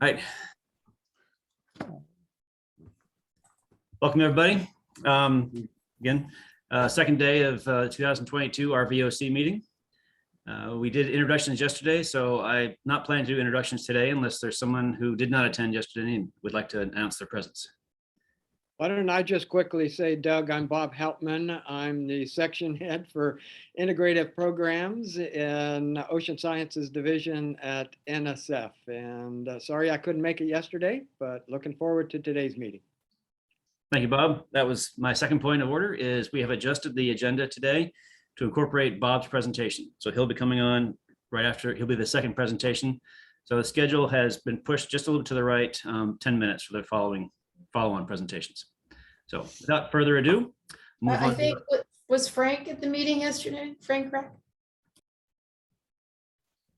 All right. Welcome, everybody. Again, second day of 2022 RVOC meeting. We did introductions yesterday, so I'm not planning to do introductions today unless there's someone who did not attend yesterday and would like to announce their presence. Why don't I just quickly say, Doug, I'm Bob Helpman. I'm the section head for integrative programs in Ocean Sciences Division at NSF. And sorry I couldn't make it yesterday, but looking forward to today's meeting. Thank you, Bob. That was my second point of order. Is we have adjusted the agenda today to incorporate Bob's presentation. So he'll be coming on right after. He'll be the second presentation. So the schedule has been pushed just a little to the right, 10 minutes for the follow-on presentations. So without further ado, I think, was Frank at the meeting yesterday? Frank Rack?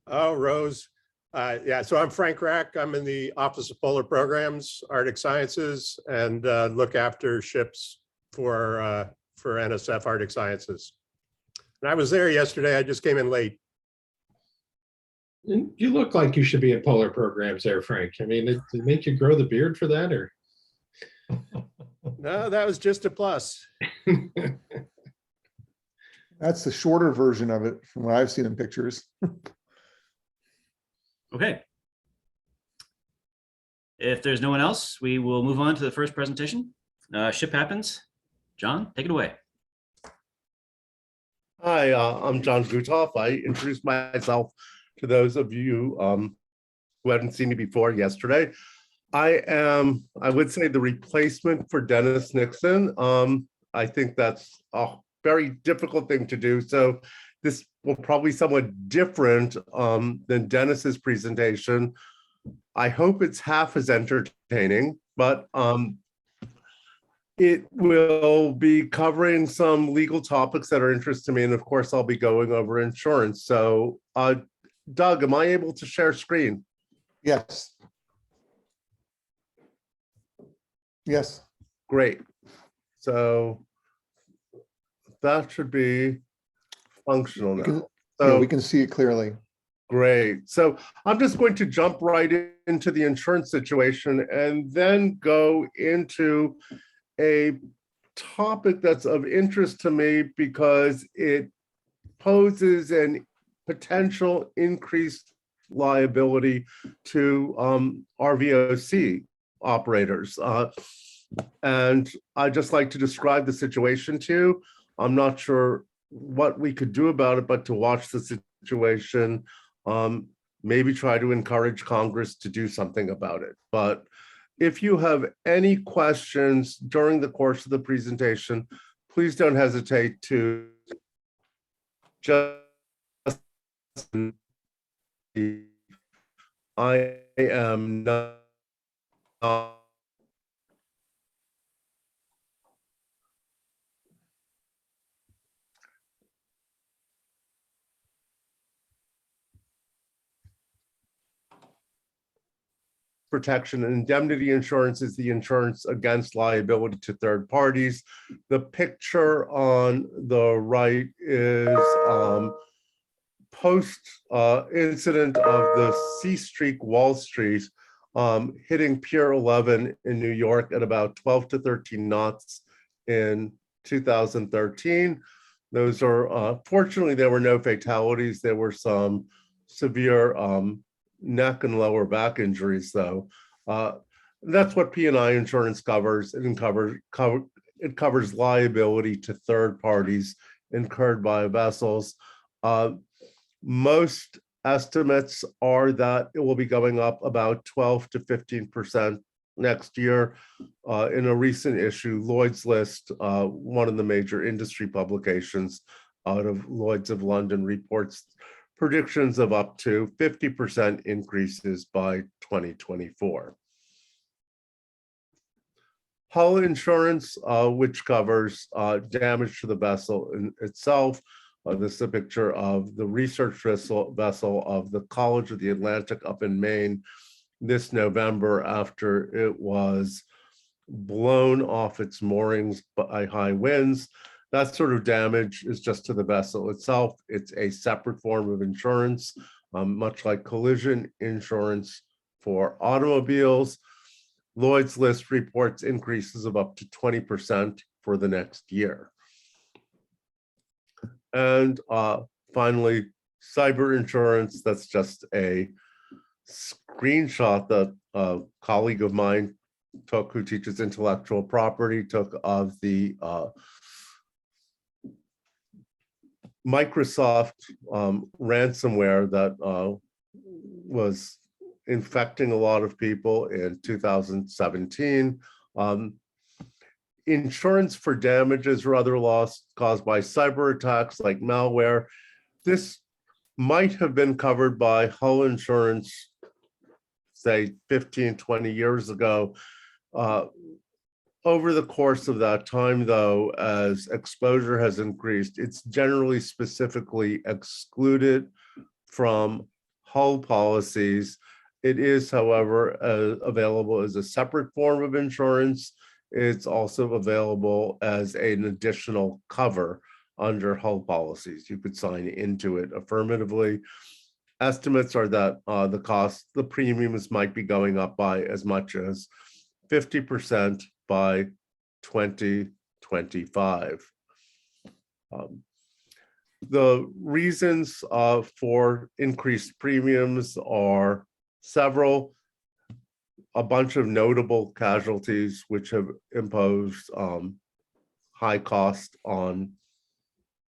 Oh, Rose. Yeah, so I'm Frank Rack. I'm in the Office of Polar Programs, Arctic Sciences, and look after ships for NSF Arctic Sciences. And I was there yesterday. I just came in late. You look like you should be in polar programs there, Frank. I mean, did it make you grow the beard for that, or? No, that was just a plus. That's the shorter version of it from what I've seen in pictures. Okay. If there's no one else, we will move on to the first presentation. Ship Happens. John, take it away. Hi, I'm John Gutoff. I introduced myself to those of you who hadn't seen me before yesterday. I am, I would say, the replacement for Dennis Nixon. I think that's a very difficult thing to do. So this will probably be somewhat different than Dennis's presentation. I hope it's half as entertaining, but it will be covering some legal topics that are interesting to me. And of course, I'll be going over insurance. So Doug, am I able to share screen? Yes. Yes. Great. So that should be functional now. So we can see it clearly. Great. So I'm just going to jump right into the insurance situation and then go into a topic that's of interest to me because it poses an potential increased liability to RVOC operators. And I'd just like to describe the situation to you. I'm not sure what we could do about it, but to watch the situation, maybe try to encourage Congress to do something about it. But if you have any questions during the course of the presentation, please don't hesitate to just I am not protection. And indemnity insurance is the insurance against liability to third parties. The picture on the right is post incident of the Sea Streak Wall Street hitting Pier 11 in New York at about 12 to 13 knots in 2013. Those are, fortunately, there were no fatalities. There were some severe neck and lower back injuries, though. That's what P&I insurance covers. It covers liability to third parties incurred by vessels. Most estimates are that it will be going up about 12 to 15% next year. In a recent issue, Lloyd's List, one of the major industry publications out of Lloyd's of London, reports predictions of up to 50% increases by 2024. Hull insurance, which covers damage to the vessel in itself. This is a picture of the research vessel of the College of the Atlantic up in Maine this November after it was blown off its moorings by high winds. That sort of damage is just to the vessel itself. It's a separate form of insurance, much like collision insurance. For automobiles, Lloyd's List reports increases of up to 20% for the next year. And finally, cyber insurance, that's just a screenshot that a colleague of mine took, who teaches intellectual property, took of the Microsoft ransomware that was infecting a lot of people in 2017. Insurance for damages or other loss caused by cyber attacks like malware. This might have been covered by hull insurance, say 15, 20 years ago. Over the course of that time, though, as exposure has increased, it's generally specifically excluded from hull policies. It is, however, available as a separate form of insurance. It's also available as an additional cover under hull policies. You could sign into it affirmatively. Estimates are that the premiums might be going up by as much as 50% by 2025. The reasons for increased premiums are several. A bunch of notable casualties which have imposed high cost on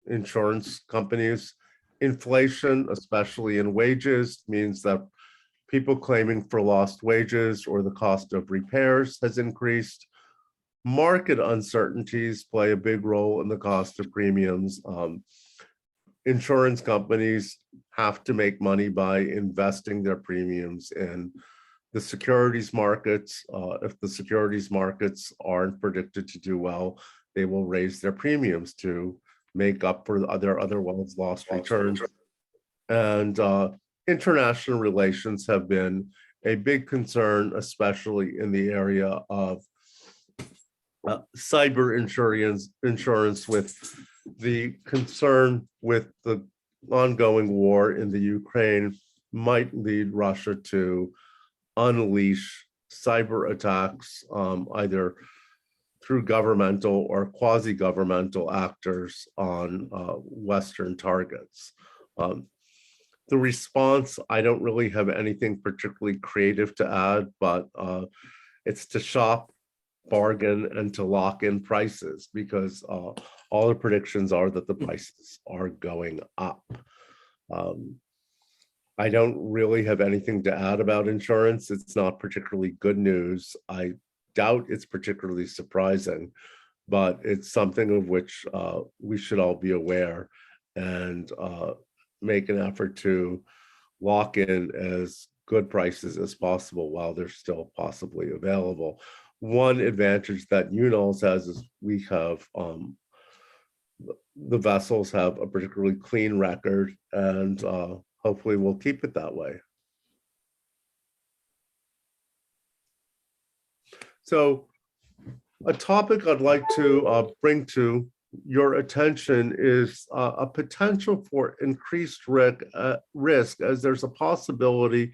insurance companies. Inflation, especially in wages, means that people claiming for lost wages or the cost of repairs has increased. Market uncertainties play a big role in the cost of premiums. Insurance companies have to make money by investing their premiums in the securities markets. If the securities markets aren't predicted to do well, they will raise their premiums to make up for their otherwise lost returns. And international relations have been a big concern, especially in the area of cyber insurance, with the concern with the ongoing war in the Ukraine might lead Russia to unleash cyber attacks, either through governmental or quasi-governmental actors on Western targets. The response, I don't really have anything particularly creative to add, but it's to shop, bargain, and to lock in prices, because all the predictions are that the prices are going up. I don't really have anything to add about insurance. It's not particularly good news. I doubt it's particularly surprising, but it's something of which we should all be aware and make an effort to lock in as good prices as possible while they're still possibly available. One advantage that UNOLS has is we have the vessels have a particularly clean record, and hopefully we'll keep it that way. So a topic I'd like to bring to your attention is a potential for increased risk, as there's a possibility,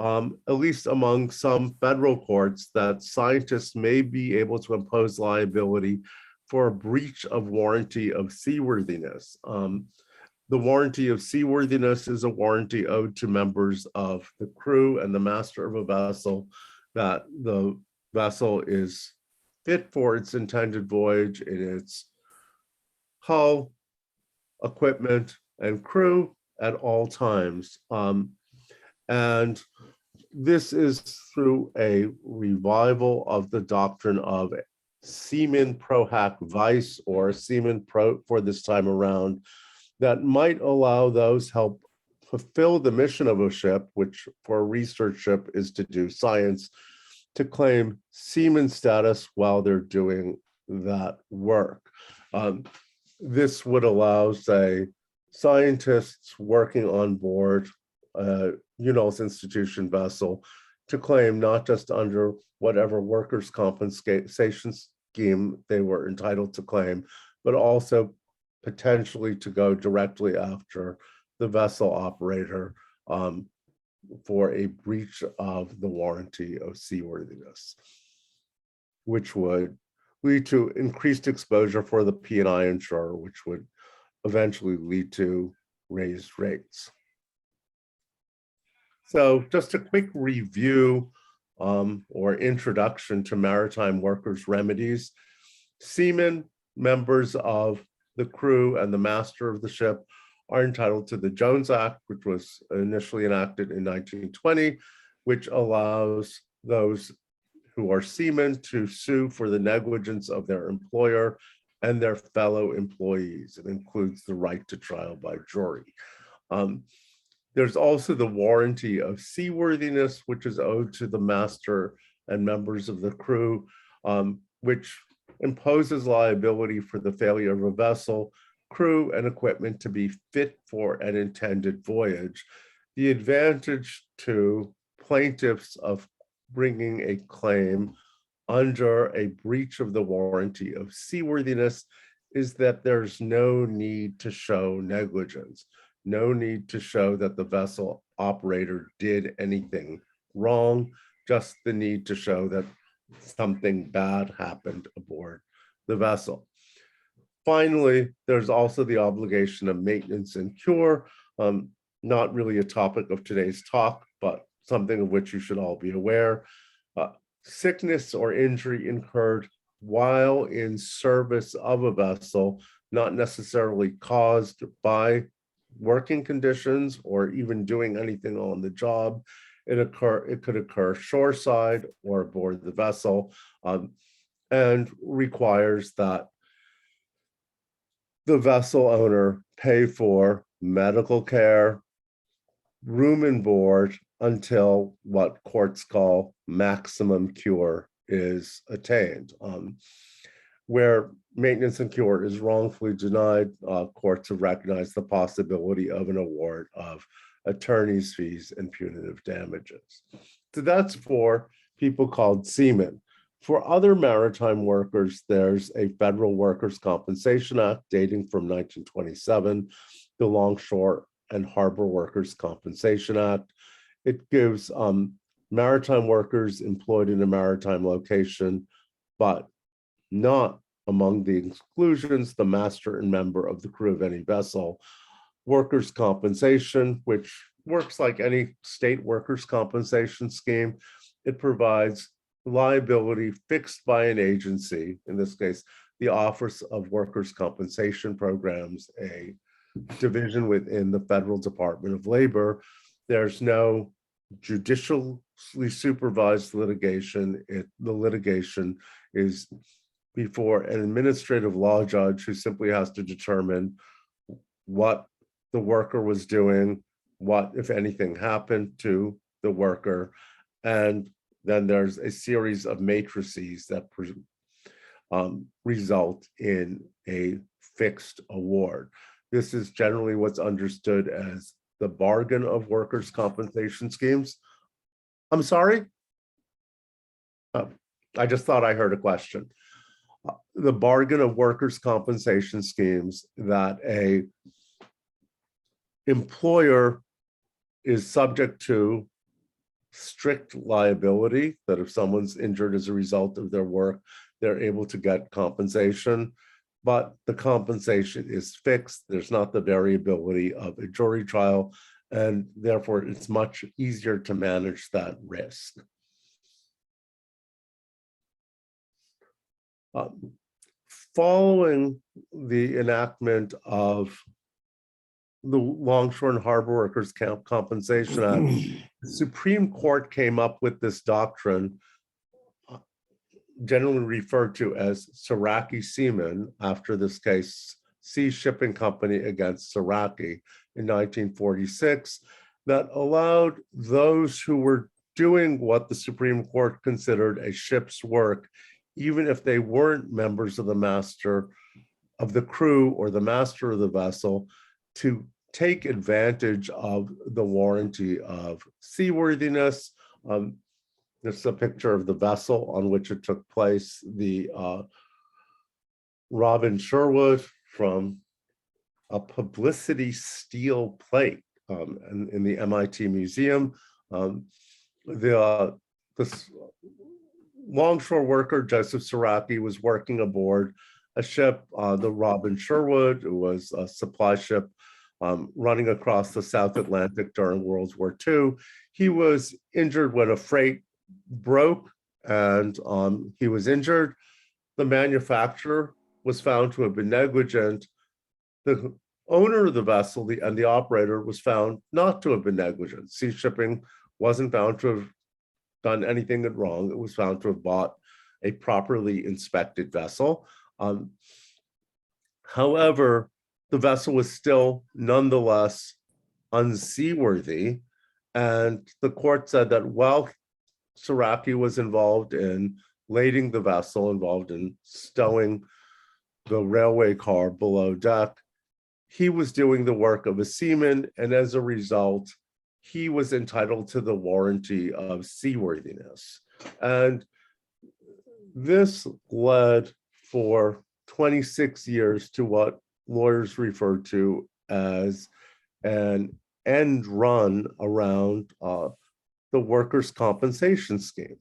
at least among some federal courts, that scientists may be able to impose liability for a breach of warranty of seaworthiness. The warranty of seaworthiness is a warranty owed to members of the crew and the master of a vessel that the vessel is fit for its intended voyage in its hull, equipment, and crew at all times. And this is through a revival of the doctrine of seaman pro hac vice, or seaman pro for this time around, that might allow those help fulfill the mission of a ship, which for a research ship is to do science, to claim seaman status while they're doing that work. This would allow, say, scientists working on board a UNOLS institution vessel to claim not just under whatever workers' compensation scheme they were entitled to claim, but also potentially to go directly after the vessel operator for a breach of the warranty of seaworthiness, which would lead to increased exposure for the P&I insurer, which would eventually lead to raised rates. So just a quick review or introduction to maritime workers' remedies. Seamen, members of the crew and the master of the ship are entitled to the Jones Act, which was initially enacted in 1920, which allows those who are seamen to sue for the negligence of their employer and their fellow employees. It includes the right to trial by jury. There's also the warranty of seaworthiness, which is owed to the master and members of the crew, which imposes liability for the failure of a vessel, crew, and equipment to be fit for an intended voyage. The advantage to plaintiffs of bringing a claim under a breach of the warranty of seaworthiness is that there's no need to show negligence, no need to show that the vessel operator did anything wrong, just the need to show that something bad happened aboard the vessel. Finally, there's also the obligation of maintenance and cure, not really a topic of today's talk, but something of which you should all be aware. Sickness or injury incurred while in service of a vessel, not necessarily caused by working conditions or even doing anything on the job. It could occur shoreside or aboard the vessel, and requires that the vessel owner pay for medical care, room and board until what courts call maximum cure is attained. Where maintenance and cure is wrongfully denied, courts have recognized the possibility of an award of attorney's fees and punitive damages. So that's for people called seamen. For other maritime workers, there's a Federal Workers' Compensation Act dating from 1927, the Longshore and Harbor Workers' Compensation Act. It gives maritime workers employed in a maritime location, but not among the exclusions, the master and member of the crew of any vessel. Workers' compensation, which works like any state workers' compensation scheme. It provides liability fixed by an agency, in this case, the Office of Workers' Compensation Programs, a division within the Federal Department of Labor. There's no judicially supervised litigation. The litigation is before an administrative law judge who simply has to determine what the worker was doing, what, if anything, happened to the worker, and then there's a series of matrices that result in a fixed award. This is generally what's understood as the bargain of workers' compensation schemes. I'm sorry? I just thought I heard a question. The bargain of workers' compensation schemes that a employer is subject to strict liability, that if someone's injured as a result of their work, they're able to get compensation, but the compensation is fixed. There's not the variability of a jury trial, and therefore it's much easier to manage that risk. Following the enactment of the Longshore and Harbor Workers Compensation Act, the Supreme Court came up with this doctrine, generally referred to as Siraki Seaman, after this case, Sea Shipping Company against Siraki in 1946, that allowed those who were doing what the Supreme Court considered a ship's work, even if they weren't members of the master of the crew or the master of the vessel, to take advantage of the warranty of seaworthiness. This is a picture of the vessel on which it took place, the Robin Sherwood, from a publicity steel plate in the MIT Museum. This longshore worker, Joseph Saraki, was working aboard a ship, the Robin Sherwood. It was a supply ship running across the South Atlantic during World War II. He was injured when a freight broke, and he was injured. The manufacturer was found to have been negligent. The owner of the vessel and the operator was found not to have been negligent. Sea Shipping wasn't found to have done anything wrong. It was found to have bought a properly inspected vessel. However, the vessel was still nonetheless unseaworthy, and the court said that while Saraki was involved in lading the vessel, involved in stowing the railway car below deck, he was doing the work of a seaman, and as a result, he was entitled to the warranty of seaworthiness. And this led for 26 years to what lawyers refer to as an end run around the workers' compensation scheme.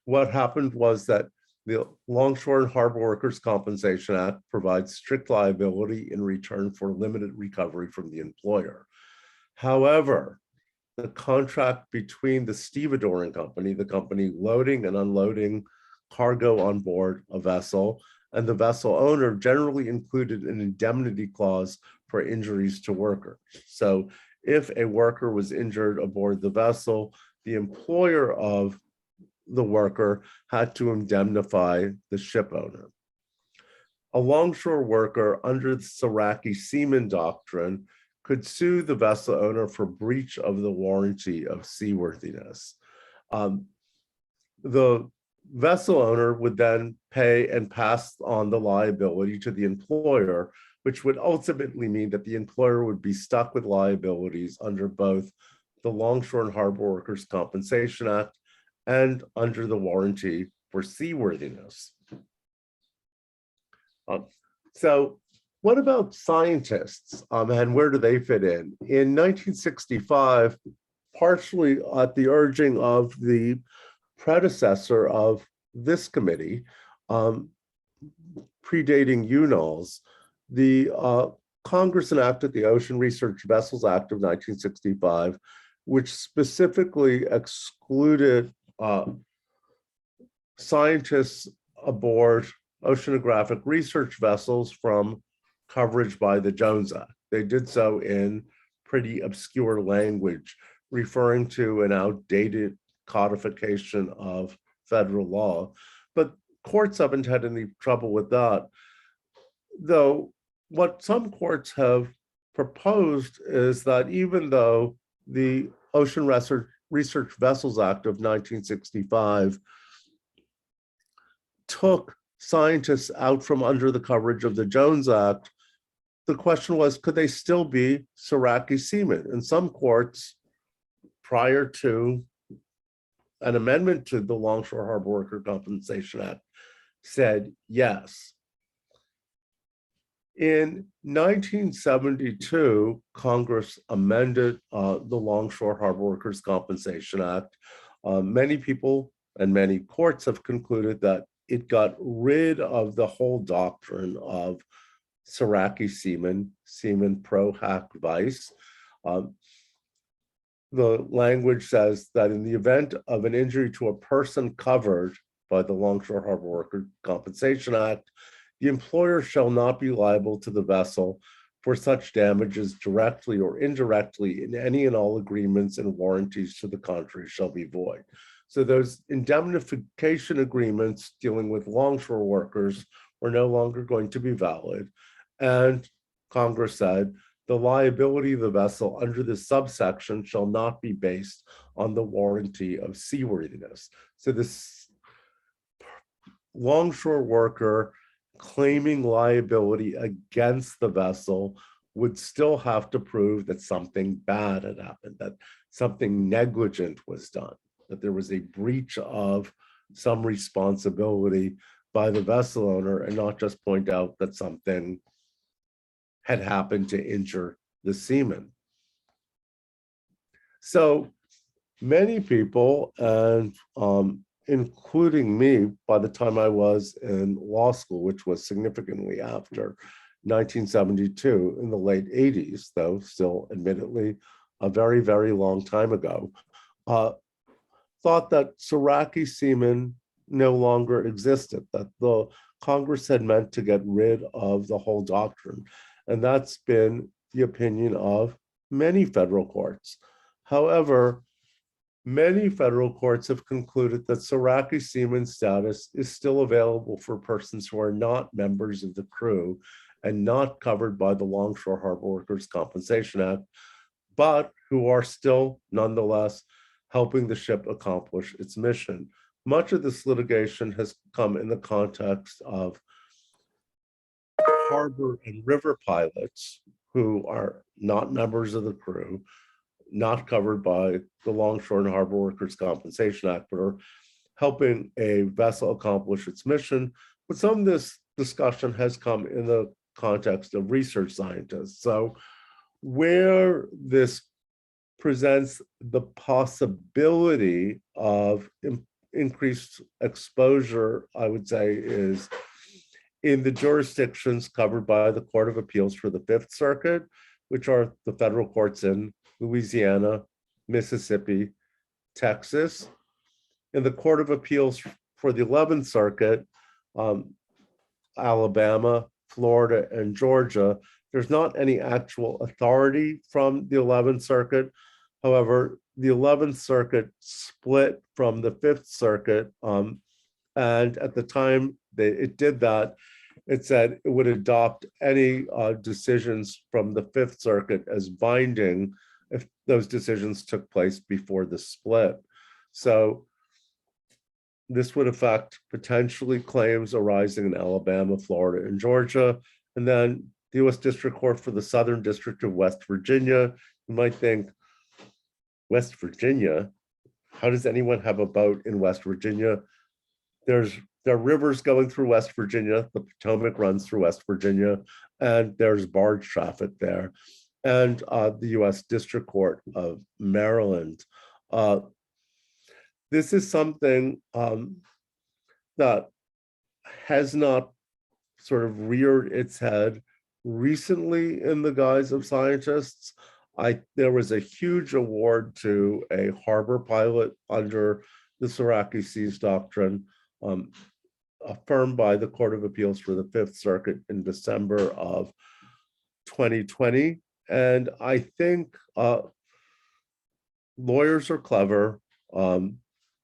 What happened was that the Longshore and Harbor Workers' Compensation Act provides strict liability in return for limited recovery from the employer. However, the contract between the stevedoring company, the company loading and unloading cargo on board a vessel, and the vessel owner generally included an indemnity clause for injuries to workers. So if a worker was injured aboard the vessel, the employer of the worker had to indemnify the ship owner. A longshore worker under the Saraki Seaman Doctrine could sue the vessel owner for breach of the warranty of seaworthiness. The vessel owner would then pay and pass on the liability to the employer, which would ultimately mean that the employer would be stuck with liabilities under both the Longshore and Harbor Workers' Compensation Act and under the warranty for seaworthiness. So what about scientists, and where do they fit in? In 1965, partially at the urging of the predecessor of this committee, predating UNOLS, the Congress enacted the Ocean Research Vessels Act of 1965, which specifically excluded scientists aboard oceanographic research vessels from coverage by the Jones Act. They did so in pretty obscure language, referring to an outdated codification of federal law. But courts haven't had any trouble with that. Though what some courts have proposed is that even though the Ocean Research Vessels Act of 1965 took scientists out from under the coverage of the Jones Act, the question was, could they still be Saraki seamen? And some courts, prior to an amendment to the Longshore Harbor Worker Compensation Act, said yes. In 1972, Congress amended the Longshore Harbor Workers Compensation Act. Many people and many courts have concluded that it got rid of the whole doctrine of Saraki seaman pro hac vice. The language says that in the event of an injury to a person covered by the Longshore Harbor Worker Compensation Act, the employer shall not be liable to the vessel for such damages directly or indirectly in any and all agreements and warranties to the contrary shall be void. So those indemnification agreements dealing with longshore workers were no longer going to be valid. And Congress said the liability of the vessel under this subsection shall not be based on the warranty of seaworthiness. So this longshore worker claiming liability against the vessel would still have to prove that something bad had happened, that something negligent was done, that there was a breach of some responsibility by the vessel owner, and not just point out that something had happened to injure the seaman. So many people, and including me, by the time I was in law school, which was significantly after 1972, in the late 80s, though still admittedly a very, very long time ago, thought that Iraqi seamen no longer existed, that the Congress had meant to get rid of the whole doctrine. And that's been the opinion of many federal courts. However, many federal courts have concluded that Iraqi seaman status is still available for persons who are not members of the crew and not covered by the Longshore Harbor Workers' Compensation Act, but who are still nonetheless helping the ship accomplish its mission. Much of this litigation has come in the context of harbor and river pilots who are not members of the crew, not covered by the Longshore and Harbor Workers' Compensation Act, but are helping a vessel accomplish its mission. But some of this discussion has come in the context of research scientists. So where this presents the possibility of increased exposure, I would say, is in the jurisdictions covered by the Court of Appeals for the Fifth Circuit, which are the federal courts in Louisiana, Mississippi, Texas. In the Court of Appeals for the 11th Circuit, Alabama, Florida, and Georgia, there's not any actual authority from the 11th Circuit. However, the 11th Circuit split from the Fifth Circuit, and at the time it did that, it said it would adopt any decisions from the Fifth Circuit as binding if those decisions took place before the split. So this would affect potentially claims arising in Alabama, Florida, and Georgia. And then the U.S. District Court for the Southern District of West Virginia. You might think, West Virginia? How does anyone have a boat in West Virginia? There are rivers going through West Virginia. The Potomac runs through West Virginia, and there's barge traffic there. And the U.S. District Court of Maryland. This is something that has not sort of reared its head recently in the guise of scientists. There was a huge award to a harbor pilot under the Iraqi Seas Doctrine, affirmed by the Court of Appeals for the Fifth Circuit in December of 2020. And I think lawyers are clever.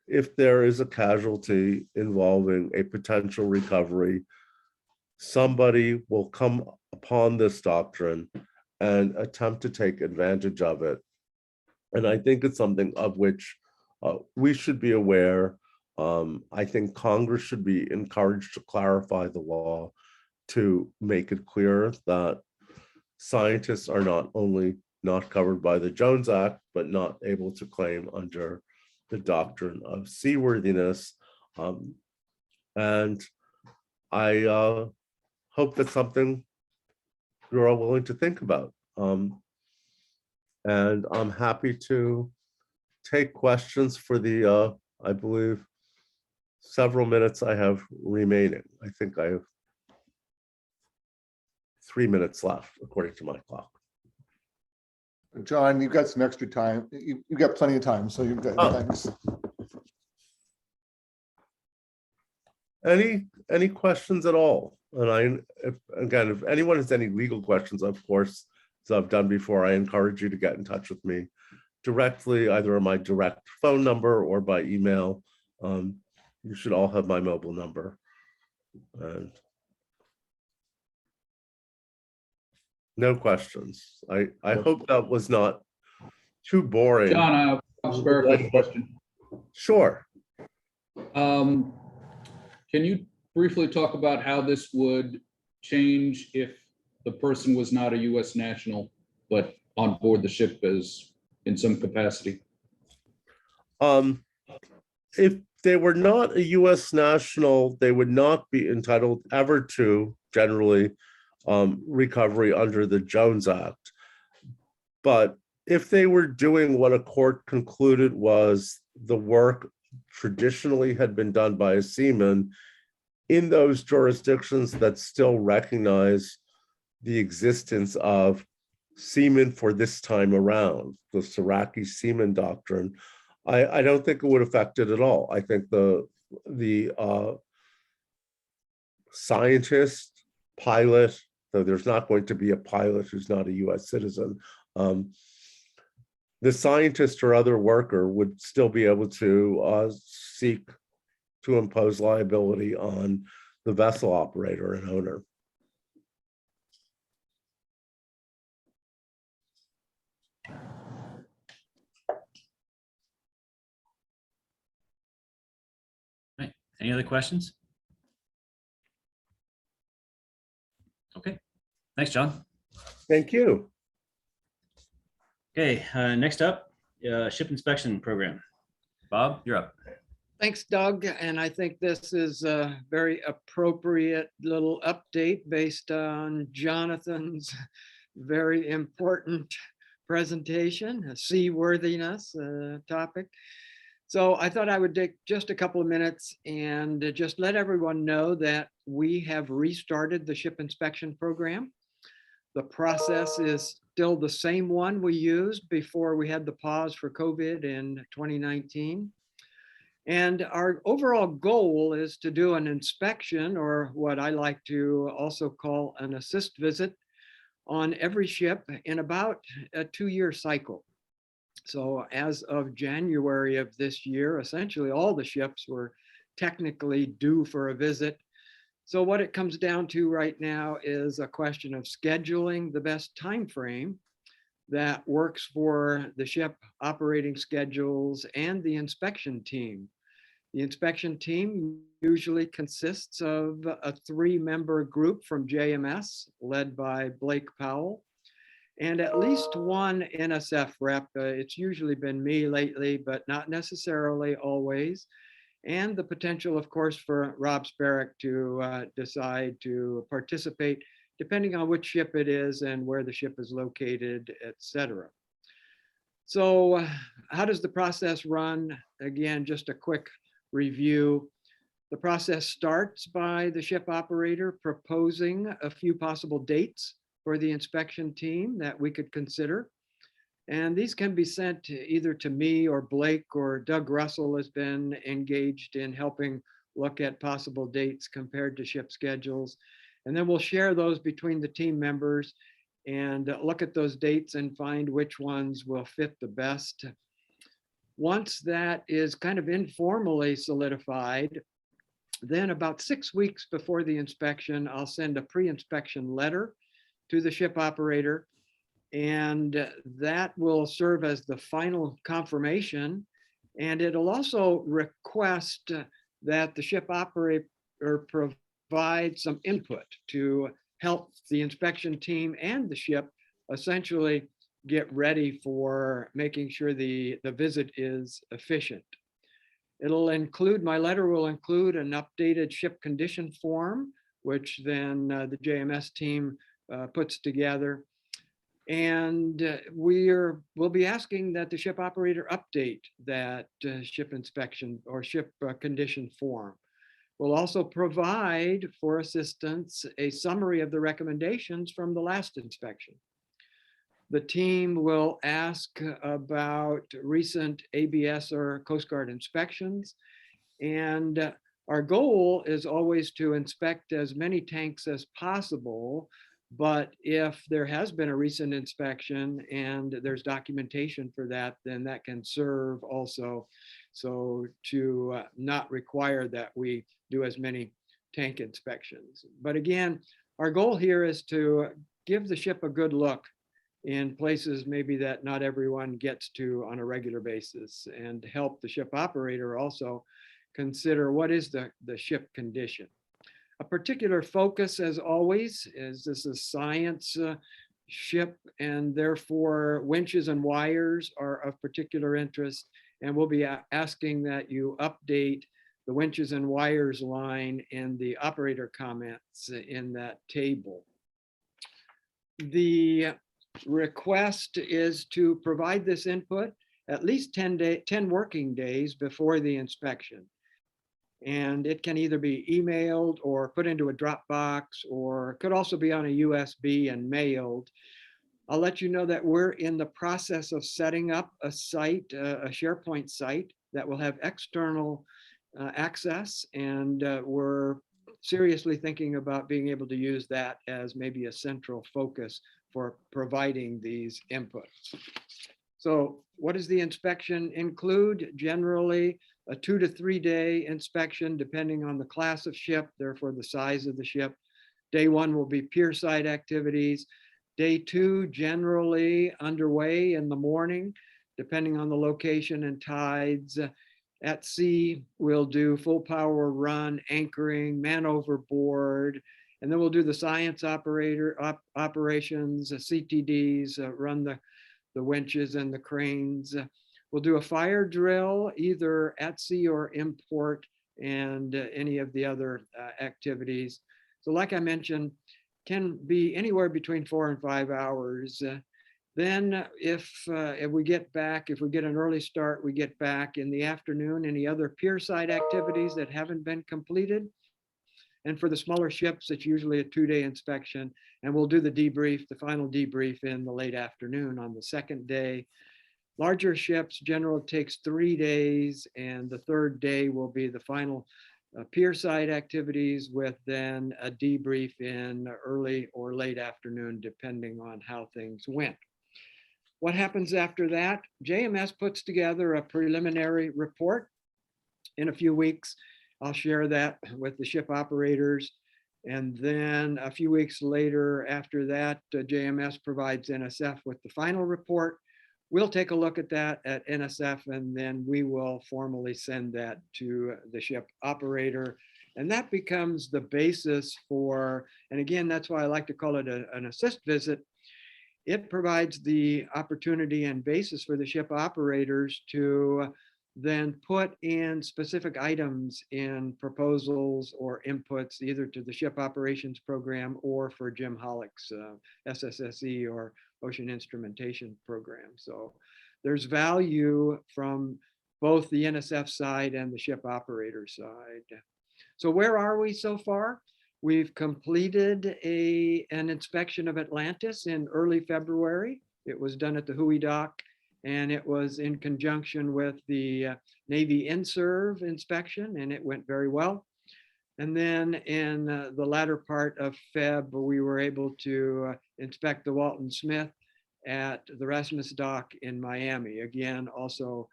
If there is a casualty involving a potential recovery, somebody will come upon this doctrine and attempt to take advantage of it. And I think it's something of which we should be aware. I think Congress should be encouraged to clarify the law to make it clear that scientists are not only not covered by the Jones Act, but not able to claim under the doctrine of seaworthiness. And I hope that's something you're all willing to think about. And I'm happy to take questions for the, I believe, several minutes I have remaining. I think I have 3 minutes left, according to my clock. John, you've got some extra time. You've got plenty of time, so you've got, thanks. Any questions at all? And if anyone has any legal questions, of course, as I've done before, I encourage you to get in touch with me directly, either on my direct phone number or by email. You should all have my mobile number. And no questions. I hope that was not too boring. John, Bob Sparrow has a question. Sure. Can you briefly talk about how this would change if the person was not a U.S. national, but on board the ship as in some capacity? If they were not a U.S. national, they would not be entitled ever to, generally, recovery under the Jones Act. But if they were doing what a court concluded was the work traditionally had been done by a seaman in those jurisdictions that still recognize the existence of seamen for this time around, the Siraki seaman doctrine, I don't think it would affect it at all. I think the scientist, pilot, though there's not going to be a pilot who's not a US citizen, the scientist or other worker would still be able to seek to impose liability on the vessel operator and owner. Right. Any other questions? Okay. Thanks, John. Thank you. Okay, next up, ship inspection program. Bob, you're up. Thanks, Doug. And I think this is a very appropriate little update based on Jonathan's very important presentation, a seaworthiness topic. So I thought I would take just a couple of minutes and just let everyone know that we have restarted the ship inspection program. The process is still the same one we used before we had the pause for COVID in 2019. And our overall goal is to do an inspection, or what I like to also call an assist visit, on every ship in about a 2-year cycle. So as of January of this year, essentially all the ships were technically due for a visit. So what it comes down to right now is a question of scheduling the best time frame that works for the ship operating schedules and the inspection team. The inspection team usually consists of a 3-member group from JMS led by Blake Powell, and at least one NSF rep. It's usually been me lately, but not necessarily always. And the potential, of course, for Rob Sparrock to decide to participate, depending on which ship it is and where the ship is located, etc. So how does the process run? Again, just a quick review. The process starts by the ship operator proposing a few possible dates for the inspection team that we could consider. And these can be sent either to me or Blake, or Doug Russell has been engaged in helping look at possible dates compared to ship schedules. And then we'll share those between the team members and look at those dates and find which ones will fit the best. Once that is kind of informally solidified, then about 6 weeks before the inspection, I'll send a pre-inspection letter to the ship operator, and that will serve as the final confirmation. And it'll also request that the ship operator provide some input to help the inspection team and the ship essentially get ready for making sure the visit is efficient. It'll include, my letter will include an updated ship condition form, which then the JMS team puts together. And we'll be asking that the ship operator update that ship inspection or ship condition form. We'll also provide for assistance a summary of the recommendations from the last inspection. The team will ask about recent ABS or Coast Guard inspections. And our goal is always to inspect as many tanks as possible. But if there has been a recent inspection and there's documentation for that, then that can serve also. So to not require that we do as many tank inspections. But again, our goal here is to give the ship a good look in places maybe that not everyone gets to on a regular basis, and help the ship operator also consider what is the ship condition. A particular focus, as always, is this is science ship, and therefore winches and wires are of particular interest. And we'll be asking that you update the winches and wires line in the operator comments in that table. The request is to provide this input at least 10 working days before the inspection. And it can either be emailed or put into a Dropbox, or could also be on a USB and mailed. I'll let you know that we're in the process of setting up a site, a SharePoint site that will have external access, and we're seriously thinking about being able to use that as maybe a central focus for providing these inputs. So what does the inspection include? Generally, a 2 to 3 day inspection, depending on the class of ship, therefore the size of the ship. Day 1 will be pier side activities. Day 2 generally underway in the morning, depending on the location and tides. At sea, we'll do full power run, anchoring, man overboard, and then we'll do the science operations, CTDs, run the winches and the cranes. We'll do a fire drill, either at sea or in port, and any of the other activities. So like I mentioned, can be anywhere between 4 and 5 hours. Then if we get back, if we get an early start, we get back in the afternoon, any other pier side activities that haven't been completed. And for the smaller ships, it's usually a 2-day inspection, and we'll do the debrief, the final debrief in the late afternoon on the second day. Larger ships generally takes 3 days, and the third day will be the final pier side activities, with then a debrief in early or late afternoon, depending on how things went. What happens after that? JMS puts together a preliminary report in a few weeks. I'll share that with the ship operators. And then a few weeks later, after that, JMS provides NSF with the final report. We'll take a look at that at NSF, and then we will formally send that to the ship operator. And that becomes the basis for, and again, that's why I like to call it an assist visit. It provides the opportunity and basis for the ship operators to then put in specific items in proposals or inputs, either to the ship operations program or for Jim Hollick's SSSE or Ocean Instrumentation program. So there's value from both the NSF side and the ship operator side. So where are we so far? We've completed an inspection of Atlantis in early February. It was done at the Hui dock, and it was in conjunction with the Navy in-serve inspection, and it went very well. And then in the latter part of Feb, we were able to inspect the Walton Smith at the Rasmus dock in Miami. Again, also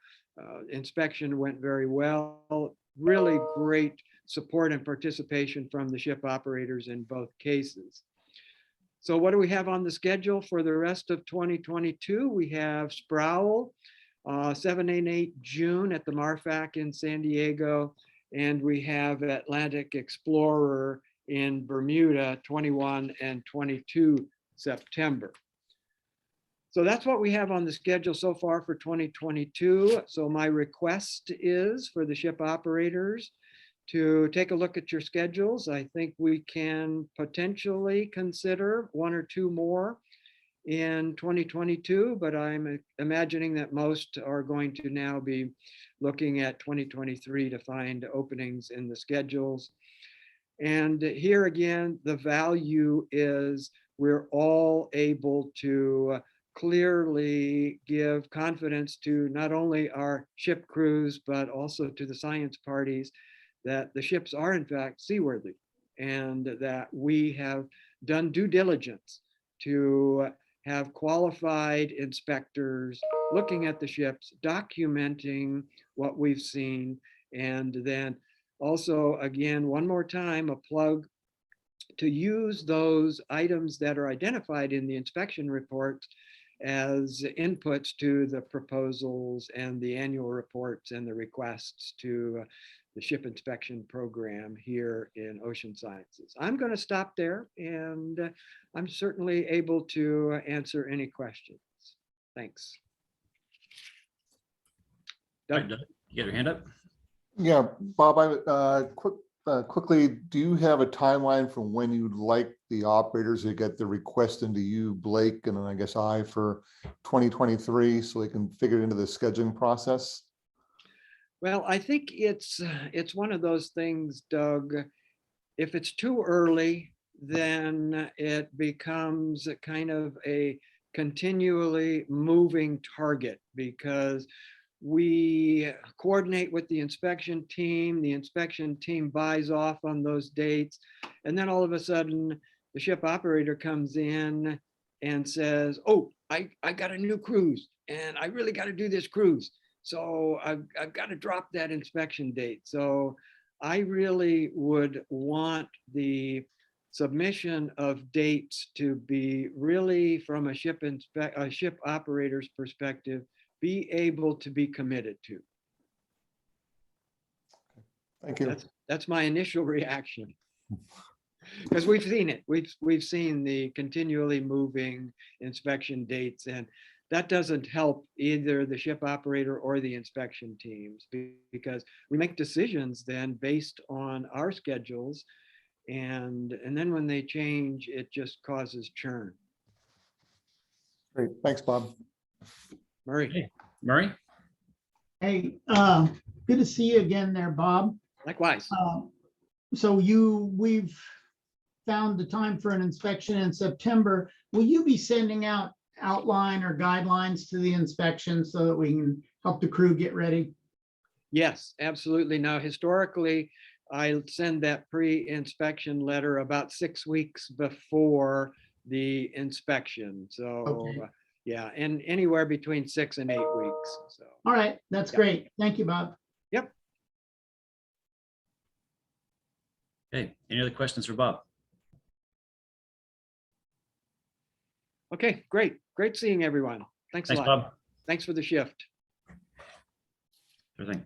inspection went very well. Really great support and participation from the ship operators in both cases. So what do we have on the schedule for the rest of 2022? We have Sproul, 7 and 8 June at the MARFAC in San Diego, and we have Atlantic Explorer in Bermuda, 21 and 22 September. So that's what we have on the schedule so far for 2022. So my request is for the ship operators to take a look at your schedules. I think we can potentially consider 1 or 2 more in 2022, but I'm imagining that most are going to now be looking at 2023 to find openings in the schedules. And here again, the value is we're all able to clearly give confidence to not only our ship crews, but also to the science parties that the ships are in fact seaworthy, and that we have done due diligence to have qualified inspectors looking at the ships, documenting what we've seen. And then also, again, one more time, a plug to use those items that are identified in the inspection reports as inputs to the proposals and the annual reports and the requests to the ship inspection program here in Ocean Sciences. I'm going to stop there, and I'm certainly able to answer any questions. Thanks. All right, Doug, you got your hand up? Yeah, Bob, quick quickly, do you have a timeline from when you'd like the operators to get the request into you, Blake, and then I guess I for 2023, so they can figure it into the scheduling process? Well, I think it's one of those things, Doug. If it's too early, then it becomes a kind of a continually moving target, because we coordinate with the inspection team buys off on those dates, and then all of a sudden the ship operator comes in and says, oh, I got a new cruise and I really got to do this cruise, so I've got to drop that inspection date. So I really would want the submission of dates to be really, from a ship operator's perspective, be able to be committed to. Thank you. That's my initial reaction. Because we've seen it. We've seen the continually moving inspection dates, and that doesn't help either the ship operator or the inspection teams, because we make decisions then based on our schedules, and then when they change, it just causes churn. Great. Thanks, Bob. Murray. Okay. Murray? Hey, good to see you again there, Bob. Likewise. So we've found the time for an inspection in September. Will you be sending out outline or guidelines to the inspection so that we can help the crew get ready? Yes, absolutely. Now, historically, I send that pre-inspection letter about 6 weeks before the inspection. So, Okay. Yeah, and anywhere between 6 and 8 weeks. So, All right, that's Yeah. great. Thank you, Bob. yep. Okay, any other questions for Bob? Okay, great. Great seeing everyone. Thanks a Thanks, lot. Bob. Thanks for the shift. Everything.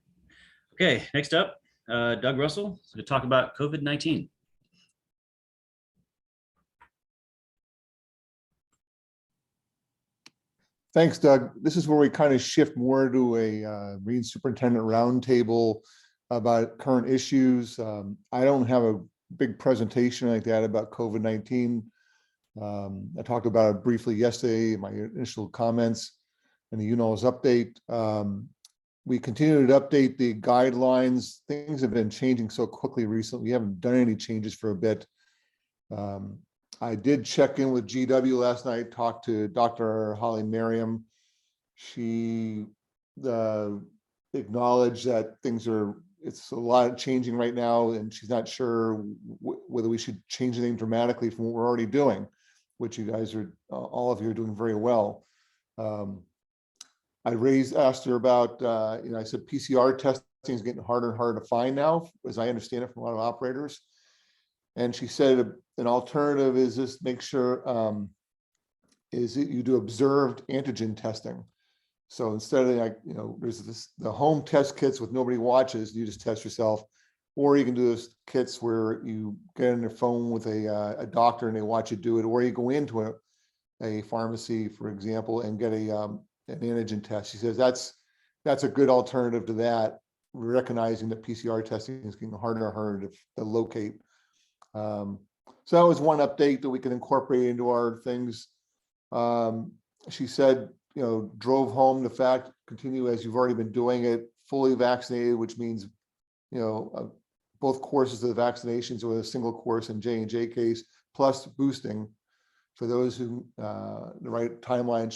Okay, next up, Doug Russell to talk about COVID-19. Thanks, Doug. This is where we kind of shift more to a Marine Superintendent Roundtable about current issues. I don't have a big presentation like that about COVID-19. I talked about it briefly yesterday, my initial comments and the UNOS update. We continue to update the guidelines. Things have been changing so quickly recently. We haven't done any changes for a bit. I did check in with GW last night, talked to Dr. Holly Merriam. She acknowledged that it's a lot changing right now, and she's not sure whether we should change anything dramatically from what we're already doing, which you guys are, all of you are doing very well. I asked her about, I said PCR testing is getting harder and harder to find now, as I understand it from a lot of operators. And she said an alternative is just make sure you do observed antigen testing. So instead of there's the home test kits with nobody watches, you just test yourself, or you can do those kits where you get on your phone with a doctor and they watch you do it, or you go into a pharmacy, for example, and get an antigen test. She says that's a good alternative to that, recognizing that PCR testing is getting harder and harder to locate. So that was one update that we can incorporate into our things. She said, drove home the fact, continue as you've already been doing it, fully vaccinated, which means, both courses of the vaccinations or a single course in J&J case, plus boosting for those who, the right timeline,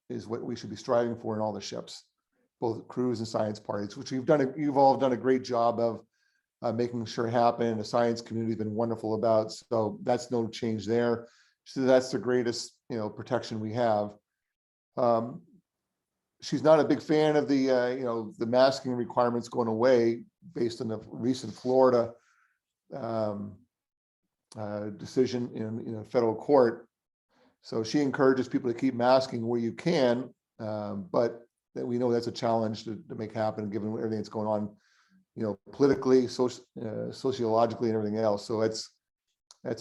is what we should be striving for in all the ships, both crews and science parties, which you've all done a great job of making sure happen. The science community has been wonderful about, so that's no change there. So that's the greatest, protection we have. She's not a big fan of the masking requirements going away based on the recent Florida decision in federal court. So she encourages people to keep masking where you can, but we know that's a challenge to make happen given everything that's going on, politically, sociologically, and everything else. So that's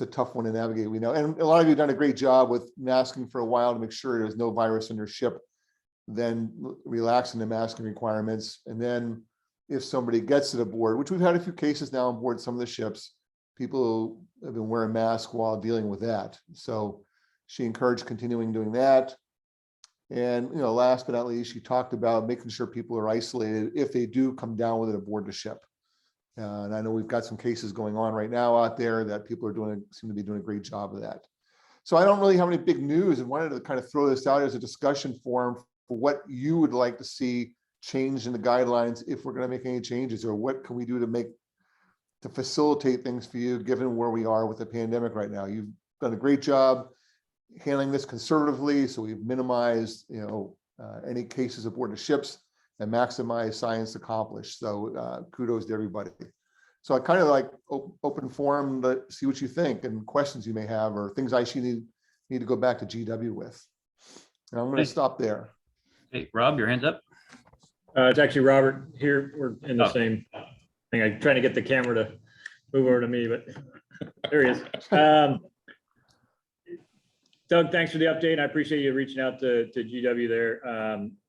a tough one to navigate. We know, and a lot of you have done a great job with masking for a while to make sure there's no virus in your ship, then relaxing the masking requirements, and then if somebody gets it aboard, which we've had a few cases now on board some of the ships, people have been wearing masks while dealing with that. So she encouraged continuing doing that. And, you know, last but not least, she talked about making sure people are isolated if they do come down with it aboard the ship. And I know we've got some cases going on right now out there that people are seem to be doing a great job of that. So I don't really have any big news and wanted to kind of throw this out as a discussion forum for what you would like to see change in the guidelines if we're going to make any changes, or what can we do to facilitate things for you, given where we are with the pandemic right now. You've done a great job handling this conservatively, so we've minimized, you know, any cases aboard the ships and maximized science accomplished. So kudos to everybody. So I kind of like open forum to see what you think and questions you may have, or things I should need to go back to GW with. And I'm going to stop there. Hey, Rob, your hand's up. It's actually Robert here. We're in the Oh. same thing. I'm trying to get the camera to move over to me, but there he is. Doug, thanks for the update. I appreciate you reaching out to GW there.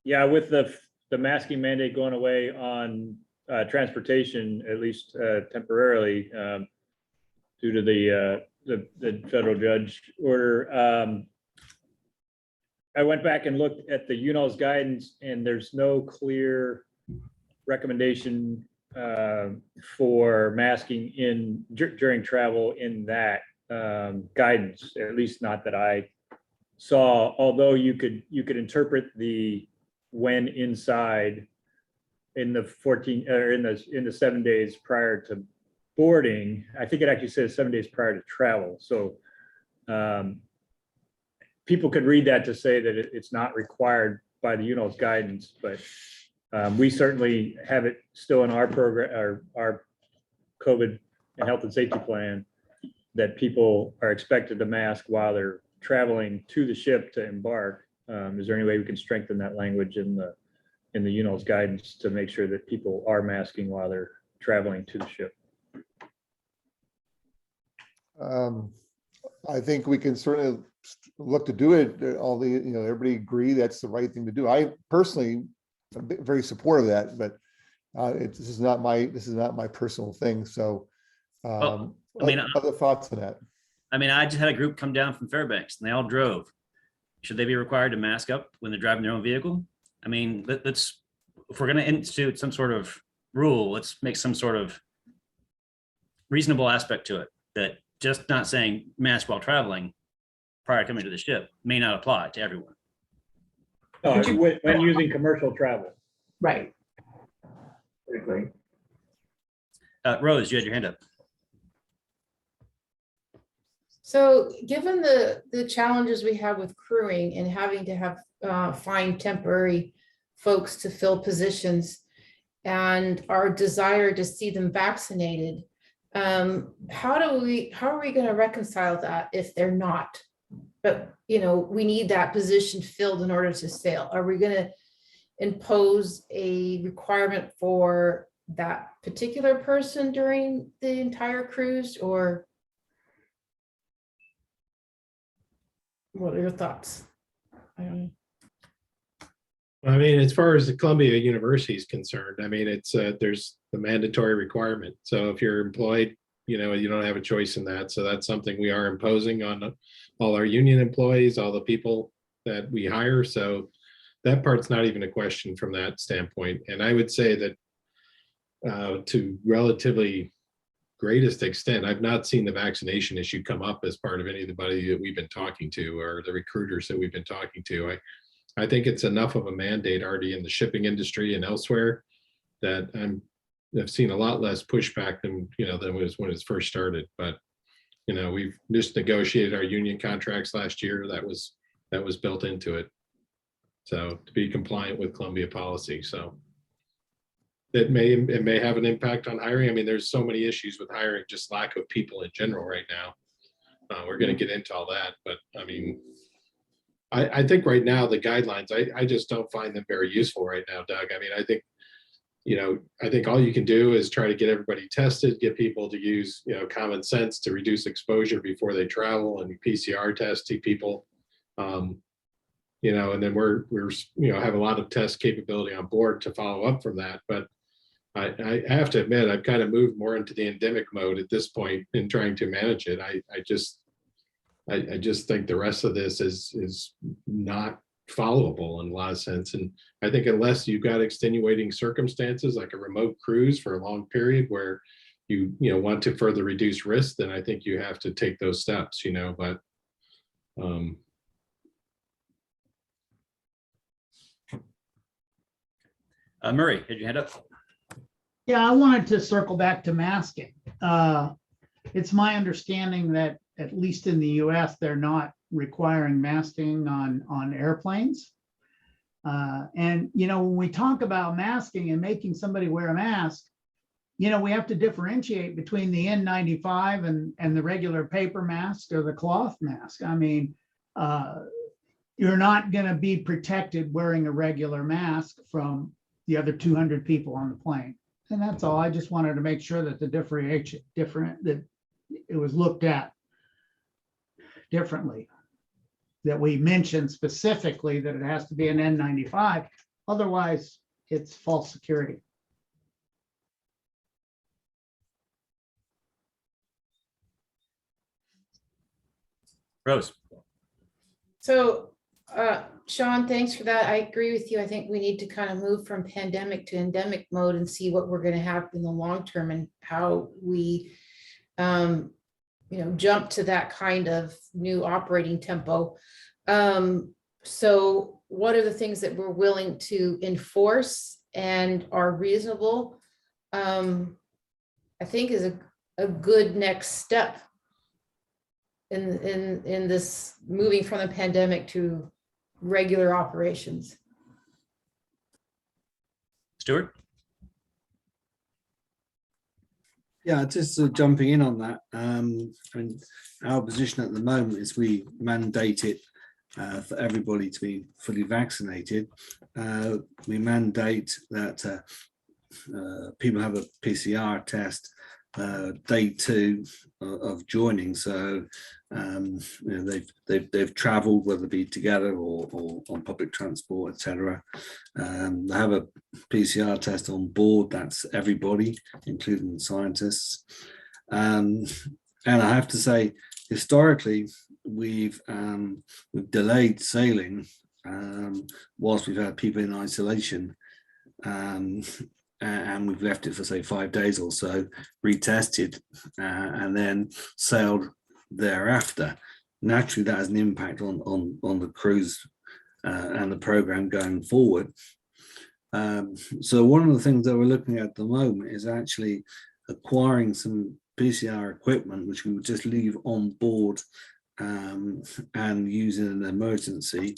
Yeah, with the masking mandate going away on transportation, at least temporarily, due to the federal judge order. I went back and looked at the UNO's guidance, and there's no clear recommendation for masking during travel in that guidance, at least not that I saw. Although you could interpret the when inside in the 14 or in the 7 days prior to boarding. I think it actually says 7 days prior to travel. So people could read that to say that it's not required by the UNO's guidance, but we certainly have it still in our program, our COVID and health and safety plan, that people are expected to mask while they're traveling to the ship to embark. Is there any way we can strengthen that language in the UNO's guidance to make sure that people are masking while they're traveling to the ship? I think we can certainly look to do it. Everybody agree that's the right thing to do. I personally am very supportive of that, but this is not my personal thing. So other thoughts on that? I mean, I just had a group come down from Fairbanks and they all drove. Should they be required to mask up when they're driving their own vehicle? I mean, let's, if we're going to institute some sort of rule, let's make some sort of reasonable aspect to it, that just not saying mask while traveling prior to coming to the ship may not apply to everyone. When using commercial travel. Right. Rose, you had your hand up. So given the challenges we have with crewing and having to have find temporary folks to fill positions and our desire to see them vaccinated, how are we going to reconcile that if they're not? But, you know, we need that position filled in order to sail. Are we going to impose a requirement for that particular person during the entire cruise, or what are your thoughts? I don't know. I mean, as far as the Columbia University is concerned, I mean, it's there's the mandatory requirement. So if you're employed, you know, you don't have a choice in that. So that's something we are imposing on all our union employees, all the people that we hire. So that part's not even a question from that standpoint. And I would say that to relatively greatest extent, I've not seen the vaccination issue come up as part of anybody that we've been talking to, or the recruiters that we've been talking to. I think it's enough of a mandate already in the shipping industry and elsewhere that I've seen a lot less pushback than was when it first started. But we've just negotiated our union contracts last year. That was built into it. So to be compliant with Columbia policy. So it may have an impact on hiring. I mean, there's so many issues with hiring, just lack of people in general right now. We're going to get into all that, but I mean, I think right now the guidelines, I just don't find them very useful right now, Doug. I mean, I think all you can do is try to get everybody tested, get people to use, common sense to reduce exposure before they travel, and PCR testing people, and then we're have a lot of test capability on board to follow up from that. But I have to admit, I've kind of moved more into the endemic mode at this point in trying to manage it. I just think the rest of this is not followable in a lot of sense. And I think unless you've got extenuating circumstances like a remote cruise for a long period where you want to further reduce risk, then I think you have to take those steps, but Murray, had your hand up? Yeah, I wanted to circle back to masking. It's my understanding that at least in the US, they're not requiring masking on airplanes. And, when we talk about masking and making somebody wear a mask, we have to differentiate between the N95 and the regular paper mask or the cloth mask. I mean, you're not going to be protected wearing a regular mask from the other 200 people on the plane. And that's all. I just wanted to make sure that the that it was looked at differently, that we mentioned specifically that it has to be an N95. Otherwise, it's false security. Rose. So, Sean, thanks for that. I agree with you. I think we need to kind of move from pandemic to endemic mode and see what we're going to have in the long term and how we, jump to that kind of new operating tempo. So what are the things that we're willing to enforce and are reasonable? I think is a good next step in this moving from the pandemic to regular operations. Stuart? Yeah, just jumping in on that. I mean, our position at the moment is we mandate it for everybody to be fully vaccinated. We mandate that people have a PCR test day 2 of joining. So they've travelled, whether it be together or on public transport, etc. They have a PCR test on board. That's everybody, including scientists. And I have to say, historically, we've delayed sailing whilst we've had people in isolation. And we've left it for say 5 days or so, retested, and then sailed thereafter. Naturally, that has an impact on the cruise and the program going forward. So one of the things that we're looking at the moment is actually acquiring some PCR equipment, which we would just leave on board and use in an emergency,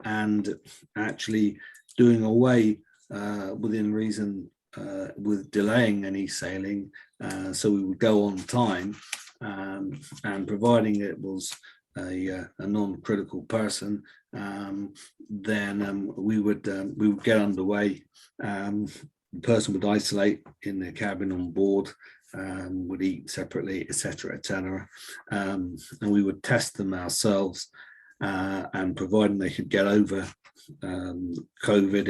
and actually doing away within reason with delaying any sailing, so we would go on time, and providing it was a non-critical person, then we would get underway. The person would isolate in the cabin on board, would eat separately, etc., and we would test them ourselves, and providing they could get over COVID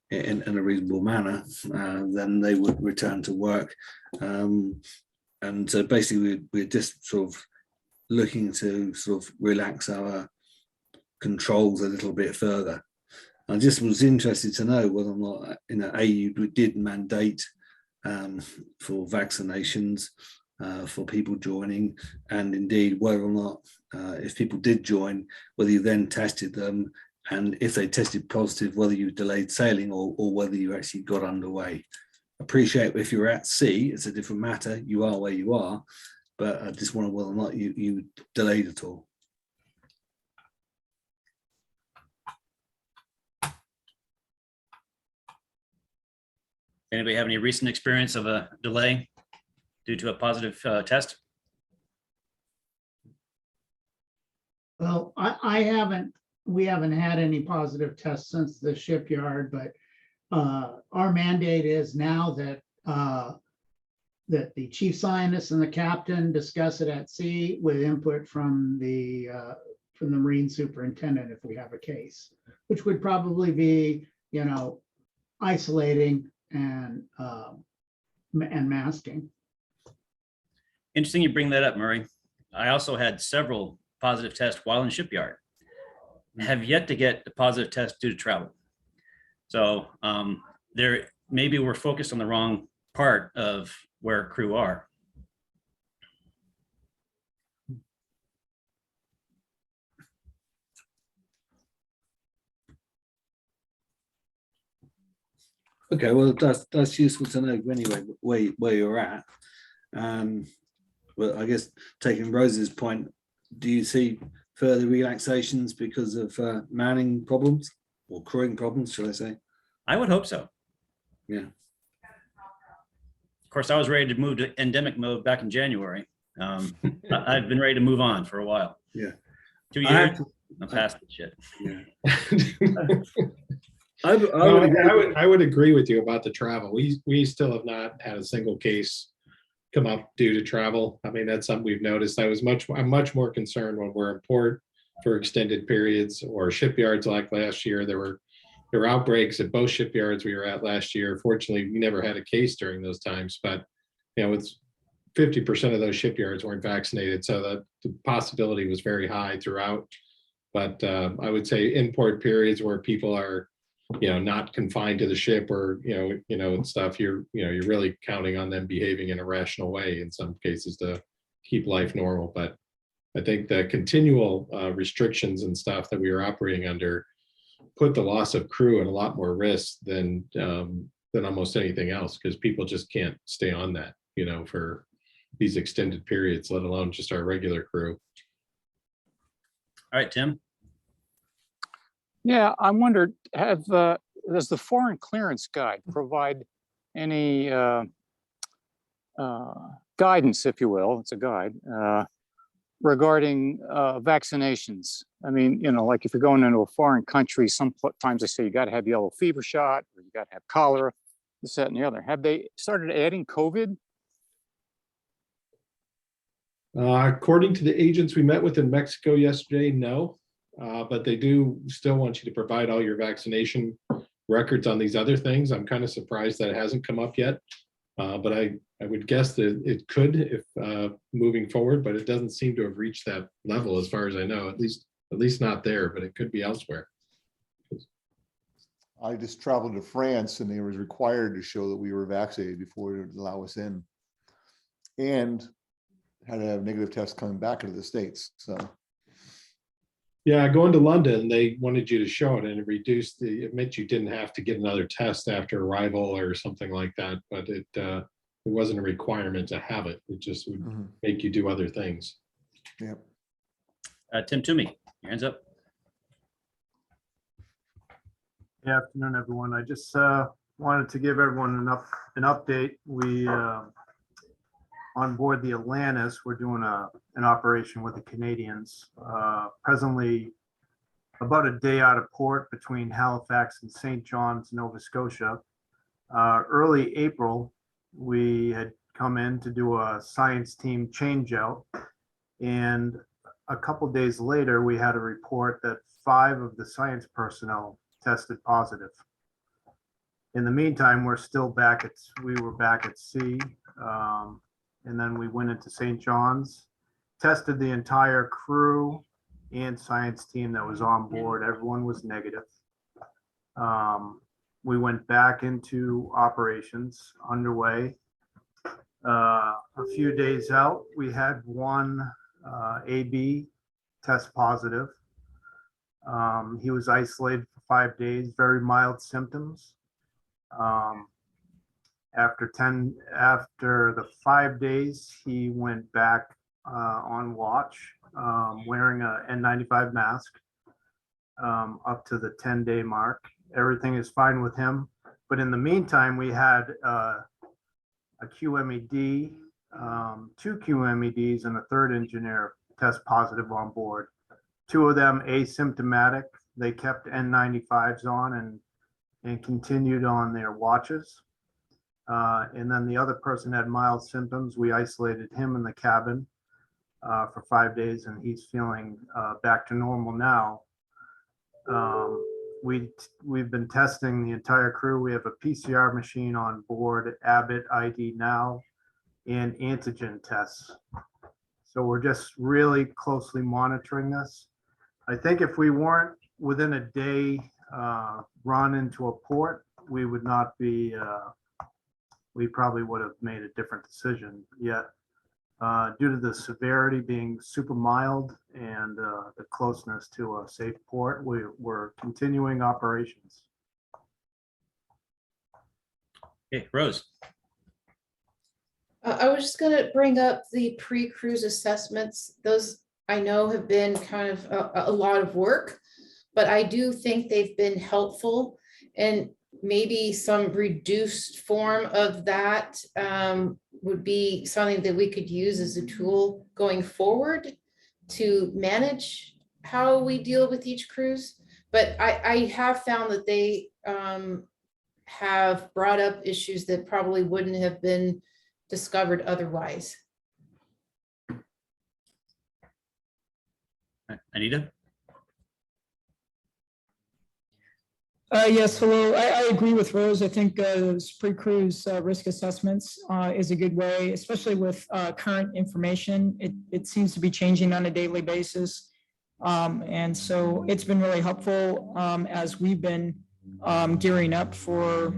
in a reasonable manner, then they would return to work. And so basically we're just sort of looking to sort of relax our controls a little bit further. I just was interested to know whether or not, you did mandate for vaccinations for people joining, and indeed whether or not if people did join, whether you then tested them, and if they tested positive, whether you delayed sailing or whether you actually got underway. Appreciate if you're at sea, it's a different matter. You are where you are, but I just wonder whether or not you delayed at all. Anybody have any recent experience of a delay due to a positive test? Well, we haven't had any positive tests since the shipyard, but our mandate is now that that the chief scientist and the captain discuss it at sea with input from the marine superintendent if we have a case, which would probably be, isolating and masking. Interesting you bring that up, Murray. I also had several positive tests while in shipyard. Have yet to get a positive test due to travel. So there, maybe we're focused on the wrong part of where crew are. Okay, well, that's useful to know anyway, where you're at. But I guess taking Rose's point, do you see further relaxations because of manning problems or crewing problems, should I say? I would hope so. Yeah. Of course, I was ready to move to endemic mode back in January. I've been ready to move on for a while. Yeah. 2 years, I'm past the shit. Yeah. I would agree with you about the travel. We still have not had a single case come up due to travel. I mean, that's something we've noticed. I'm much more concerned when we're in port for extended periods or shipyards like last year. There were outbreaks at both shipyards we were at last year. Fortunately, we never had a case during those times, but it's 50% of those shipyards weren't vaccinated. So the possibility was very high throughout. But I would say in port periods where people are not confined to the ship or, and stuff, you're really counting on them behaving in a rational way in some cases to keep life normal. But I think the continual restrictions and stuff that we were operating under put the loss of crew at a lot more risk than almost anything else, because people just can't stay on that, for these extended periods, let alone just our regular crew. All right, Tim. Yeah, I wondered, does the foreign clearance guide provide any guidance, if you will, it's a guide, regarding vaccinations? I mean, like if you're going into a foreign country, sometimes they say you got to have yellow fever shot, or you got to have cholera, this, that, and the other. Have they started adding COVID? According to the agents we met with in Mexico yesterday, no. But they do still want you to provide all your vaccination records on these other things. I'm kind of surprised that it hasn't come up yet. But I would guess that it could if moving forward, but it doesn't seem to have reached that level as far as I know, at least not there, but it could be elsewhere. I just traveled to France and they was required to show that we were vaccinated before they would allow us in, and had to have negative tests coming back into the States. So. Yeah, going to London, they wanted you to show it, and it meant you didn't have to get another test after arrival or something like that, but it wasn't a requirement to have it. It just would make you do other things. Yeah. Tim Toomey, your hands up. Good afternoon, everyone. I just wanted to give everyone an update. We on board the Atlantis, we're doing an operation with the Canadians. Presently, about a day out of port between Halifax and St. John's, Nova Scotia. Early April, we had come in to do a science team change out, and a couple days later, we had a report that 5 of the science personnel tested positive. In the meantime, we were back at sea. And then we went into St. John's, tested the entire crew and science team that was on board. Everyone was negative. We went back into operations underway. A few days out, we had one AB test positive. He was isolated for 5 days, very mild symptoms. After the 5 days, he went back on watch, wearing a N95 mask up to the 10-day mark. Everything is fine with him. But in the meantime, we had a QMED, 2 QMEDs, and a 3rd engineer test positive on board. 2 of them asymptomatic. They kept N95s on and continued on their watches. And then the other person had mild symptoms. We isolated him in the cabin for 5 days, and he's feeling back to normal now. we've been testing the entire crew. We have a PCR machine on board, Abbott ID Now, and antigen tests. So we're just really closely monitoring this. I think if we weren't within a day run into a port, we would not be, we probably would have made a different decision. Yet, due to the severity being super mild and the closeness to a safe port, we're continuing operations. Okay, Rose. I was just gonna bring up the pre-cruise assessments. Those I know have been kind of a lot of work, but I do think they've been helpful, and maybe some reduced form of that would be something that we could use as a tool going forward to manage how we deal with each cruise. But I have found that they have brought up issues that probably wouldn't have been discovered otherwise. Anita? Yes, hello. I agree with Rose. I think those pre-cruise risk assessments is a good way, especially with current information. It seems to be changing on a daily basis. And so it's been really helpful as we've been gearing up for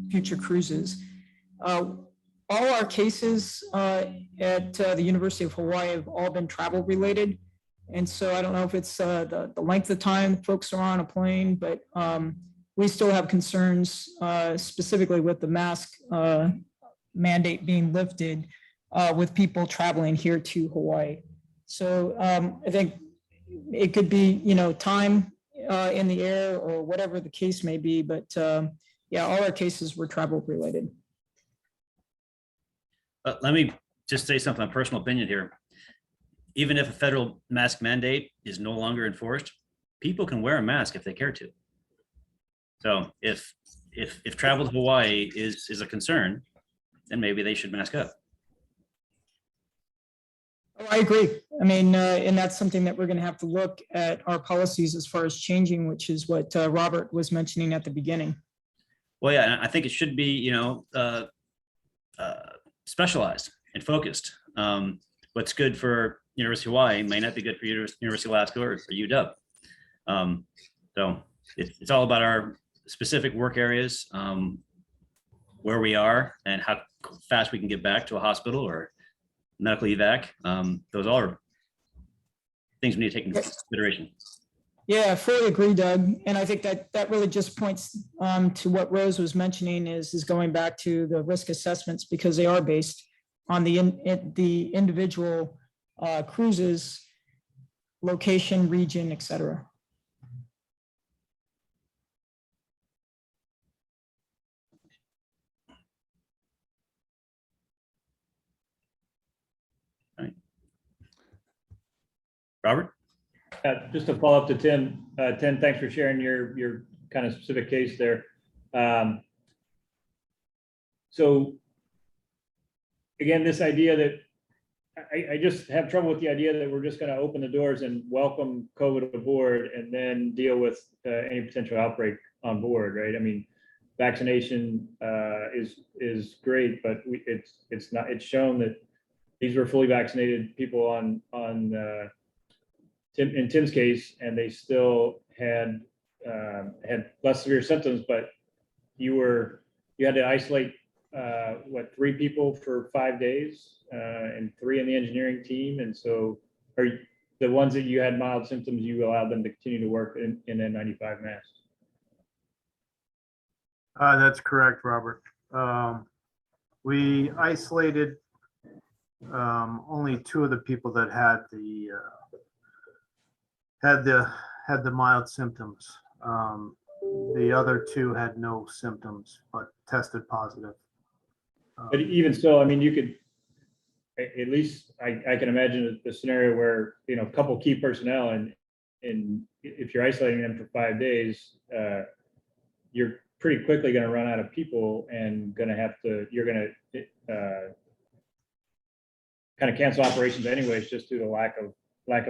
future cruises. All our cases at the University of Hawaii have all been travel related. And so I don't know if it's the length of time folks are on a plane, but we still have concerns specifically with the mask mandate being lifted with people traveling here to Hawaii. So I think it could be, time in the air or whatever the case may be, but yeah, all our cases were travel related. Let me just say something, a personal opinion here. Even if a federal mask mandate is no longer enforced, people can wear a mask if they care to. So if travel to Hawaii is a concern, then maybe they should mask up. Oh, I agree. I mean, and that's something that we're going to have to look at our policies as far as changing, which is what Robert was mentioning at the beginning. Well, yeah, I think it should be, specialized and focused. What's good for University of Hawaii may not be good for University of Alaska or for UW. So it's all about our specific work areas, where we are and how fast we can get back to a hospital or medical evac. Those all are things we need to take into consideration. Yeah, I fully agree, Doug. And I think that really just points to what Rose was mentioning is going back to the risk assessments, because they are based on the individual cruises, location, region, et cetera. All right. Robert? Just to follow up to Tim, Tim, thanks for sharing your kind of specific case there. So again, this idea that I just have trouble with the idea that we're just going to open the doors and welcome COVID aboard and then deal with any potential outbreak on board, right? I mean, vaccination is great, but it's shown that these were fully vaccinated people in Tim's case, and they still had less severe symptoms, but you had to isolate 3 people for 5 days, and 3 in the engineering team. And so the ones that you had mild symptoms, you allowed them to continue to work in N95 masks. That's correct, Robert. We isolated only 2 of the people that had the mild symptoms. The other 2 had no symptoms but tested positive. But even so, I mean, you could, at least I can imagine the scenario where, a couple key personnel and if you're isolating them for 5 days, you're pretty quickly going to run out of people and you're going to kind of cancel operations anyways, just due to lack of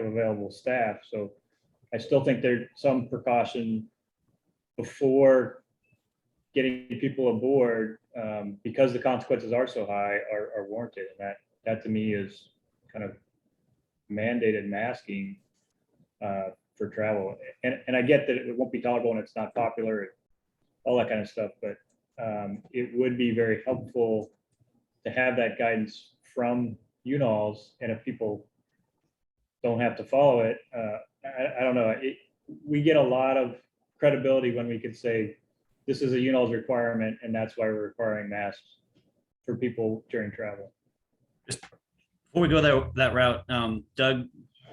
available staff. So I still think there's some precaution before getting people aboard, because the consequences are so high, are warranted. And that to me is kind of mandated masking for travel. And I get that it won't be tolerable and it's not popular, and all that kind of stuff, but it would be very helpful to have that guidance from UNOLS, and if people don't have to follow it, I don't know. We get a lot of credibility when we could say, this is a UNOLS requirement, and that's why we're requiring masks for people during travel. Just before we go that route, Doug,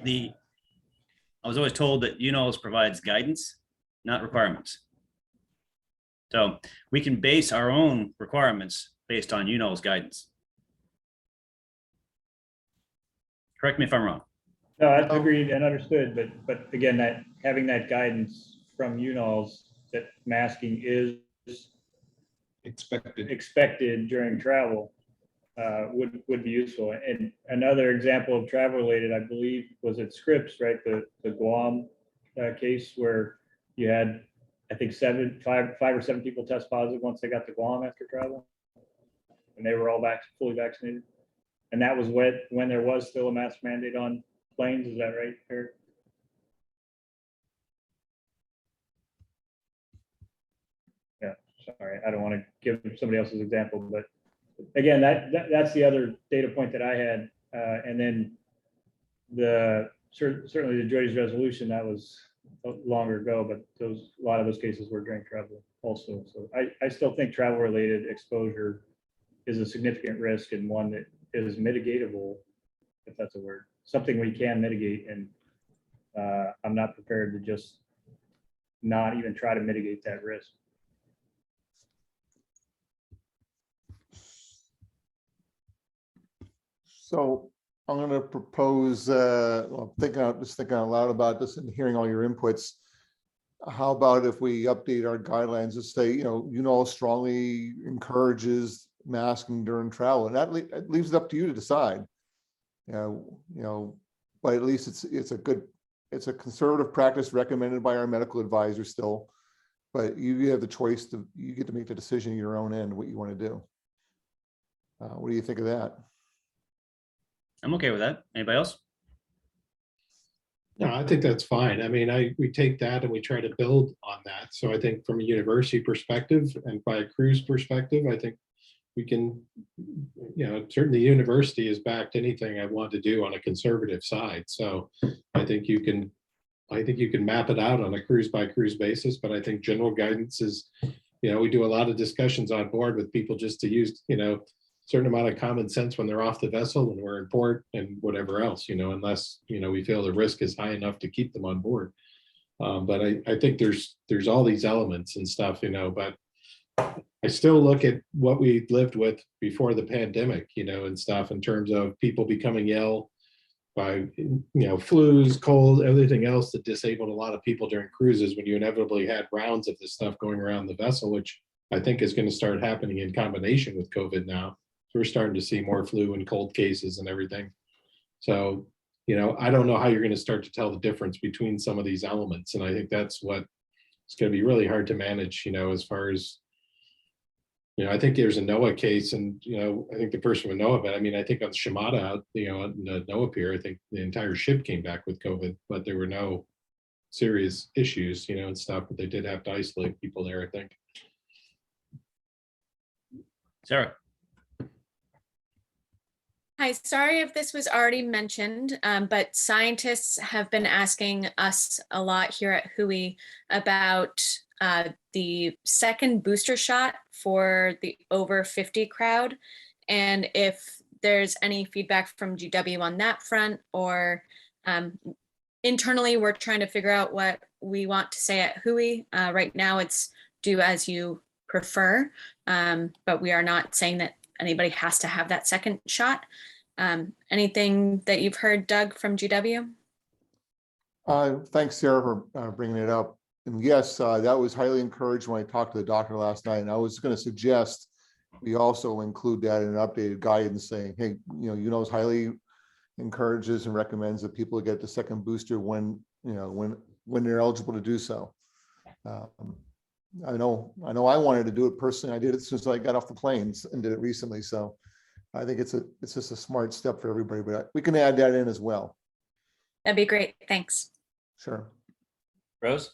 I was always told that UNOLS provides guidance, not requirements. So we can base our own requirements based on UNOLS guidance. Correct me if I'm wrong. No, I agreed and understood, but again, that having that guidance from UNOLS that masking is expected during travel would be useful. And another example of travel related, I believe, was at Scripps, right? The Guam case where you had, I think, five or seven people test positive once they got to Guam after travel, and they were all fully vaccinated. And that was when there was still a mask mandate on planes. Is that right, Eric? Yeah, sorry, I don't want to give somebody else's example, but again, that's the other data point that I had. And then certainly the Joy's resolution, that was longer ago, but a lot of those cases were during travel also. So I still think travel related exposure is a significant risk, and one that is mitigatable, if that's a word, something we can mitigate. And I'm not prepared to just not even try to mitigate that risk. So I'm going to propose, well, just thinking out loud about this and hearing all your inputs. How about if we update our guidelines to say, UNOLS strongly encourages masking during travel, and that leaves it up to you to decide. But at least it's a conservative practice recommended by our medical advisor still. But you have the choice you get to make the decision in your own end what you want to do. What do you think of that? I'm okay with that. Anybody else? No, I think that's fine. I mean, we take that and we try to build on that. So I think from a university perspective and by a cruise perspective, I think we can, certainly the university has backed anything I want to do on a conservative side. So I think you can map it out on a cruise by cruise basis, but I think general guidance is, we do a lot of discussions on board with people just to use, certain amount of common sense when they're off the vessel and we're in port and whatever else, unless, we feel the risk is high enough to keep them on board. But I think there's all these elements and stuff, but I still look at what we lived with before the pandemic, and stuff in terms of people becoming ill by, flus, cold, everything else that disabled a lot of people during cruises when you inevitably had rounds of this stuff going around the vessel, which I think is going to start happening in combination with COVID now. We're starting to see more flu and cold cases and everything. So, I don't know how you're going to start to tell the difference between some of these elements. And I think that's what it's going to be really hard to manage, as far as, I think there's a NOAA case and, I think the person would know, but I mean, I think on Shimada, on the NOAA pier, I think the entire ship came back with COVID, but there were no serious issues, and stuff, but they did have to isolate people there, I think. Sarah. Hi, sorry if this was already mentioned, but scientists have been asking us a lot here at WHOI about the second booster shot for the over 50 crowd, and if there's any feedback from GW on that front, or internally we're trying to figure out what we want to say at WHOI. Right now it's do as you prefer, but we are not saying that anybody has to have that second shot. Anything that you've heard, Doug, from GW? Thanks, Sarah, for bringing it up. And yes, that was highly encouraged when I talked to the doctor last night. And I was going to suggest we also include that in an updated guidance saying, hey, UNOLS highly encourages and recommends that people get the second booster when they're eligible to do so. I know I wanted to do it personally. I did it as soon as I got off the planes and did it recently. So I think it's just a smart step for everybody, but we can add that in as well. That'd be great. Thanks. Sure. Rose?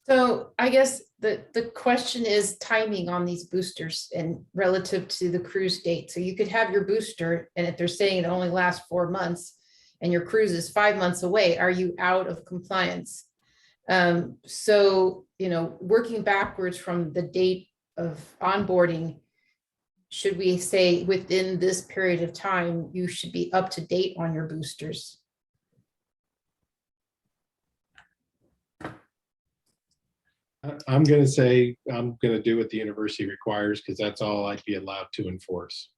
So I guess the question is timing on these boosters and relative to the cruise date. So you could have your booster, and if they're saying it only lasts 4 months and your cruise is 5 months away, are you out of compliance? So, working backwards from the date of onboarding, should we say within this period of time, you should be up to date on your boosters? I'm going to say I'm going to do what the university requires because that's all I'd be allowed to enforce.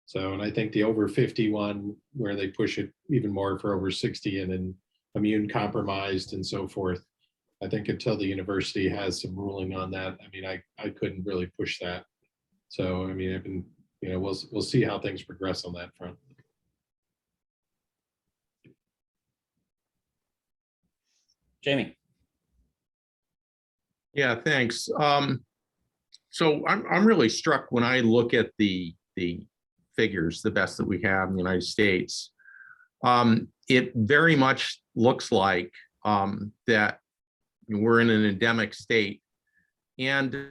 So, and I think the over 51, where they push it even more for over 60 and then immune compromised and so forth, I think until the university has some ruling on that, I mean, I couldn't really push that. So, I mean, I've been, we'll see how things progress on that front. Jamie? Yeah, thanks. So I'm really struck when I look at the figures, the best that we have in the United States. It very much looks like that we're in an endemic state. And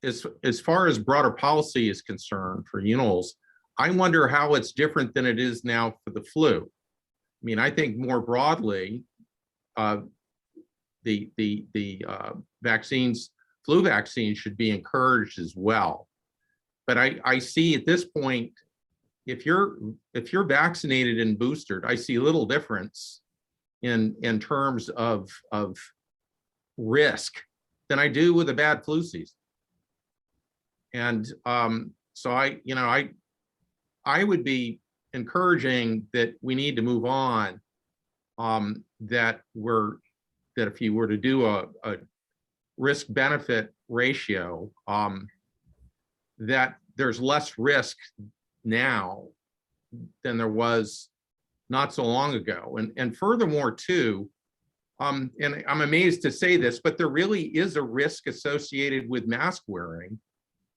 as far as broader policy is concerned for UNOLS, I wonder how it's different than it is now for the flu. I mean, I think more broadly, the vaccines, flu vaccines should be encouraged as well. But I see at this point, if you're vaccinated and boosted, I see little difference in terms of risk than I do with a bad flu season. And so I would be encouraging that we need to move on, that if you were to do a risk benefit ratio, that there's less risk now than there was not so long ago. And furthermore too, and I'm amazed to say this, but there really is a risk associated with mask wearing,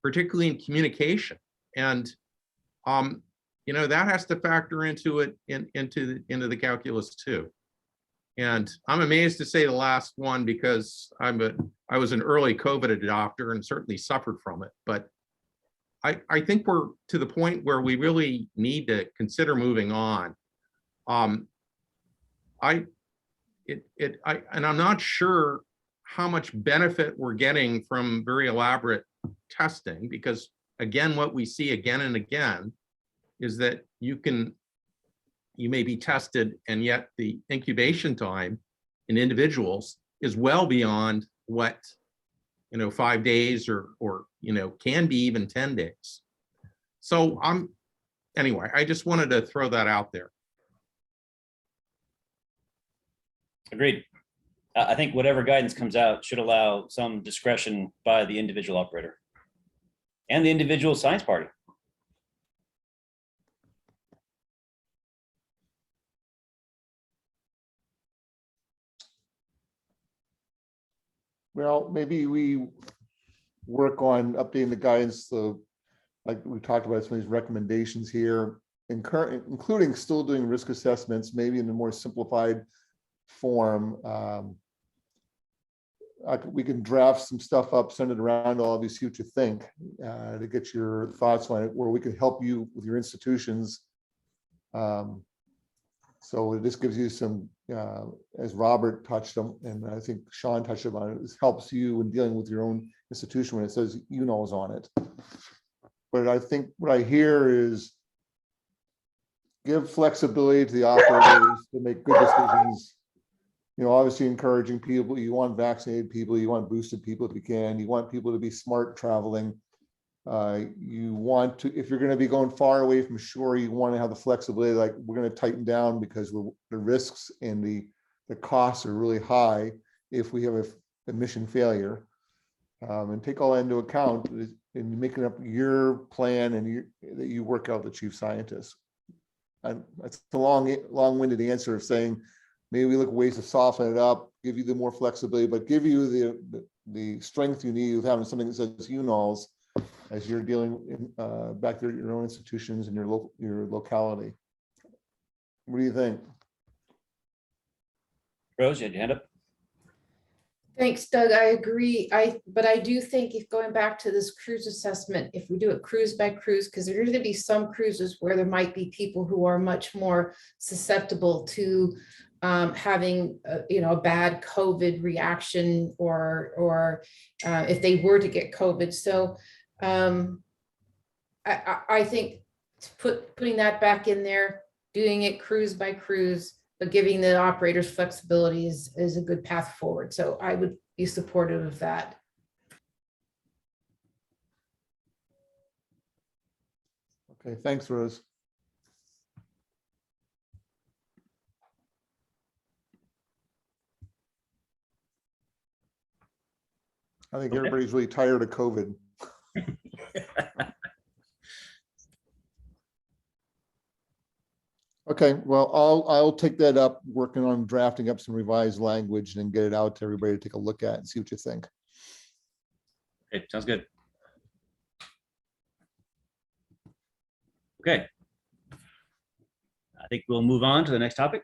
particularly in communication. And that has to factor into it, into the calculus too. And I'm amazed to say the last one because I was an early COVID adopter and certainly suffered from it. But I think we're to the point where we really need to consider moving on. And I'm not sure how much benefit we're getting from very elaborate testing, because again, what we see again and again is that you may be tested and yet the incubation time in individuals is well beyond what 5 days or can be even 10 days. So anyway, I just wanted to throw that out there. Agreed. I think whatever guidance comes out should allow some discretion by the individual operator and the individual science party. Well, maybe we work on updating the guidance. So like we talked about some of these recommendations here, including still doing risk assessments, maybe in a more simplified form. We can draft some stuff up, send it around, all of you, see what you think, to get your thoughts on it, where we can help you with your institutions. So this gives you some, as Robert touched on, and I think Sean touched on it, this helps you in dealing with your own institution when it says UNOLS on it. But I think what I hear is give flexibility to the operators to make good decisions. Obviously encouraging people. You want vaccinated people, you want boosted people if you can. You want people to be smart traveling. You want to, if you're going to be going far away from shore, you want to have the flexibility, like we're going to tighten down because the risks and the costs are really high if we have a mission failure. And take all that into account in making up your plan and that you work out the chief scientist. And that's a long-winded answer of saying maybe we look at ways to soften it up, give you the more flexibility, but give you the strength you need of having something that says UNOLs as you're dealing back there at your own institutions and your locality. What do you think? Rose, you had your hand up? Thanks, Doug. I agree. But I do think if going back to this cruise assessment, if we do it cruise by cruise, because there's going to be some cruises where there might be people who are much more susceptible to having a bad COVID reaction or if they were to get COVID. So I think putting that back in there, doing it cruise by cruise, but giving the operators flexibility is a good path forward. So I would be supportive of that. Okay, thanks, Rose. I think everybody's really tired of COVID. Okay, well, I'll take that up, working on drafting up some revised language and then get it out to everybody to take a look at and see what you think. Okay, sounds good. Okay. I think we'll move on to the next topic.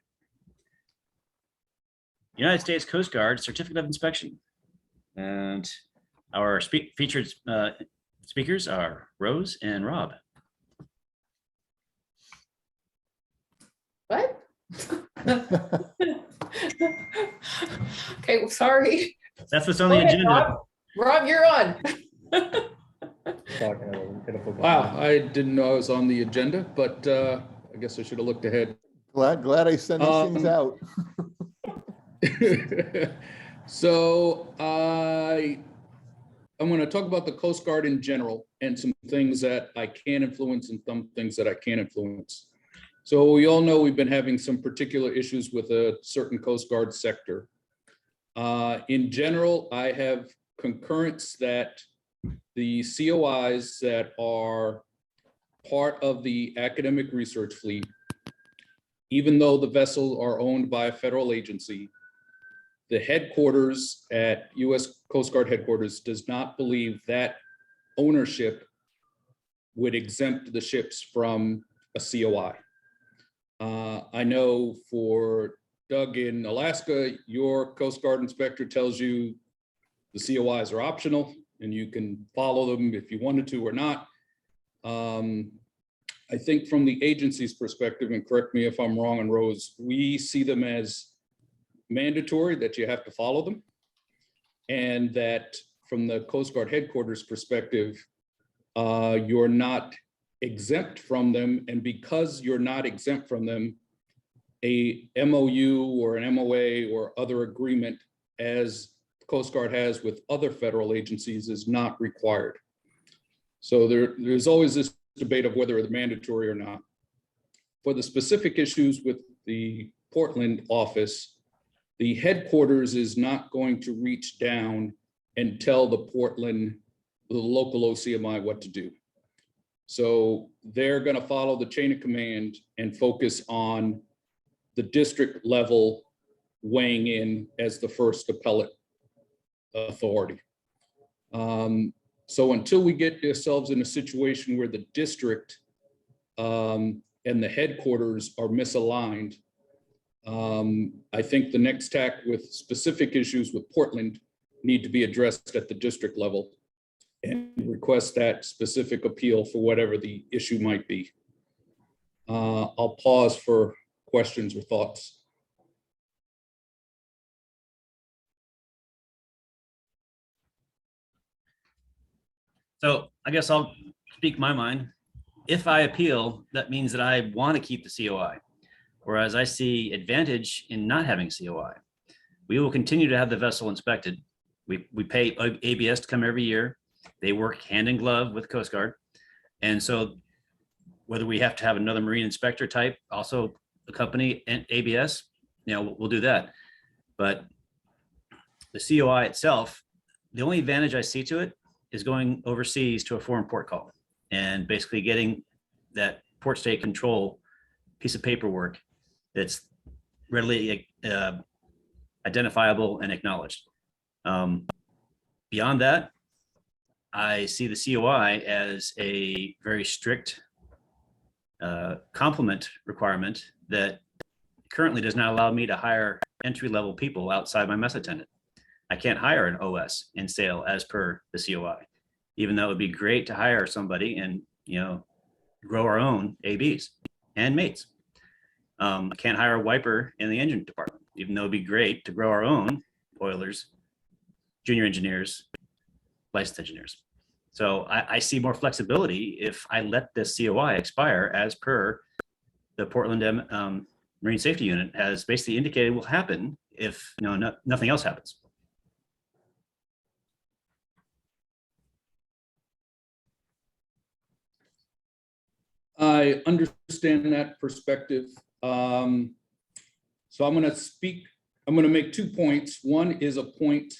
United States Coast Guard Certificate of Inspection. And our featured speakers are Rose and Rob. What? Okay, well, sorry. That's what's on the agenda. Rob, you're on. Wow, I didn't know I was on the agenda, but I guess I should have looked ahead. Glad I sent these things out. So I'm going to talk about the Coast Guard in general and some things that I can influence and some things that I can't influence. So we all know we've been having some particular issues with a certain Coast Guard sector. In general, I have concurrence that the COIs that are part of the academic research fleet, even though the vessels are owned by a federal agency, the headquarters at U.S. Coast Guard headquarters does not believe that ownership would exempt the ships from a COI. I know for Doug in Alaska, your Coast Guard inspector tells you the COIs are optional and you can follow them if you wanted to or not. I think from the agency's perspective, and correct me if I'm wrong, and Rose, we see them as mandatory, that you have to follow them. And that from the Coast Guard headquarters perspective, you're not exempt from them. And because you're not exempt from them, a MOU or an MOA or other agreement as Coast Guard has with other federal agencies is not required. So there's always this debate of whether they're mandatory or not. For the specific issues with the Portland office, the headquarters is not going to reach down and tell the local OCMI what to do. So they're going to follow the chain of command and focus on the district level weighing in as the first appellate authority. So until we get ourselves in a situation where the district and the headquarters are misaligned, I think the next tack with specific issues with Portland need to be addressed at the district level and request that specific appeal for whatever the issue might be. I'll pause for questions or thoughts. So I guess I'll speak my mind. If I appeal, that means that I want to keep the COI, whereas I see advantage in not having COI. We will continue to have the vessel inspected. We pay ABS to come every year. They work hand in glove with Coast Guard. And so whether we have to have another marine inspector type, also accompany ABS, we'll do that. But the COI itself, the only advantage I see to it is going overseas to a foreign port call and basically getting that port state control piece of paperwork that's readily identifiable and acknowledged. Beyond that, I see the COI as a very strict complement requirement that currently does not allow me to hire entry-level people outside my mess attendant. I can't hire an OS in SAIL as per the COI, even though it would be great to hire somebody and, you know, grow our own ABs and mates. I can't hire a wiper in the engine department, even though it'd be great to grow our own oilers, junior engineers, licensed engineers. So I see more flexibility if I let this COI expire as per the Portland Marine Safety Unit has basically indicated will happen if, you know, nothing else happens. I understand that perspective. So I'm going to make 2 points. One is a point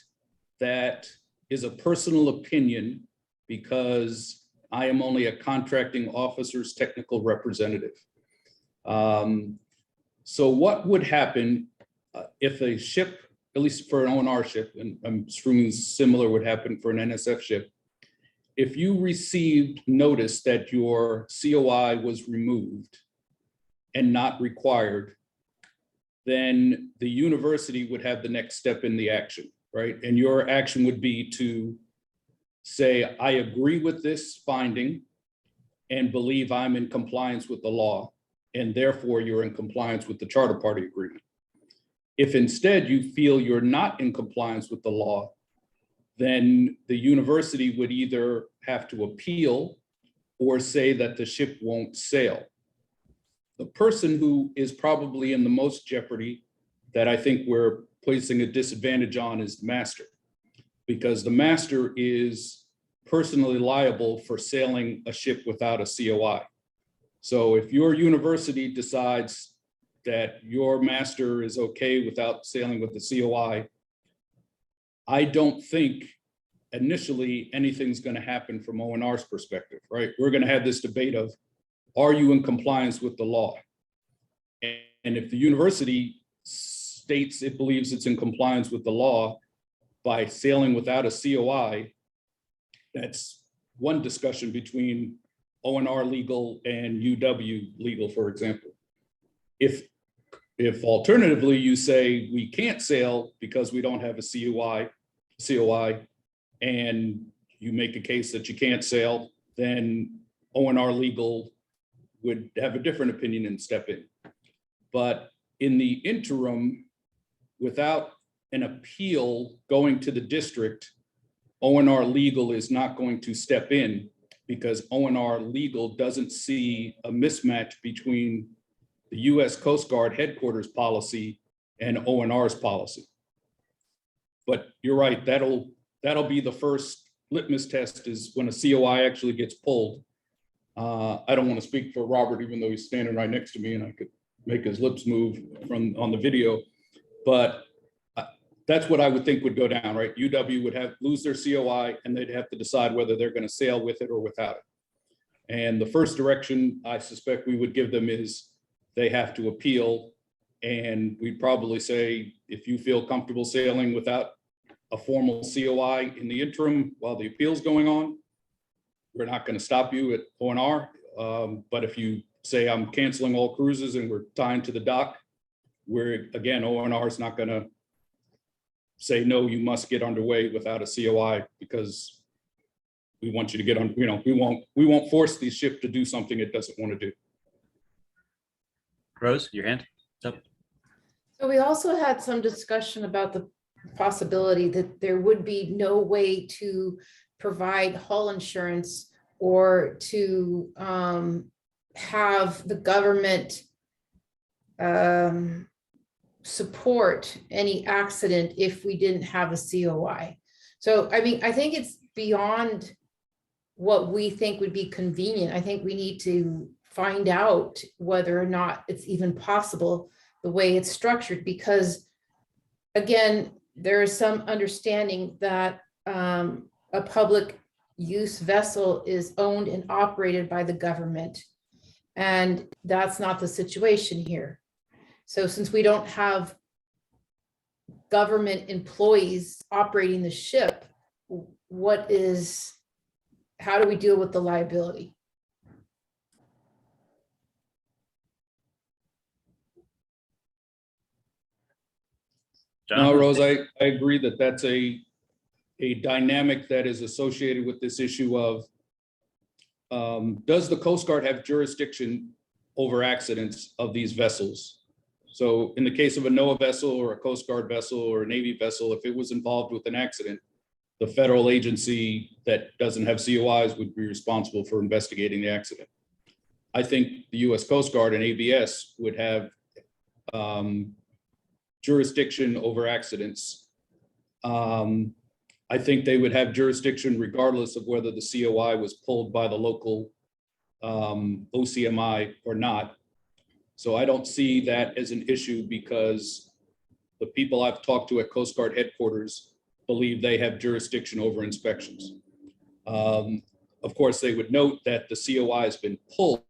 that is a personal opinion because I am only a contracting officer's technical representative. So what would happen if a ship, at least for an ONR ship, and I'm assuming similar would happen for an NSF ship, if you received notice that your COI was removed and not required, then the university would have the next step in the action, right? And your action would be to say, I agree with this finding and believe I'm in compliance with the law, and therefore you're in compliance with the charter party agreement. If instead you feel you're not in compliance with the law, then the university would either have to appeal or say that the ship won't sail. The person who is probably in the most jeopardy that I think we're placing a disadvantage on is the master, because the master is personally liable for sailing a ship without a COI. So if your university decides that your master is okay without sailing with the COI, I don't think initially anything's going to happen from ONR's perspective, right? We're going to have this debate of, are you in compliance with the law? And if the university states it believes it's in compliance with the law by sailing without a COI, that's one discussion between ONR legal and UW legal, for example. If alternatively you say we can't sail because we don't have a COI, and you make a case that you can't sail, then ONR legal would have a different opinion and step in. But in the interim, without an appeal going to the district, ONR legal is not going to step in because ONR legal doesn't see a mismatch between the US Coast Guard headquarters policy and ONR's policy. But you're right, that'll be the first litmus test, is when a COI actually gets pulled. I don't want to speak for Robert, even though he's standing right next to me and I could make his lips move on the video, but that's what I would think would go down, right? UW would lose their COI and they'd have to decide whether they're going to sail with it or without it. And the first direction I suspect we would give them is they have to appeal. And we'd probably say, if you feel comfortable sailing without a formal COI in the interim while the appeal's going on, we're not going to stop you at ONR. But if you say I'm canceling all cruises and we're tying to the dock, again, ONR is not going to say, no, you must get underway without a COI because we want you to get on, we won't force the ship to do something it doesn't want to do. Rose, your hand up. So we also had some discussion about the possibility that there would be no way to provide hull insurance or to have the government support any accident if we didn't have a COI. So, I mean, I think it's beyond what we think would be convenient. I think we need to find out whether or not it's even possible the way it's structured, because again, there is some understanding that a public use vessel is owned and operated by the government. And that's not the situation here. So since we don't have government employees operating the ship, how do we deal with the liability? No, Jonathan? Rose, I agree that that's a dynamic that is associated with this issue of, does the Coast Guard have jurisdiction over accidents of these vessels? So in the case of a NOAA vessel or a Coast Guard vessel or a Navy vessel, if it was involved with an accident, the federal agency that doesn't have COIs would be responsible for investigating the accident. I think the US Coast Guard and ABS would have jurisdiction over accidents. I think they would have jurisdiction regardless of whether the COI was pulled by the local OCMI or not. So I don't see that as an issue because the people I've talked to at Coast Guard headquarters believe they have jurisdiction over inspections. Of course, they would note that the COI has been pulled.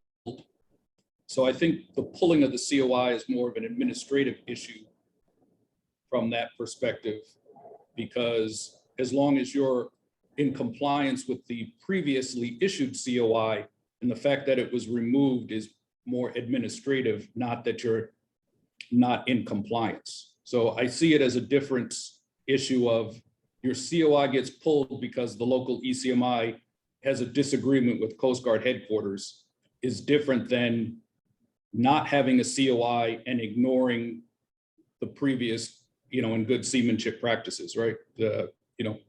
So I think the pulling of the COI is more of an administrative issue from that perspective, because as long as you're in compliance with the previously issued COI, and the fact that it was removed is more administrative, not that you're not in compliance. So I see it as a different issue of your COI gets pulled because the local ECMI has a disagreement with Coast Guard headquarters is different than not having a COI and ignoring the previous, and good seamanship practices, right?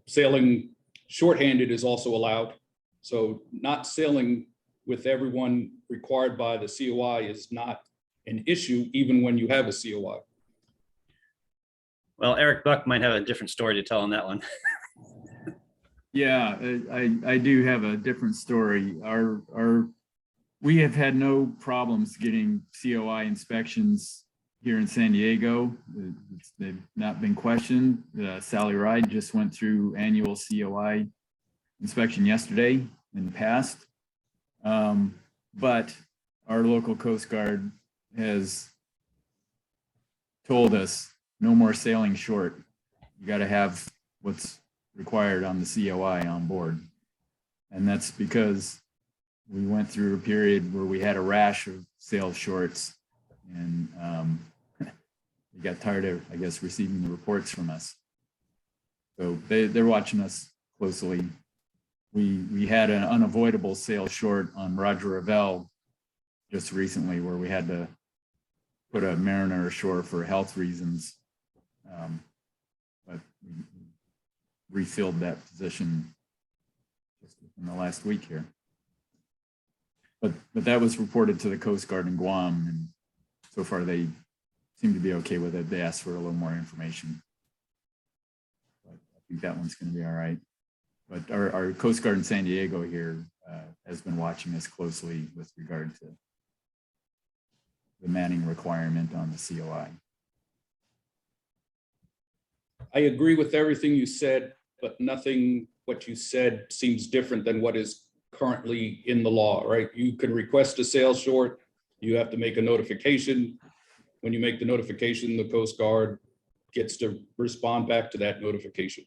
Sailing shorthanded is also allowed. So not sailing with everyone required by the COI is not an issue, even when you have a COI. Well, Eric Buck might have a different story to tell on that one. Yeah, I do have a different story. We have had no problems getting COI inspections here in San Diego. They've not been questioned. Sally Ride just went through annual COI inspection yesterday and passed. But our local Coast Guard has told us no more sailing short. You got to have what's required on the COI on board. And that's because we went through a period where we had a rash of sail shorts, and they got tired of, I guess, receiving the reports from us. So they're watching us closely. We had an unavoidable sail short on Roger Ravel just recently where we had to put a mariner ashore for health reasons. But we refilled that position just in the last week here. But that was reported to the Coast Guard in Guam, and so far they seem to be okay with it. They asked for a little more information. But I think that one's going to be all right. But our Coast Guard in San Diego here has been watching us closely with regard to the manning requirement on the COI. I agree with everything you said, but nothing what you said seems different than what is currently in the law, right? You can request a sail short. You have to make a notification. When you make the notification, the Coast Guard gets to respond back to that notification.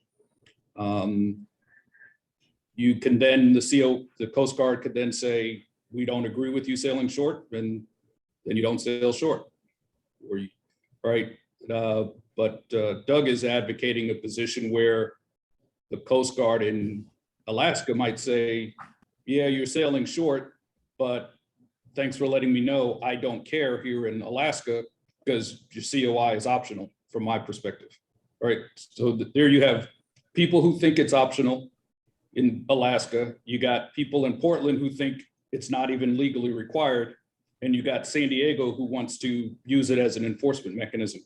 You can then, the Coast Guard could then say, we don't agree with you sailing short, and then you don't sail short. Right? But Doug is advocating a position where the Coast Guard in Alaska might say, yeah, you're sailing short, but thanks for letting me know. I don't care here in Alaska because your COI is optional from my perspective, right? So there you have people who think it's optional in Alaska. You got people in Portland who think it's not even legally required. And you got San Diego who wants to use it as an enforcement mechanism.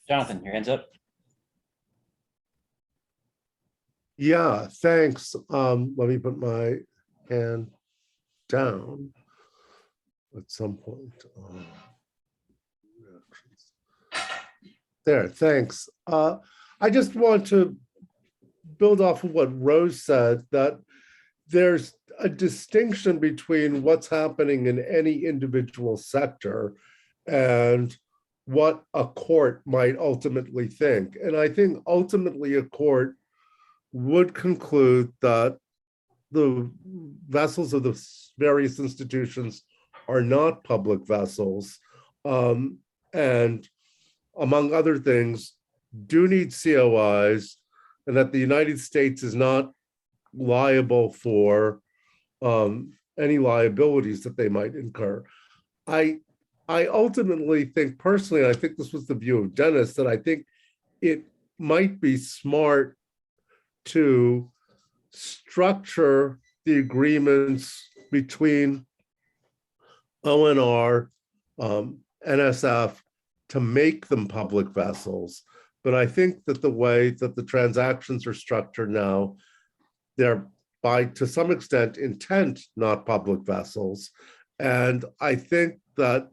Jonathan, your hand's up. Yeah, thanks. Let me put my hand down at some point. There, thanks. I just want to build off of what Rose said, that there's a distinction between what's happening in any individual sector and what a court might ultimately think. And I think ultimately a court would conclude that the vessels of the various institutions are not public vessels, and among other things, do need COIs, and that the United States is not liable for any liabilities that they might incur. I ultimately think personally, I think this was the view of Dennis, that I think it might be smart to structure the agreements between ONR, NSF, to make them public vessels. But I think that the way that the transactions are structured now, they're by, to some extent, intent, not public vessels. And I think that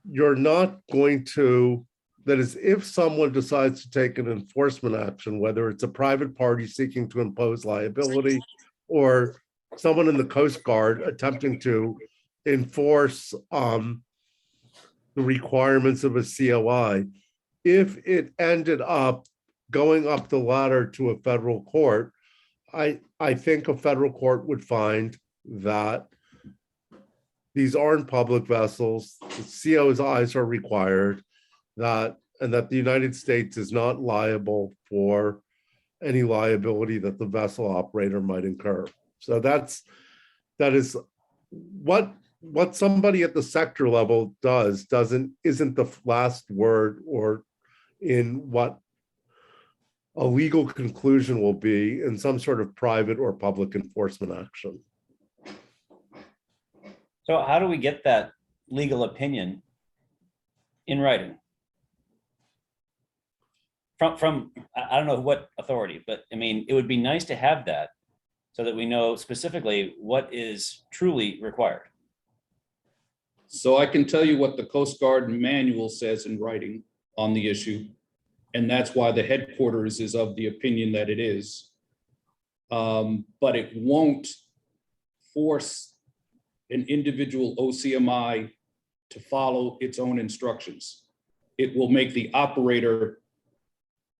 you're not going to, that is, if someone decides to take an enforcement action, whether it's a private party seeking to impose liability or someone in the Coast Guard attempting to enforce the requirements of a COI, if it ended up going up the ladder to a federal court, I think a federal court would find that these aren't public vessels, the COIs are required, and that the United States is not liable for any liability that the vessel operator might incur. So that is what somebody at the sector level isn't the last word or in what a legal conclusion will be in some sort of private or public enforcement action. So how do we get that legal opinion in writing? From I don't know what authority, but I mean, it would be nice to have that so that we know specifically what is truly required. So I can tell you what the Coast Guard manual says in writing on the issue. And that's why the headquarters is of the opinion that it is. But it won't force an individual OCMI to follow its own instructions. It will make the operator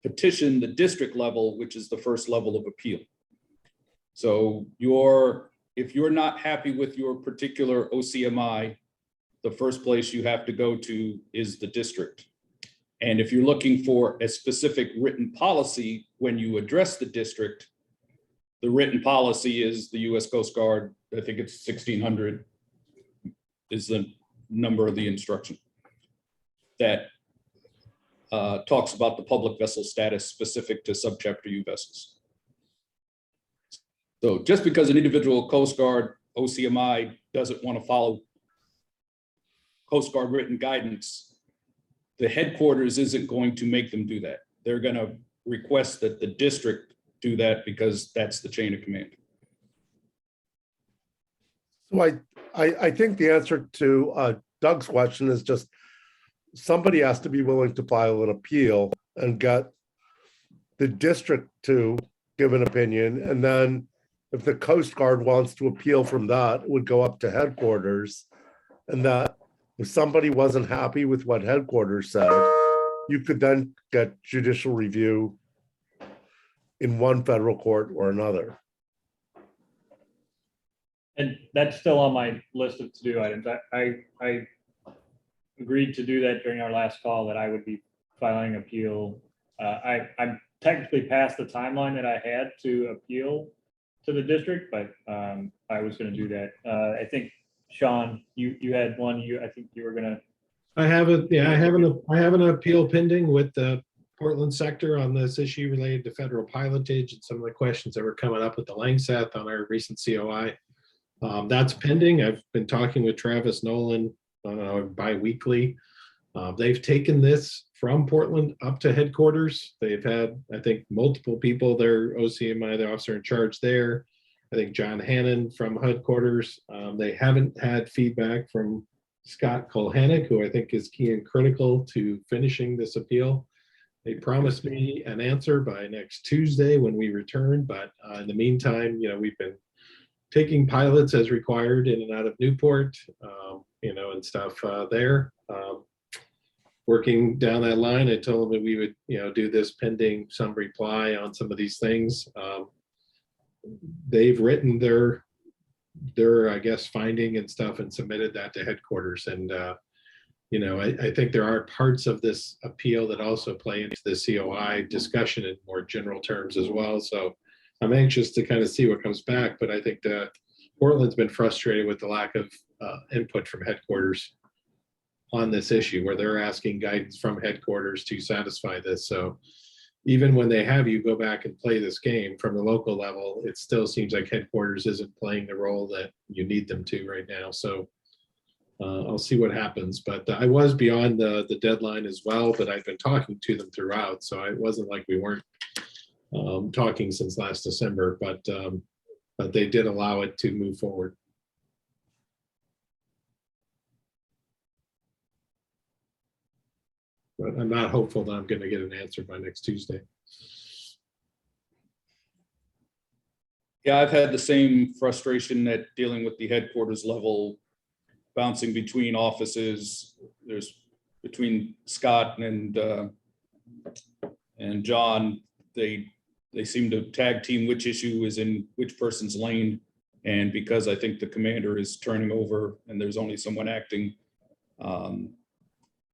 petition the district level, which is the first level of appeal. So if you're not happy with your particular OCMI, the first place you have to go to is the district. And if you're looking for a specific written policy when you address the district, the written policy is the US Coast Guard, I think it's 1600 is the number of the instruction that talks about the public vessel status specific to subchapter U vessels. So just because an individual Coast Guard OCMI doesn't want to follow Coast Guard written guidance, the headquarters isn't going to make them do that. They're going to request that the district do that because that's the chain of command. So I think the answer to Doug's question is just somebody has to be willing to file an appeal and get the district to give an opinion. And then if the Coast Guard wants to appeal from that, it would go up to headquarters. And that if somebody wasn't happy with what headquarters said, you could then get judicial review in one federal court or another. And that's still on my list of to-do items. I agreed to do that during our last call, that I would be filing appeal. I'm technically past the timeline that I had to appeal to the district, but I was going to do that. I think Sean, you had one. I think you were going to. I have an appeal pending with the Portland sector on this issue related to federal pilotage and some of the questions that were coming up with the Langseth on our recent COI. That's pending. I've been talking with Travis Nolan bi-weekly. They've taken this from Portland up to headquarters. They've had, I think, multiple people, their OCMI, the officer in charge there. I think John Hannon from headquarters. They haven't had feedback from Scott Colhannock, who I think is key and critical to finishing this appeal. They promised me an answer by next Tuesday when we return, but in the meantime, we've been taking pilots as required in and out of Newport, and stuff there. Working down that line, I told them that we would, do this pending some reply on some of these things. They've written their, I guess, finding and stuff and submitted that to headquarters. And, I think there are parts of this appeal that also play into the COI discussion in more general terms as well. So I'm anxious to kind of see what comes back, but I think Portland's been frustrated with the lack of input from headquarters on this issue, where they're asking guidance from headquarters to satisfy this. So even when they have you go back and play this game from the local level, it still seems like headquarters isn't playing the role that you need them to right now. So I'll see what happens. But I was beyond the deadline as well, but I've been talking to them throughout. So it wasn't like we weren't talking since last December, but they did allow it to move forward. But I'm not hopeful that I'm going to get an answer by next Tuesday. Yeah, I've had the same frustration at dealing with the headquarters level, bouncing between offices. There's between Scott and John, they seem to tag team which issue is in which person's lane. And because I think the commander is turning over and there's only someone acting,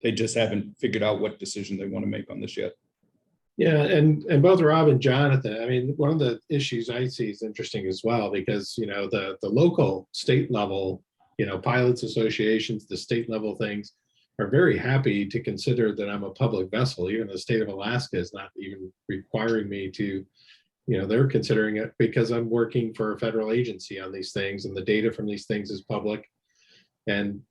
they just haven't figured out what decision they want to make on this yet. Yeah, and both Rob and Jonathan, I mean, one of the issues I see is interesting as well, because, the local state level, pilots associations, the state level things are very happy to consider that I'm a public vessel. Even the state of Alaska is not even requiring me to, they're considering it because I'm working for a federal agency on these things and the data from these things is public. And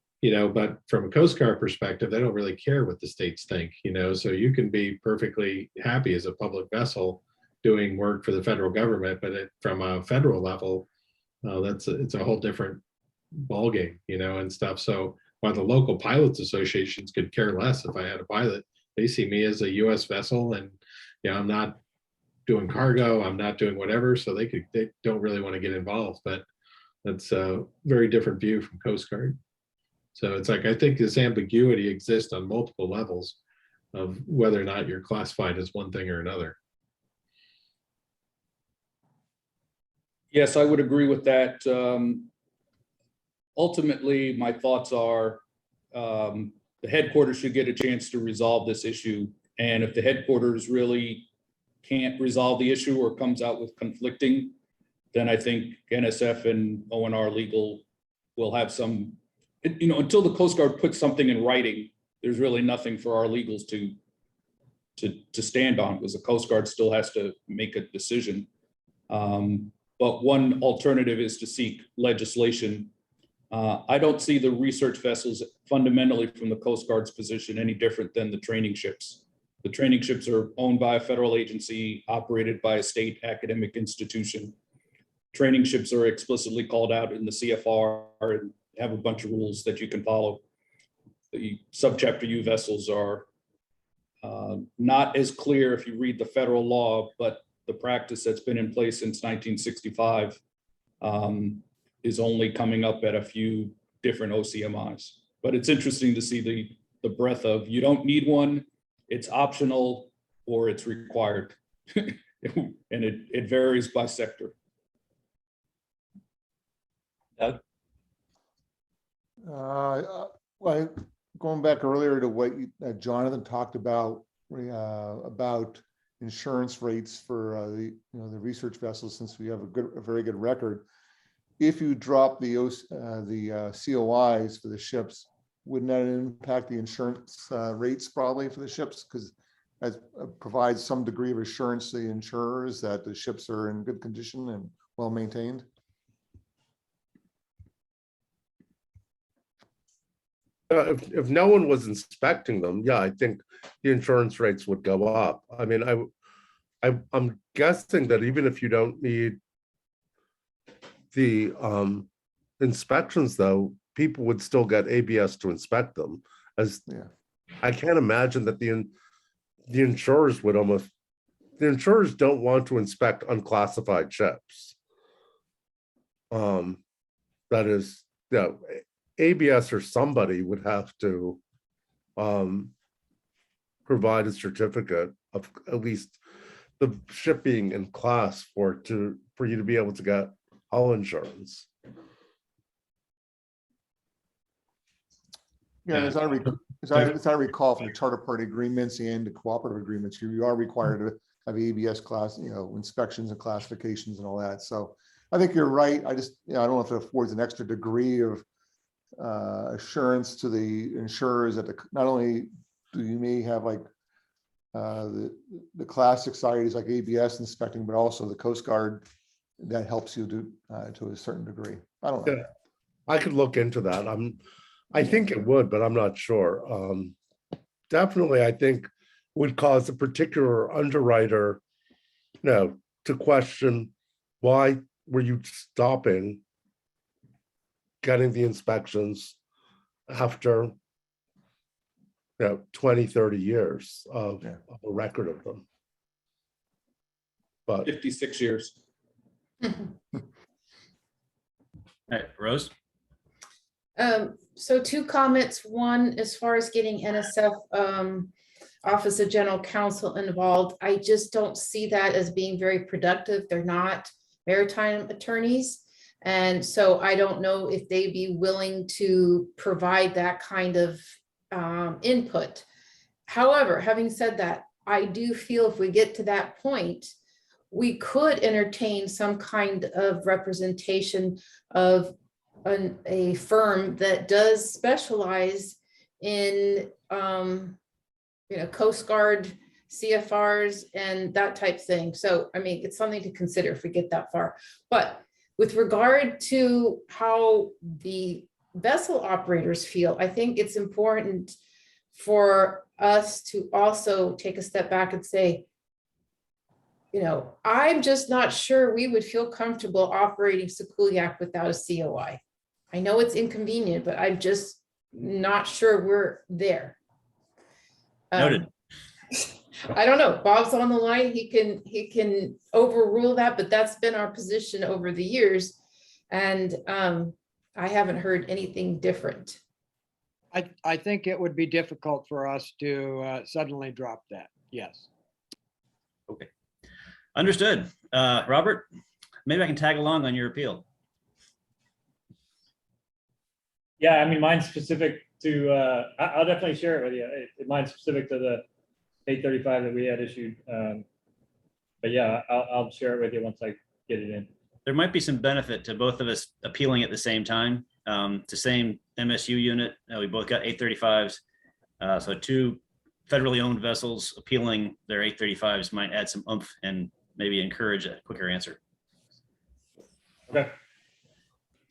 but from a Coast Guard perspective, they don't really care what the states think, so you can be perfectly happy as a public vessel doing work for the federal government, but from a federal level, it's a whole different ballgame, and stuff. So while the local pilots associations could care less if I had a pilot, they see me as a US vessel and, I'm not doing cargo, I'm not doing whatever, so they don't really want to get involved, but that's a very different view from Coast Guard. So it's like, I think this ambiguity exists on multiple levels of whether or not you're classified as one thing or another. Yes, I would agree with that. Ultimately, my thoughts are the headquarters should get a chance to resolve this issue. And if the headquarters really can't resolve the issue or comes out with conflicting, then I think NSF and ONR legal will have some, until the Coast Guard puts something in writing, there's really nothing for our legals to stand on, because the Coast Guard still has to make a decision. But one alternative is to seek legislation. I don't see the research vessels fundamentally from the Coast Guard's position any different than the training ships. The training ships are owned by a federal agency, operated by a state academic institution. Training ships are explicitly called out in the CFR and have a bunch of rules that you can follow. The subchapter U vessels are not as clear if you read the federal law, but the practice that's been in place since 1965 is only coming up at a few different OCMIs. But it's interesting to see the breadth of, you don't need one, it's optional, or it's required. And it varies by sector. Doug? Well, going back earlier to what Jonathan talked about insurance rates for the research vessels, since we have a very good record. If you drop the COIs for the ships, wouldn't that impact the insurance rates probably for the ships? Because it provides some degree of assurance to the insurers that the ships are in good condition and well maintained. If no one was inspecting them, yeah, I think the insurance rates would go up. I mean, I'm guessing that even if you don't need the inspections, though, people would still get ABS to inspect them. I can't imagine that the insurers would the insurers don't want to inspect unclassified ships. That is, ABS or somebody would have to provide a certificate of at least the ship being in class for you to be able to get hull insurance. Yeah, as I recall from the charter party agreements and the cooperative agreements, you are required to have ABS class, inspections and classifications and all that. So I think you're right. I just, I don't know if it affords an extra degree of assurance to the insurers that not only do you may have like the classic societies like ABS inspecting, but also the Coast Guard that helps you to a certain degree. I don't know. Yeah, I could look into that. I think it would, but I'm not sure. Definitely, I think would cause a particular underwriter, to question why were you stopping getting the inspections after 20, 30 years of a record of them. But 56 years. All right, Rose? So 2 comments. One, as far as getting NSF Office of General Counsel involved, I just don't see that as being very productive. They're not maritime attorneys. And so I don't know if they'd be willing to provide that kind of input. However, having said that, I do feel if we get to that point, we could entertain some kind of representation of a firm that does specialize in Coast Guard CFRs and that type thing. So I mean, it's something to consider if we get that far. But with regard to how the vessel operators feel, I think it's important for us to also take a step back and say, I'm just not sure we would feel comfortable operating Sequoiac without a COI. I know it's inconvenient, but I'm just not sure we're there. Noted. I don't know. Bob's on the line. He can overrule that, but that's been our position over the years. And I haven't heard anything different. I think it would be difficult for us to suddenly drop that. Yes. Okay. Understood. Robert, maybe I can tag along on your appeal. Yeah, I mean, mine's specific to, I'll definitely share it with you. Mine's specific to the 835 that we had issued. But yeah, I'll share it with you once I get it in. There might be some benefit to both of us appealing at the same time. To same MSU unit, we both got 835s. So 2 federally owned vessels appealing their 835s might add some oomph and maybe encourage a quicker answer. Okay.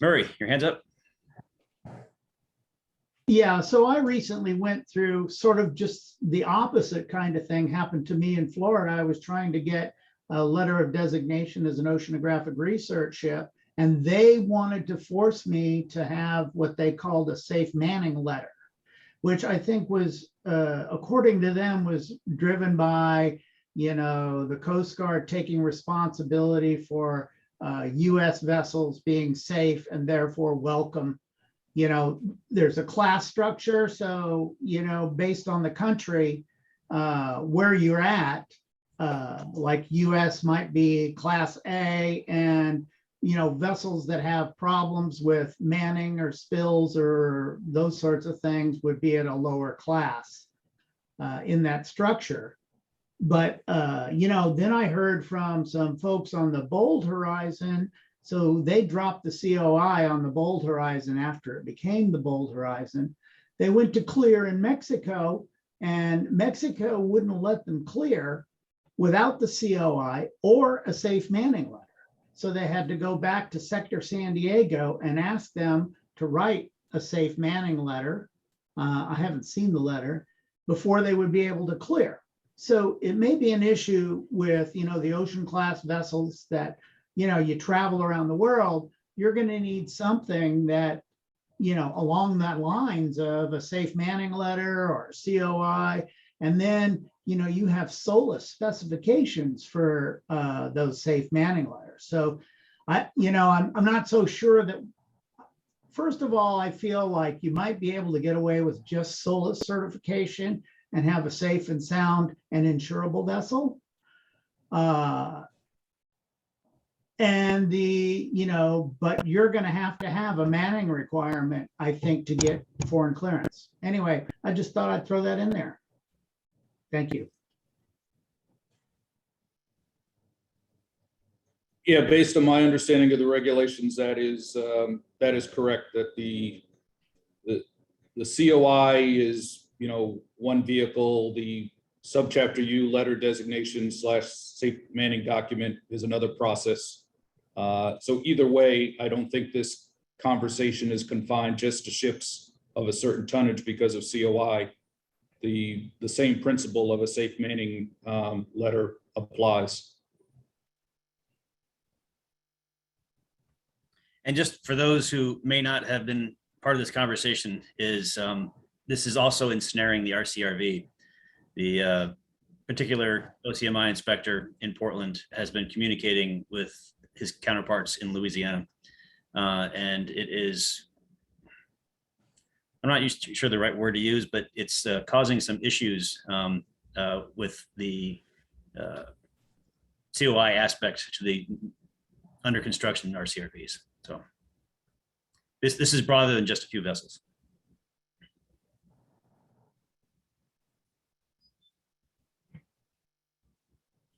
Murray, your hands up. Yeah, so I recently went through sort of just the opposite kind of thing happened to me in Florida. I was trying to get a letter of designation as an oceanographic research ship, and they wanted to force me to have what they called a safe manning letter, which I think was, according to them, was driven by, the Coast Guard taking responsibility for US vessels being safe and therefore welcome. There's a class structure. So, based on the country where you're at, like US might be class A, and, vessels that have problems with manning or spills or those sorts of things would be at a lower class in that structure. But, then I heard from some folks on the Bold Horizon. So they dropped the COI on the Bold Horizon after it became the Bold Horizon. They went to clear in Mexico, and Mexico wouldn't let them clear without the COI or a safe manning letter. So they had to go back to Sector San Diego and ask them to write a safe manning letter. I haven't seen the letter before they would be able to clear. So it may be an issue with, the ocean class vessels that, you travel around the world. You're going to need something that, along that lines of a safe manning letter or COI. And then, you have SOLAS specifications for those safe manning letters. So I'm not so sure that, first of all, I feel like you might be able to get away with just SOLAS certification and have a safe and sound and insurable vessel. And but you're going to have a manning requirement, I think, to get foreign clearance. Anyway, I just thought I'd throw that in there. Thank you. Yeah, based on my understanding of the regulations, that is correct, that the COI is, one vehicle, the subchapter U letter designation / safe manning document is another process. So either way, I don't think this conversation is confined just to ships of a certain tonnage because of COI. The same principle of a safe manning letter applies. And just for those who may not have been part of this conversation, is this is also ensnaring the RCRV. The particular OCMI inspector in Portland has been communicating with his counterparts in Louisiana. And it is, I'm not sure the right word to use, but it's causing some issues with the COI aspect to the under construction RCRVs. So this is broader than just a few vessels.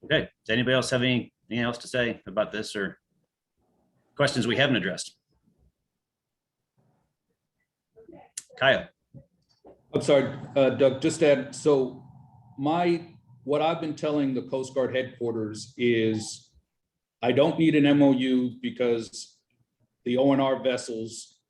Okay, does anybody else have anything else to say about this or questions we haven't addressed? Kyle. I'm sorry, Doug, just to add, so what I've been telling the Coast Guard headquarters is I don't need an MOU because the ONR vessels,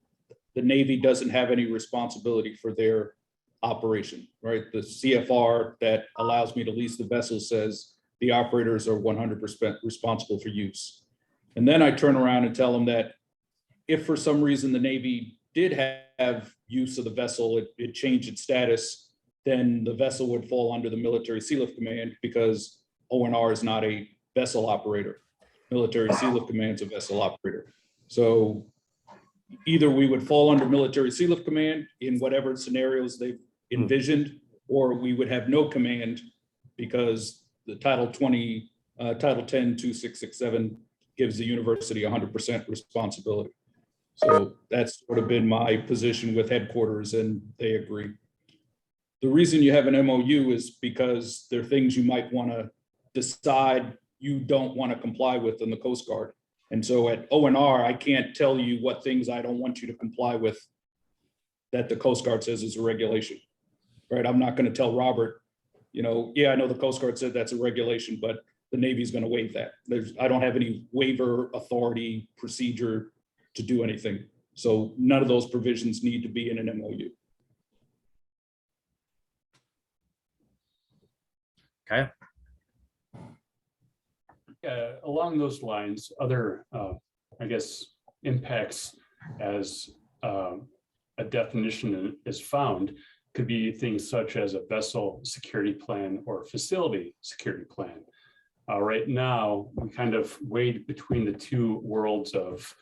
the Navy doesn't have any responsibility for their operation, right? The CFR that allows me to lease the vessel says the operators are 100% responsible for use. And then I turn around and tell them that if for some reason the Navy did have use of the vessel, it changed its status, then the vessel would fall under the Military Sealift Command because ONR is not a vessel operator. Military Sealift Command is a vessel operator. So either we would fall under Military Sealift Command in whatever scenarios they've envisioned, or we would have no command because the Title 10, 2667 gives the university 100% responsibility. So that's sort of been my position with headquarters, and they agree. The reason you have an MOU is because there are things you might want to decide you don't want to comply with in the Coast Guard. And so at ONR, I can't tell you what things I don't want you to comply with that the Coast Guard says is a regulation, right? I'm not going to tell Robert, yeah, I know the Coast Guard said that's a regulation, but the Navy's going to waive that. I don't have any waiver authority procedure to do anything. So none of those provisions need to be in an MOU. Okay. Along those lines, other, I guess, impacts as a definition is found could be things such as a vessel security plan or facility security plan. Right now, we kind of wade between the two worlds of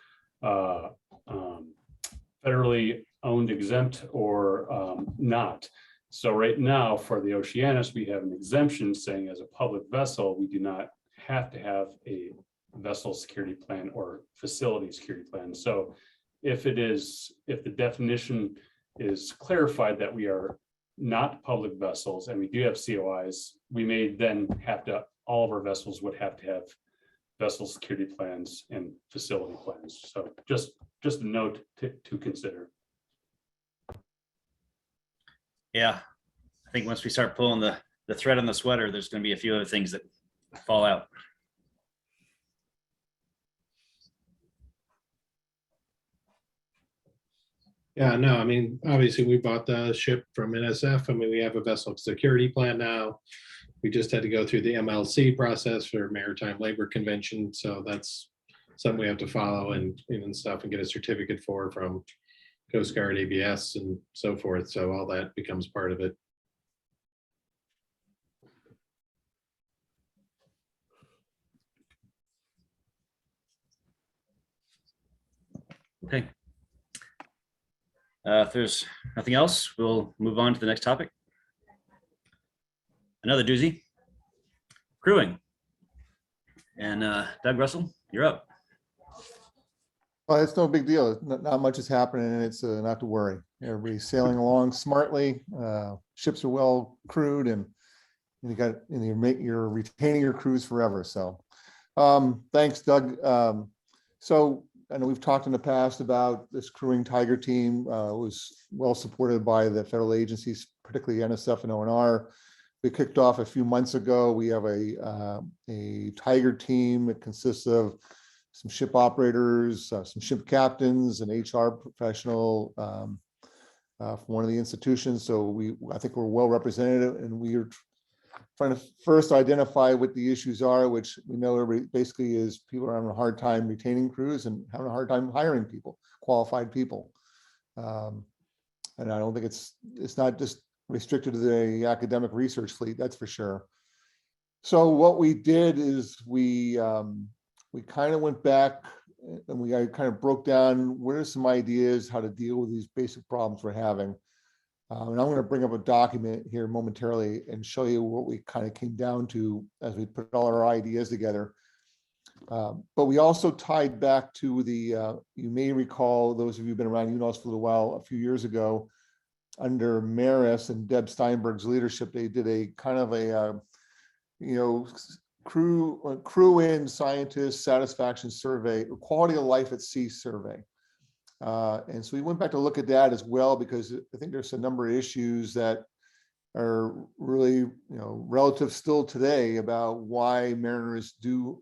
federally owned exempt or not. So right now for the Oceanus, we have an exemption saying as a public vessel, we do not have to have a vessel security plan or facility security plan. So if the definition is clarified that we are not public vessels and we do have COIs, we may then have to, all of our vessels would have to have vessel security plans and facility plans. So just a note to consider. Yeah, I think once we start pulling the thread on the sweater, there's going to be a few other things that fall out. Yeah, no, I mean, obviously we bought the ship from NSF. I mean, we have a vessel security plan now. We just had to go through the MLC process for Maritime Labor Convention. So that's something we have to follow and stuff and get a certificate for from Coast Guard, ABS and so forth. So all that becomes part of it. Okay. If there's nothing else, we'll move on to the next topic. Another doozy, crewing. And Doug Russell, you're up. Well, it's no big deal. Not much is happening, and it's not to worry. Everybody's sailing along smartly. Ships are well crewed, and you're retaining your crews forever. So, thanks, Doug. So I know we've talked in the past about this crewing Tiger team. Was well supported by the federal agencies, particularly NSF and ONR. We kicked off a few months ago. We have a Tiger team. It consists of some ship operators, some ship captains, an HR professional from one of the institutions. So I think we're well represented, and we are trying to first identify what the issues are, which we know basically is people are having a hard time retaining crews and having a hard time hiring people, qualified people. And I don't think it's not just restricted to the academic research fleet, that's for sure. So what we did is we kind of went back and I kind of broke down what are some ideas how to deal with these basic problems we're having. And I'm going to bring up a document here momentarily and show you what we kind of came down to as we put all our ideas together. But we also tied back to the, you may recall, those of you who've been around UNOS for a little while, a few years ago, under Maris and Deb Steinberg's leadership, they did a kind of a, crew in scientist satisfaction survey, or quality of life at sea survey. And so we went back to look at that as well, because I think there's a number of issues that are really, relative still today about why mariners do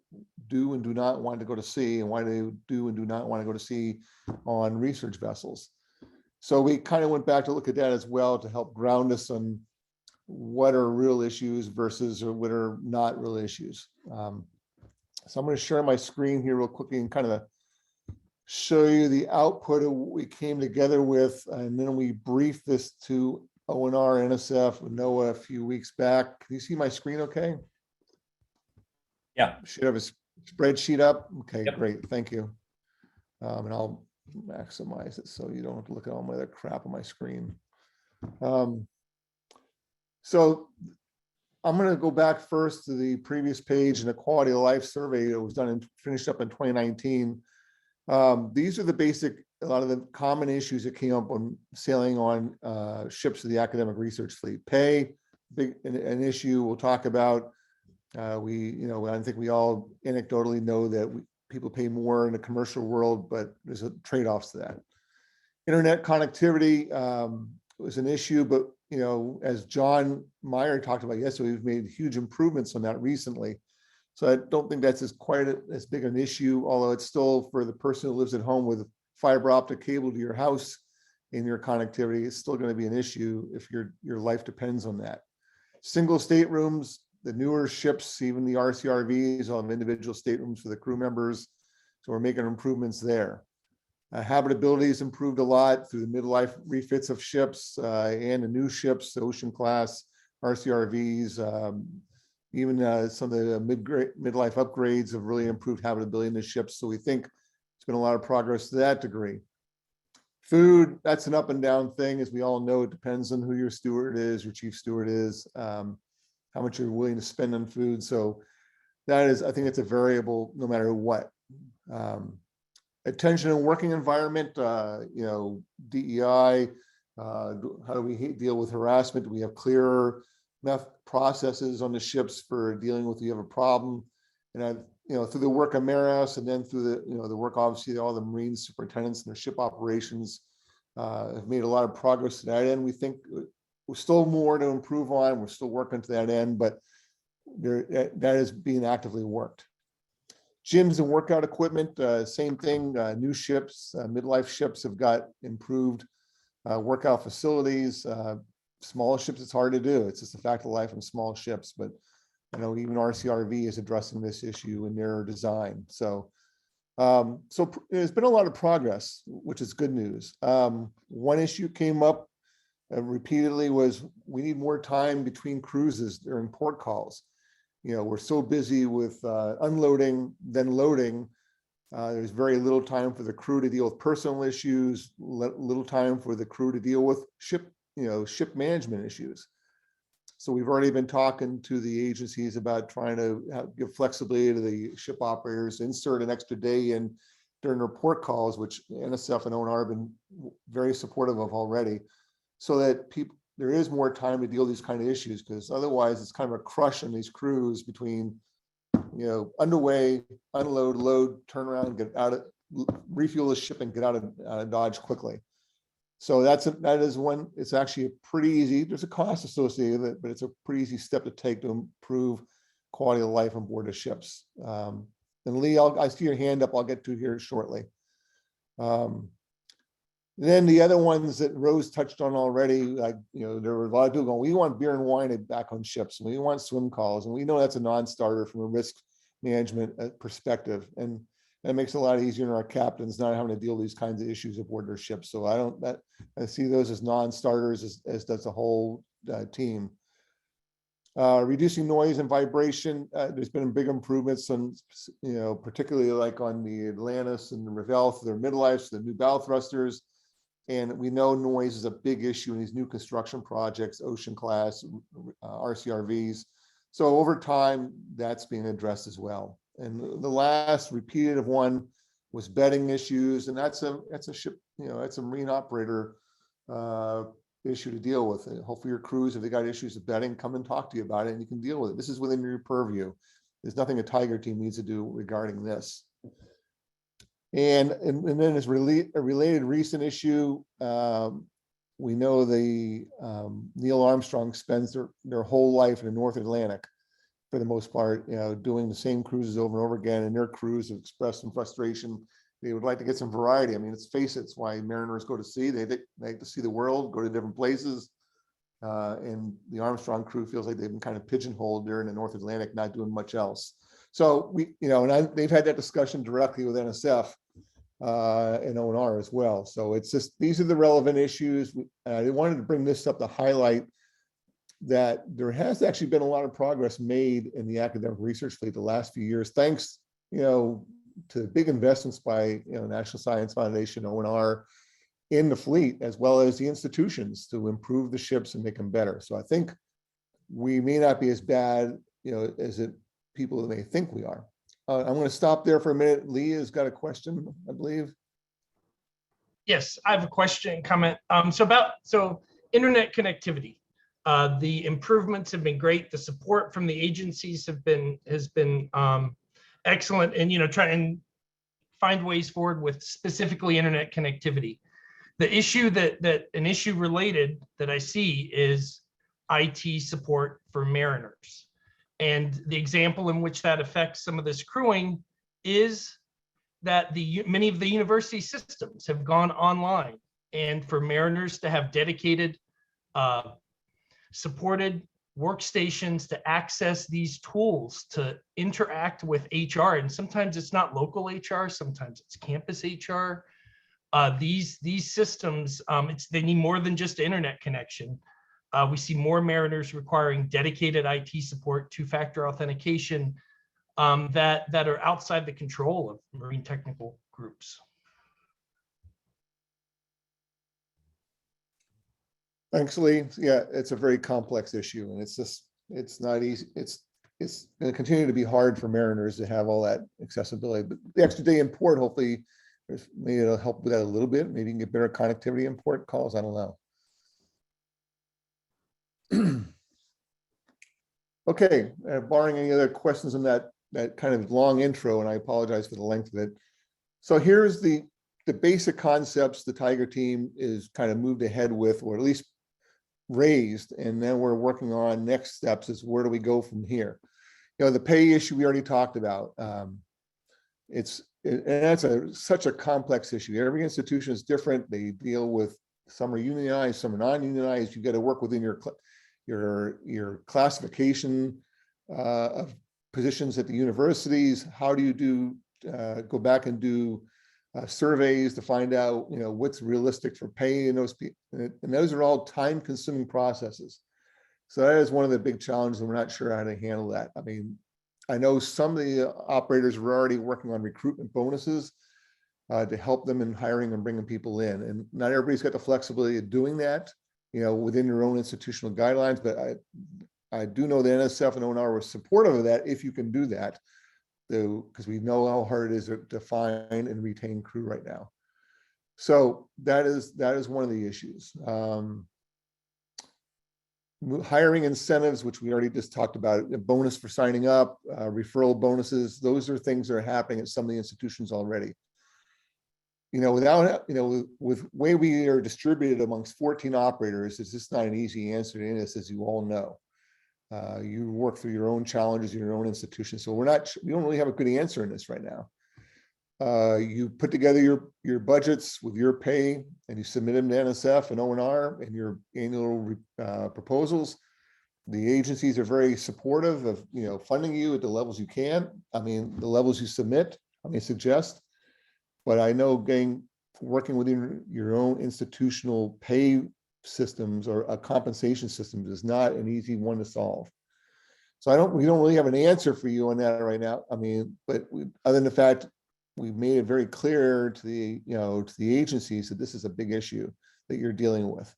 and do not want to go to sea, and why they do and do not want to go to sea on research vessels. So we kind of went back to look at that as well to help ground us on what are real issues versus what are not real issues. So I'm going to share my screen here real quickly and kind of show you the output of what we came together with, and then we briefed this to ONR, NSF, and NOAA a few weeks back. Can you see my screen okay? Yeah. Should have a spreadsheet up. Okay, Yep. Great, thank you. And I'll maximize it so you don't have to look at all my other crap on my screen. So I'm going to go back first to the previous page in the quality of life survey that was done and finished up in 2019. These are the basic, a lot of the common issues that came up when sailing on ships of the academic research fleet. Pay, an issue we'll talk about. I think we all anecdotally know that people pay more in the commercial world, but there's trade-offs to that. Internet connectivity was an issue, but as John Meyer talked about yesterday, we've made huge improvements on that recently. So I don't think that's quite as big an issue, although it's still, for the person who lives at home with fiber optic cable to your house in your connectivity, it's still going to be an issue if your life depends on that. Single staterooms, the newer ships, even the RCRVs, will have individual staterooms for the crew members. So we're making improvements there. Habitability has improved a lot through the midlife refits of ships and the new ships, the ocean class RCRVs. Even some of the midlife upgrades have really improved habitability in the ships. So we think it's been a lot of progress to that degree. Food, that's an up and down thing. As we all know, it depends on who your steward is, your chief steward is, how much you're willing to spend on food. So that is, I think it's a variable no matter what. Attention and working environment, DEI, how do we deal with harassment? Do we have clearer enough processes on the ships for dealing with, you have a problem? And through the work of Maris, and then through the work, obviously, all the Marine superintendents and their ship operations have made a lot of progress to that end. We think we're still more to improve on. We're still working to that end, but that is being actively worked. Gyms and workout equipment, same thing. New ships, midlife ships have got improved workout facilities. Small ships, it's hard to do. It's just a fact of life in small ships, but even RCRV is addressing this issue in their design. So there's been a lot of progress, which is good news. One issue came up repeatedly was we need more time between cruises during port calls. We're so busy with unloading, then loading, There's very little time for the crew to deal with personal issues, little time for the crew to deal with ship management issues. So we've already been talking to the agencies about trying to give flexibility to the ship operators, insert an extra day in during report calls, which NSF and ONR have been very supportive of already, so that there is more time to deal with these kind of issues, because otherwise it's kind of a crush on these crews between, underway, unload, load, turn around, get out of, refuel the ship and get out of Dodge quickly. So that is one. It's actually a pretty easy. There's a cost associated with it, but it's a pretty easy step to take to improve quality of life on board the ships. And Lee, I see your hand up. I'll get to here shortly. Then the other ones that Rose touched on already, like, there were a lot of people going, we want beer and wine back on ships, and we want swim calls, and we know that's a non-starter from a risk management perspective, and that makes it a lot easier on our captains not having to deal with these kinds of issues aboard their ships. So I see those as non-starters, as does the whole team. Reducing noise and vibration, there's been big improvements on, particularly like on the Atlantis and the Revel for their midlife, the new bow thrusters. And we know noise is a big issue in these new construction projects, ocean class, RCRVs. So over time, that's being addressed as well. And the last repeated one was bedding issues, and that's a ship, that's a marine operator issue to deal with. And hopefully your crews, if they got issues with bedding, come and talk to you about it, and you can deal with it. This is within your purview. There's nothing a Tiger team needs to do regarding this. And then as a related recent issue, we know the Neil Armstrong spends their whole life in the North Atlantic, for the most part, doing the same cruises over and over again, and their crews have expressed some frustration. They would like to get some variety. I mean, let's face it, it's why mariners go to sea. They like to see the world, go to different places. And the Armstrong crew feels like they've been kind of pigeonholed there in the North Atlantic, not doing much else. So they've had that discussion directly with NSF and ONR as well. So it's just, these are the relevant issues. I wanted to bring this up to highlight that there has actually been a lot of progress made in the academic research fleet the last few years, thanks, to big investments by, National Science Foundation, ONR, in the fleet, as well as the institutions, to improve the ships and make them better. So I think we may not be as bad, as people may think we are. I'm going to stop there for a minute. Lee has got a question, I believe. Yes, I have a question and comment. So internet connectivity. The improvements have been great. The support from the agencies has been excellent, and try and find ways forward with specifically internet connectivity. The issue an issue related that I see is IT support for mariners, and the example in which that affects some of this crewing is that many of the university systems have gone online, and for mariners to have dedicated supported workstations to access these tools to interact with HR. And sometimes it's not local HR, sometimes it's campus HR. These systems, they need more than just internet connection. We see more mariners requiring dedicated IT support, two-factor authentication that are outside the control of marine technical groups. Thanks, Lee. Yeah, it's a very complex issue, and it's not easy. It's going to continue to be hard for mariners to have all that accessibility. But the extra day in port, hopefully, maybe it'll help with that a little bit. Maybe you can get better connectivity in port calls. I don't know. Okay, barring any other questions on that kind of long intro, and I apologize for the length of it. So here's the basic concepts the Tiger team is kind of moved ahead with, or at least raised, and then we're working on next steps is where do we go from here. The pay issue we already talked about. And that's such a complex issue. Every institution is different. They deal with, some are unionized, some are non-unionized. You got to work within your classification of positions at the universities. How do you go back and do surveys to find out, what's realistic for pay in those people, and those are all time-consuming processes. So that is one of the big challenges, and we're not sure how to handle that. I mean, I know some of the operators were already working on recruitment bonuses to help them in hiring and bringing people in. And not everybody's got the flexibility of doing that, within your own institutional guidelines, but I do know the NSF and ONR were supportive of that if you can do that, because we know how hard it is to find and retain crew right now. So that is one of the issues. Hiring incentives, which we already just talked about, a bonus for signing up, referral bonuses, those are things that are happening at some of the institutions already. Without, with way we are distributed amongst 14 operators, it's just not an easy answer to this, as you all know. You work through your own challenges in your own institution. So we don't really have a good answer in this right now. You put together your budgets with your pay and you submit them to NSF and ONR and your annual proposals. The agencies are very supportive of, funding you at the levels you can. I mean, the levels you suggest. But I know working within your own institutional pay systems or a compensation system is not an easy one to solve. So we don't really have an answer for you on that right now. I mean, but other than the fact we've made it very clear to the agencies that this is a big issue that you're dealing with.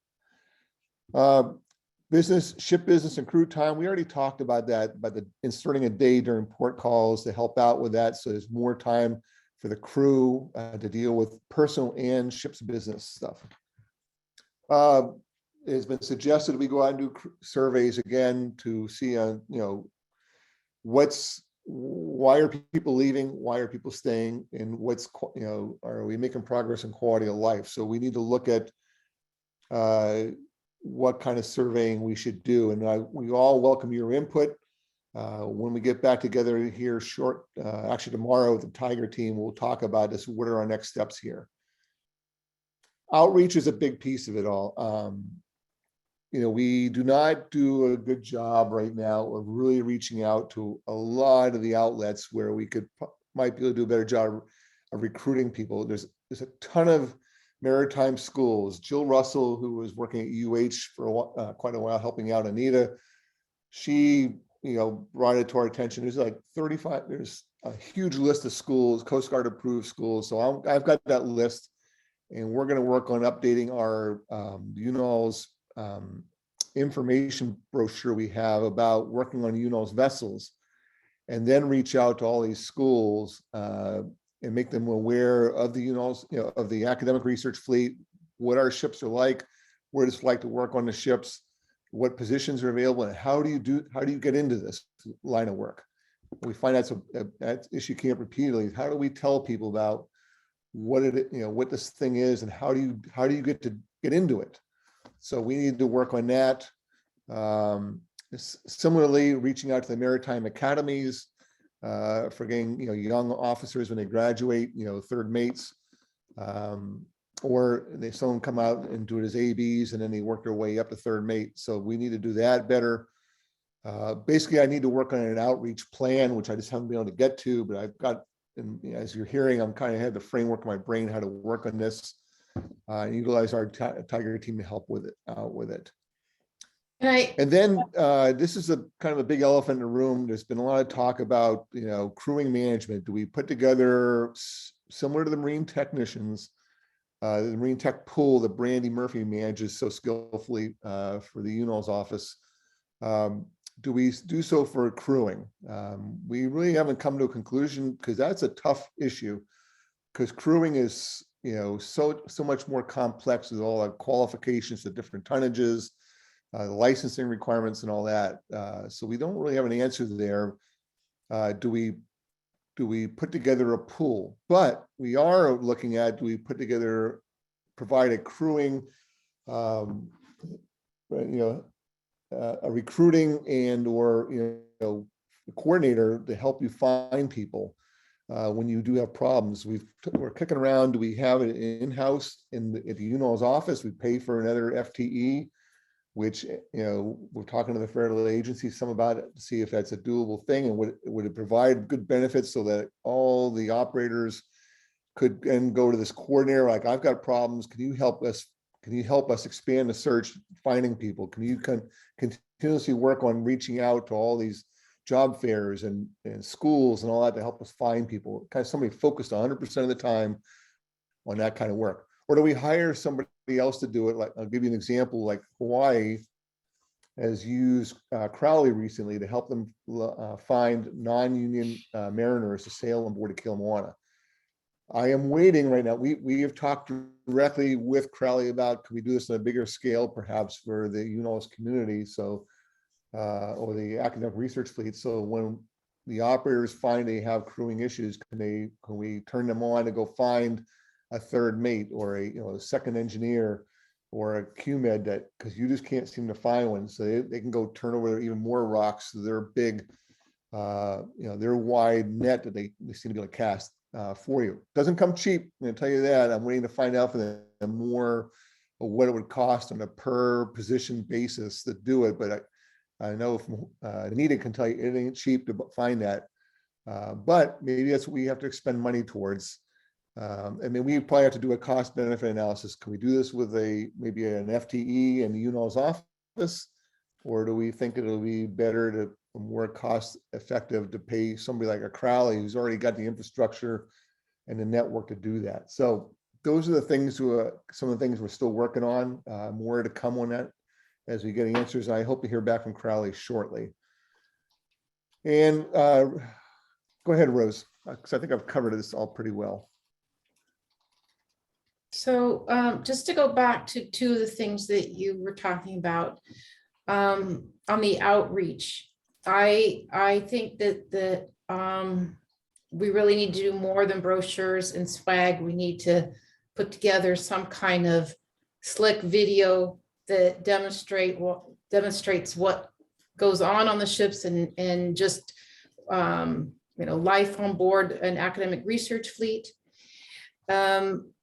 Ship business and crew time. We already talked about that, by inserting a day during port calls to help out with that. So there's more time for the crew to deal with personal and ship's business stuff. It has been suggested we go out and do surveys again to see, why are people leaving, why are people staying, and are we making progress in quality of life? So we need to look at what kind of surveying we should do, and we all welcome your input. When we get back together here actually tomorrow with the Tiger team, we'll talk about this. What are our next steps here? Outreach is a big piece of it all. We do not do a good job right now of really reaching out to a lot of the outlets where we might be able to do a better job of recruiting people. There's a ton of maritime schools. Jill Russell, who was working at UH for quite a while, helping out Anita, she brought it to our attention. There's like 35, there's a huge list of schools, Coast Guard approved schools. So I've got that list, and we're going to work on updating our UNOLS information brochure we have about working on UNOLS vessels, and then reach out to all these schools and make them aware of the UNOLS, of the academic research fleet, what our ships are like, what it's like to work on the ships, what positions are available, and how do you get into this line of work? We find that issue came up repeatedly. How do we tell people about what this thing is, and how do you get into it? So we need to work on that. Similarly, reaching out to the Maritime Academies for getting young officers when they graduate, third mates, or someone come out and do it as ABs and then they work their way up to third mate. So we need to do that better. Basically, I need to work on an outreach plan, which I just haven't been able to get to, but I've got, and as you're hearing, I'm kind of have the framework in my brain how to work on this, utilize our Tiger team to help with it. And then this is a kind of a big elephant in the room. There's been a lot of talk about, crewing management. Do we put together, similar to the Marine technicians, the Marine Tech pool that Brandy Murphy manages so skillfully for the UNOLS office? Do we do so for crewing? We really haven't come to a conclusion, because that's a tough issue, because crewing is so much more complex with all the qualifications, the different tonnages, the licensing requirements and all that. So we don't really have an answer there. Do we put together a pool? But we are looking at, do we provide a crewing, a recruiting and or a coordinator to help you find people when you do have problems. We're kicking around. Do we have it in-house at the UNOLS office? We pay for another FTE, which we're talking to the federal agency some about it to see if that's a doable thing, and would it provide good benefits so that all the operators could then go to this coordinator, like, I've got problems, can you help us? Can you help us expand the search, finding people? Can you continuously work on reaching out to all these job fairs and schools and all that to help us find people? Kind of somebody focused 100% of the time on that kind of work? Or do we hire somebody else to do it? Like, I'll give you an example, like Hawaii has used Crowley recently to help them find non-union mariners to sail on board a Kilomoana. I am waiting right now. We have talked directly with Crowley about, could we do this on a bigger scale, perhaps for the UNOS community, so or the academic research fleet. So when the operators find they have crewing issues, can we turn them on to go find a third mate or a second engineer or a QMed, that because you just can't seem to find one, so they can go turn over even more rocks to their big their wide net that they seem to be able to cast for you. Doesn't come cheap, I'm going to tell you that. I'm waiting to find out for them more of what it would cost on a per position basis to do it, but I know from Anita can tell you it ain't cheap to find that, but maybe that's what we have to expend money towards. I mean, we probably have to do a cost benefit analysis. Can we do this with maybe an FTE in the UNOS office, or do we think it'll be better to more cost effective to pay somebody like a Crowley who's already got the infrastructure and the network to do that? So those are the things, some of the things we're still working on. More to come on that as we get answers. I hope to hear back from Crowley shortly. And go ahead, Rose, because I think I've covered this all pretty well. So just to go back to two of the things that you were talking about on the outreach, I think that we really need to do more than brochures and swag. We need to put together some kind of slick video that demonstrates what goes on the ships and just life on board an academic research fleet.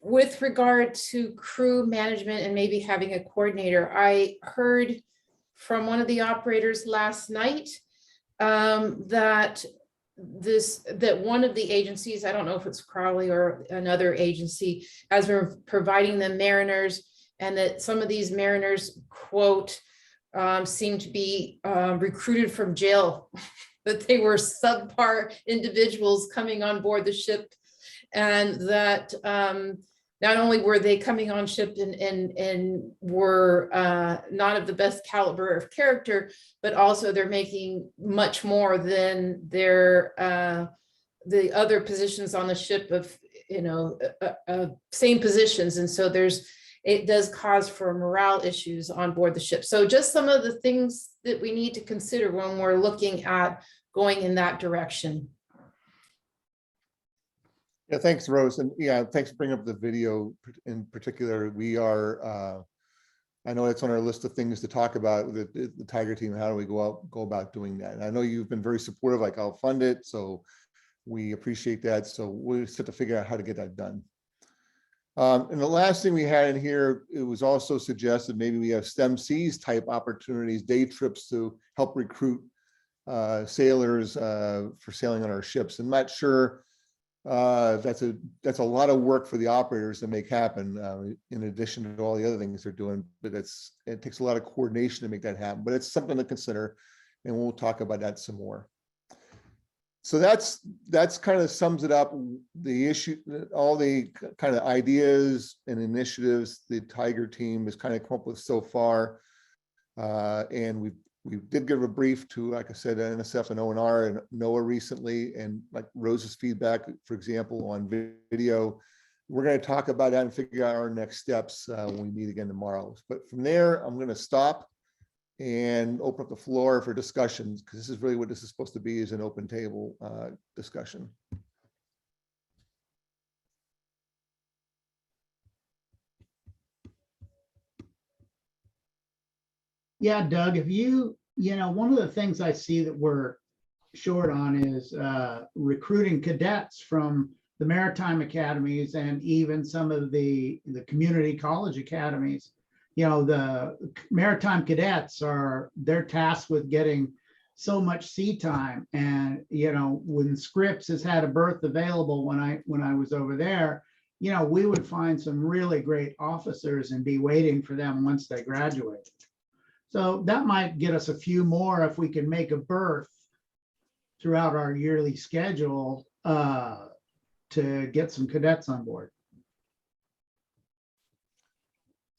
With regard to crew management and maybe having a coordinator, I heard from one of the operators last night that one of the agencies, I don't know if it's Crowley or another agency, has been providing them mariners, and that some of these mariners, quote, seem to be recruited from jail, that they were subpar individuals coming on board the ship, and that not only were they coming on ship and were not of the best caliber of character, but also they're making much more than the other positions on the ship of same positions, and so it does cause for morale issues on board the ship. So just some of the things that we need to consider when we're looking at going in that direction. Yeah, thanks, Rose. And yeah, thanks for bringing up the video in particular. We are, I know it's on our list of things to talk about with the Tiger team. How do we go about doing that? And I know you've been very supportive, like I'll fund it. So we appreciate that. So we'll just have to figure out how to get that done. And the last thing we had in here, it was also suggested maybe we have STEM Cs type opportunities, day trips to help recruit sailors for sailing on our ships. I'm not sure that's a lot of work for the operators to make happen in addition to all the other things they're doing, but it takes a lot of coordination to make that happen, but it's something to consider, and we'll talk about that some more. So that's kind of sums it up, the issue, all the kind of ideas and initiatives the Tiger team has kind of come up with so far. And we did give a brief to, like I said, NSF and ONR and NOAA recently, and like Rose's feedback, for example, on video. We're going to talk about that and figure out our next steps when we meet again tomorrow. But from there, I'm going to stop and open up the floor for discussions, because this is really what this is supposed to be, is an open table discussion. Yeah, Doug, if one of the things I see that we're short on is recruiting cadets from the Maritime Academies and even some of the community college academies. The Maritime cadets they're tasked with getting so much sea time. And, when Scripps has had a berth available when I was over there, we would find some really great officers and be waiting for them once they graduated. So that might get us a few more if we can make a berth throughout our yearly schedule to get some cadets on board.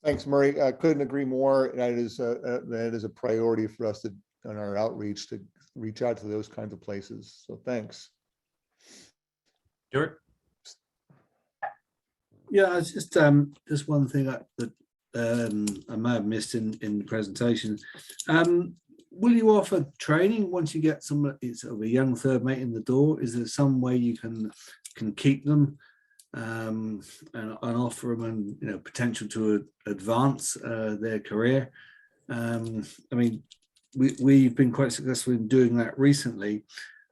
Thanks, Murray. I couldn't agree more. That is a priority for us on our outreach to reach out to those kinds of places. So thanks. Stuart? Yeah, it's just one thing that I may have missed in the presentation. Will you offer training once you get sort of a young third mate in the door? Is there some way you can keep them and offer them and potential to advance their career? I mean, we've been quite successful in doing that recently.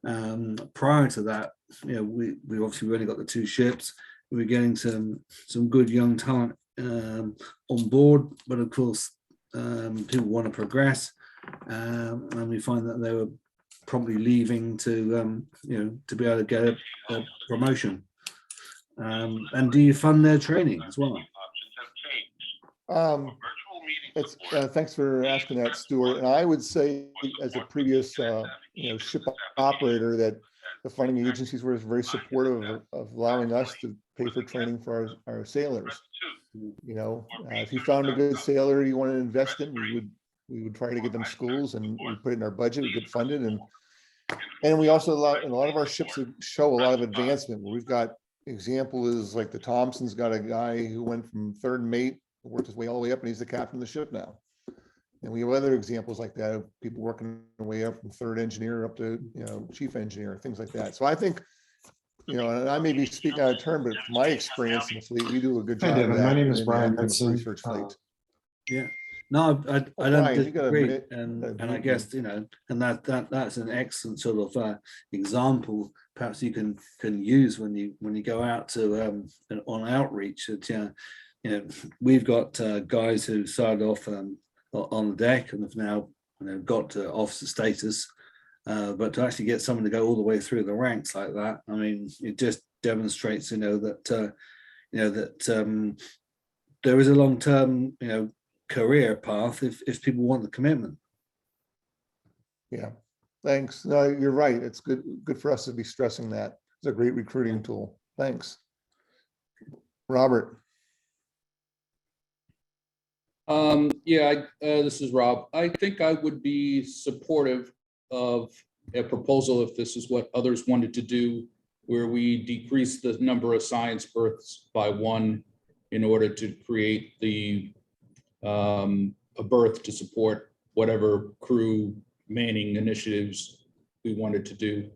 Prior to that, we obviously only got the 2 ships. We're getting some good young talent on board, but of course, people want to progress, and we find that they were probably leaving to be able to get a promotion. And do you fund their training as well? Thanks for asking that, Stuart. And I would say, as a previous ship operator, that the funding agencies were very supportive of allowing us to pay for training for our sailors. If you found a good sailor you want to invest in, we would try to get them schools, and we put it in our budget. We get funded, and we also in a lot of our ships show a lot of advancement. We've got example is like the Thompson's got a guy who went from third mate, worked his way all the way up, and he's the captain of the ship now. And we have other examples like that of people working their way up from third engineer up to chief engineer, things like that. So I think, and I may be speaking out of turn, but from my experience in the fleet, we do a good job. Hi, Devin. My name is Brian active Hudson. research fleet. Yeah. No, I Brian, don't you got a disagree, minute? and I guess and that's an excellent sort of example. Perhaps you can use when you go out to on outreach. That we've got guys who started off on the deck and have now got to officer status, but to actually get someone to go all the way through the ranks like that, I mean, it just demonstrates that there is a long-term career path if people want the commitment. Yeah, thanks. No, you're right. It's good for us to be stressing that. It's a great recruiting tool. Thanks. Robert. This is Rob. I think I would be supportive of a proposal if this is what others wanted to do, where we decrease the number of science berths by 1 in order to create a berth to support whatever crew manning initiatives we wanted to do.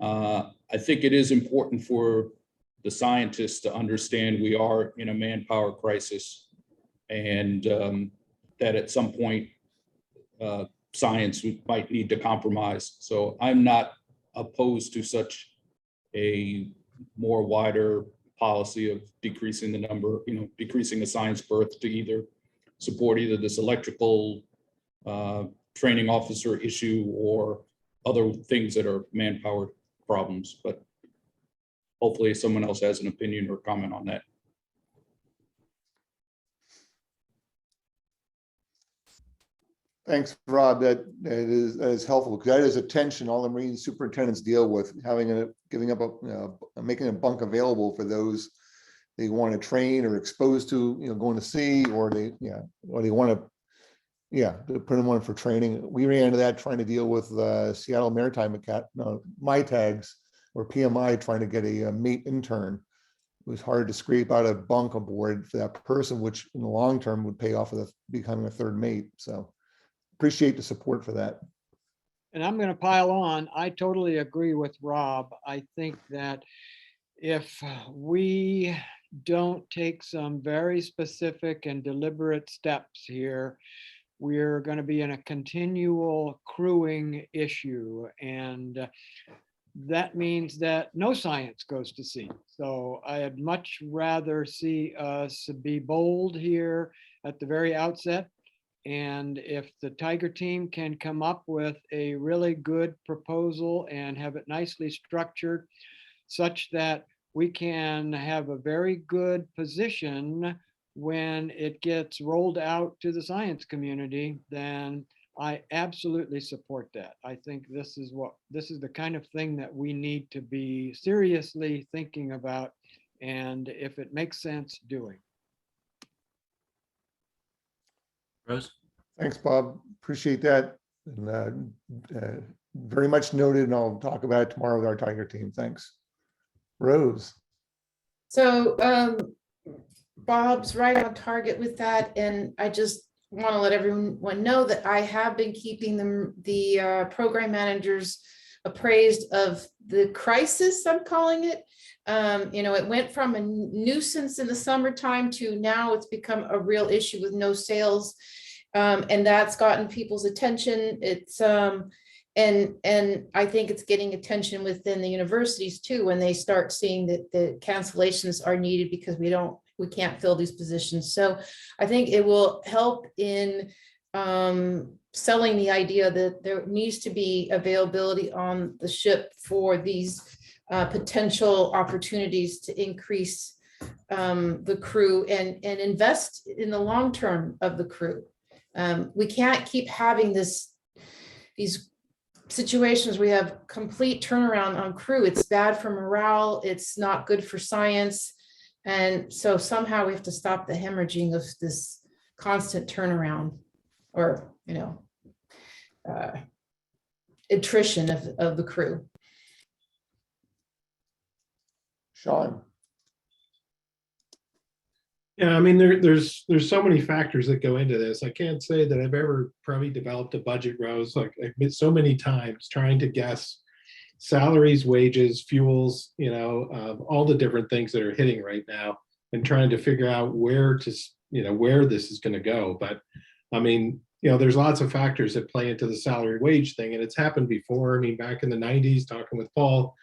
I think it is important for the scientists to understand we are in a manpower crisis, and that at some point science might need to compromise. So I'm not opposed to such a more wider policy of decreasing the number, decreasing the science berth to either support either this electrical training officer issue or other things that are manpower problems. But hopefully someone else has an opinion or comment on that. Thanks, Rob. That is helpful, because that is a tension all the Marine superintendents deal with, making a bunk available for those they want to train or exposed to, going to sea, or they want to put them on for training. We ran into that trying to deal with Seattle Maritime MyTags or PMI trying to get a mate intern. It was hard to scrape out a bunk aboard for that person, which in the long term would pay off with becoming a third mate. So appreciate the support for that. And I'm going to pile on. I totally agree with Rob. I think that if we don't take some very specific and deliberate steps here, we're going to be in a continual crewing issue. And that means that no science goes to sea. So I'd much rather see us be bold here at the very outset. And if the Tiger team can come up with a really good proposal and have it nicely structured such that we can have a very good position when it gets rolled out to the science community, then I absolutely support that. I think this is the kind of thing that we need to be seriously thinking about, and if it makes sense, doing. Rose? Thanks, Bob. Appreciate that. And very much noted, and I'll talk about it tomorrow with our Tiger team. Thanks. Rose. So Bob's right on target with that, and I just want to let everyone know that I have been keeping the program managers appraised of the crisis, I'm calling it. You know, it went from a nuisance in the summertime to now it's become a real issue with no sales. And that's gotten people's attention. It's and I think it's getting attention within the universities too, when they start seeing that the cancellations are needed because we can't fill these positions. So I think it will help in selling the idea that there needs to be availability on the ship for these potential opportunities to increase the crew and invest in the long term of the crew. We can't keep having these situations where we have complete turnaround on crew. It's bad for morale. It's not good for science. And so somehow we have to stop the hemorrhaging of this constant turnaround, or, you know, attrition of the crew. Sean. Yeah, I mean, there's so many factors that go into this. I can't say that I've ever probably developed a budget, Rose, like I've been so many times trying to guess salaries, wages, fuels, you know, all the different things that are hitting right now, and trying to figure out where this is going to go. But I mean, you know, there's lots of factors that play into the salary wage thing, and it's happened before. I mean, back in the 90s, talking with Paul,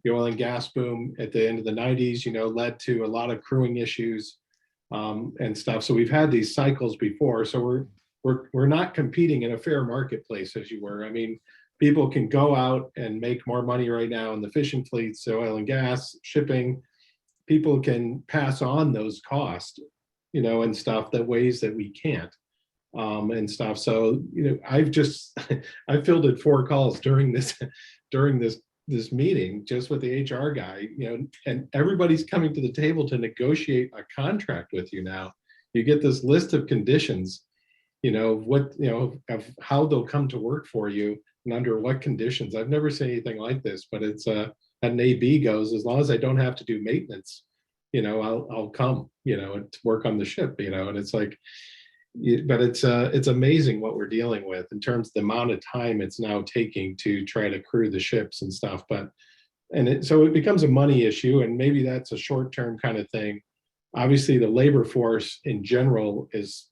the oil and gas boom at the end of the 90s, you know, led to a lot of crewing issues and stuff. So we've had these cycles before. So we're not competing in a fair marketplace as you were. I mean, people can go out and make more money right now in the fishing fleets, so oil and gas, shipping. People can pass on those costs, you know, and stuff that ways that we can't. And stuff. So, you know, I fielded 4 calls during this meeting just with the HR guy, you know, and everybody's coming to the table to negotiate a contract with you now. You get this list of conditions, you know, of how they'll come to work for you and under what conditions. I've never seen anything like this, but it's an AB goes, as long as I don't have to do maintenance, you know, I'll come, you know, and work on the ship, you know, and it's like, but it's amazing what we're dealing with in terms of the amount of time it's now taking to try to crew the ships and stuff. But so it becomes a money issue, and maybe that's a short-term kind of thing. Obviously, the labor force in general is